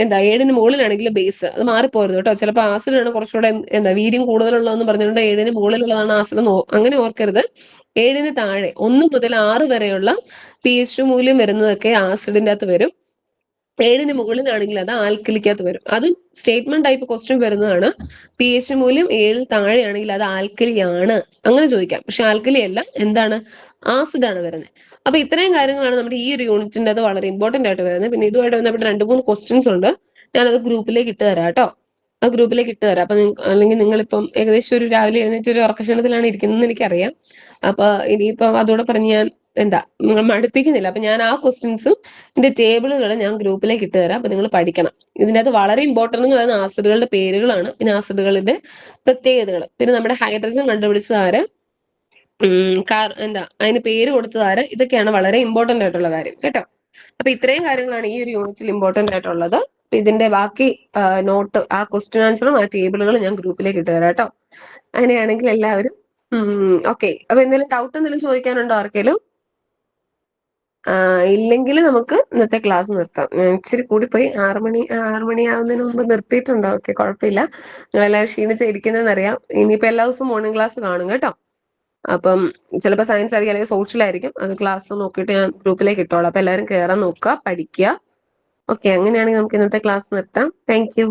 എന്താ 7ന് മുകളിലാണെങ്കിൽ ബേസ്. അത് മാറിപ്പോരുന്നു കേട്ടോ. ചിലപ്പോൾ ആസിഡാണ് കുറച്ചുകൂടെ എന്താ വീര്യം കൂടുതലുള്ളതെന്ന് പറഞ്ഞുകൊണ്ട് 7ന് മുകളിലുള്ളതാണ് ആസിഡ്, അങ്ങനെ ഓർക്കരുത്. 7ന് താഴെ 1 മുതൽ 6 വരെയുള്ള pH മൂല്യം വരുന്നതൊക്കെ ആസിഡിന്റെ അകത്ത് വരും. 7ന് മുകളിലാണെങ്കിൽ അത് ആൽക്കലിക്കകത്ത് വരും. അതും സ്റ്റേറ്റ്മെന്റ് ടൈപ്പ് ക്വസ്റ്റ്യൻ വരുന്നതാണ്. pH മൂല്യം 7ൽ താഴെയാണെങ്കിൽ അത് ആൽക്കലി ആണ്, അങ്ങനെ ചോദിക്കാം. പക്ഷെ ആൽക്കലി അല്ല, എന്താണ്? ആസിഡ് ആണ് വരുന്നത്. അപ്പൊ ഇത്രയും കാര്യങ്ങളാണ് നമ്മുടെ ഈ ഒരു യൂണിറ്റിന്റെ അത് വളരെ ഇമ്പോർട്ടന്റ് ആയിട്ട് വരുന്നത്. പിന്നെ ഇതുമായിട്ട് ബന്ധപ്പെട്ട് 2-3 ക്വസ്റ്റ്യൻസ് ഉണ്ട്, ഞാനത് ഗ്രൂപ്പിലേക്ക് ഇട്ട് തരാം കേട്ടോ. ആ ഗ്രൂപ്പിലേക്ക് ഇട്ട് തരാം. അപ്പൊ അല്ലെങ്കിൽ നിങ്ങളിപ്പം ഏകദേശം ഒരു രാവിലെ എഴുന്നേറ്റ് ഒരു ഉറക്കക്ഷണത്തിലാണ് ഇരിക്കുന്നതെന്ന് എനിക്കറിയാം. അപ്പൊ ഇനിയിപ്പം അതോടെ പറഞ്ഞ് ഞാൻ എന്താ നിങ്ങൾ മടുപ്പിക്കുന്നില്ല. അപ്പൊ ഞാൻ ആ ക്വസ്റ്റ്യൻസും ഇതിന്റെ ടേബിളുകൾ ഞാൻ ഗ്രൂപ്പിലേക്ക് ഇട്ട് തരാം. അപ്പൊ നിങ്ങൾ പഠിക്കണം. ഇതിന്റെ അകത്ത് വളരെ ഇമ്പോർട്ടന്റ് എന്ന് പറയുന്ന ആസിഡുകളുടെ പേരുകളാണ്, പിന്നെ ആസിഡുകളുടെ പ്രത്യേകതകൾ, പിന്നെ നമ്മുടെ ഹൈഡ്രജൻ കണ്ടുപിടിച്ചത് ആര്, എന്താ അതിന് പേര് കൊടുത്തത് ആര്, ഇതൊക്കെയാണ് വളരെ ഇമ്പോർട്ടന്റ് ആയിട്ടുള്ള കാര്യം കേട്ടോ. അപ്പൊ ഇത്രയും കാര്യങ്ങളാണ് ഈ ഒരു യൂണിറ്റിൽ ഇമ്പോർട്ടന്റ് ആയിട്ടുള്ളത്. അപ്പൊ ഇതിന്റെ ബാക്കി നോട്ട്, ആ ക്വസ്റ്റ്യൻ ആൻസറും ആ ടേബിളുകൾ ഞാൻ ഗ്രൂപ്പിലേക്ക് ഇട്ട് തരാം കേട്ടോ. അങ്ങനെയാണെങ്കിൽ എല്ലാവരും ഓക്കെ. അപ്പൊ എന്തെങ്കിലും ഡൗട്ട് എന്തെങ്കിലും ചോദിക്കാനുണ്ടോ ആർക്കെങ്കിലും? ഇല്ലെങ്കിൽ നമുക്ക് ഇന്നത്തെ ക്ലാസ് നിർത്താം. ഇച്ചിരി കൂടിപ്പോയി, 6 മണി ആവുന്നതിന് മുമ്പ് നിർത്തിയിട്ടുണ്ടോ? ഓക്കെ, കുഴപ്പമില്ല. നിങ്ങളെല്ലാവരും ക്ഷീണിച്ചിരിക്കുന്നതെന്നറിയാം. ഇനിയിപ്പോ എല്ലാ ദിവസവും മോർണിംഗ് ക്ലാസ് കാണും കേട്ടോ. അപ്പം ചിലപ്പോൾ സയൻസ് ആയിരിക്കും, അല്ലെങ്കിൽ സോഷ്യൽ ആയിരിക്കും. അത് ക്ലാസ് നോക്കിയിട്ട് ഞാൻ ഗ്രൂപ്പിലേക്ക് ഇട്ടോളാം. അപ്പൊ എല്ലാവരും കയറാൻ നോക്കുക, പഠിക്കുക. ഓക്കെ, അങ്ങനെയാണെങ്കിൽ നമുക്ക് ഇന്നത്തെ ക്ലാസ് നിർത്താം. Thank you.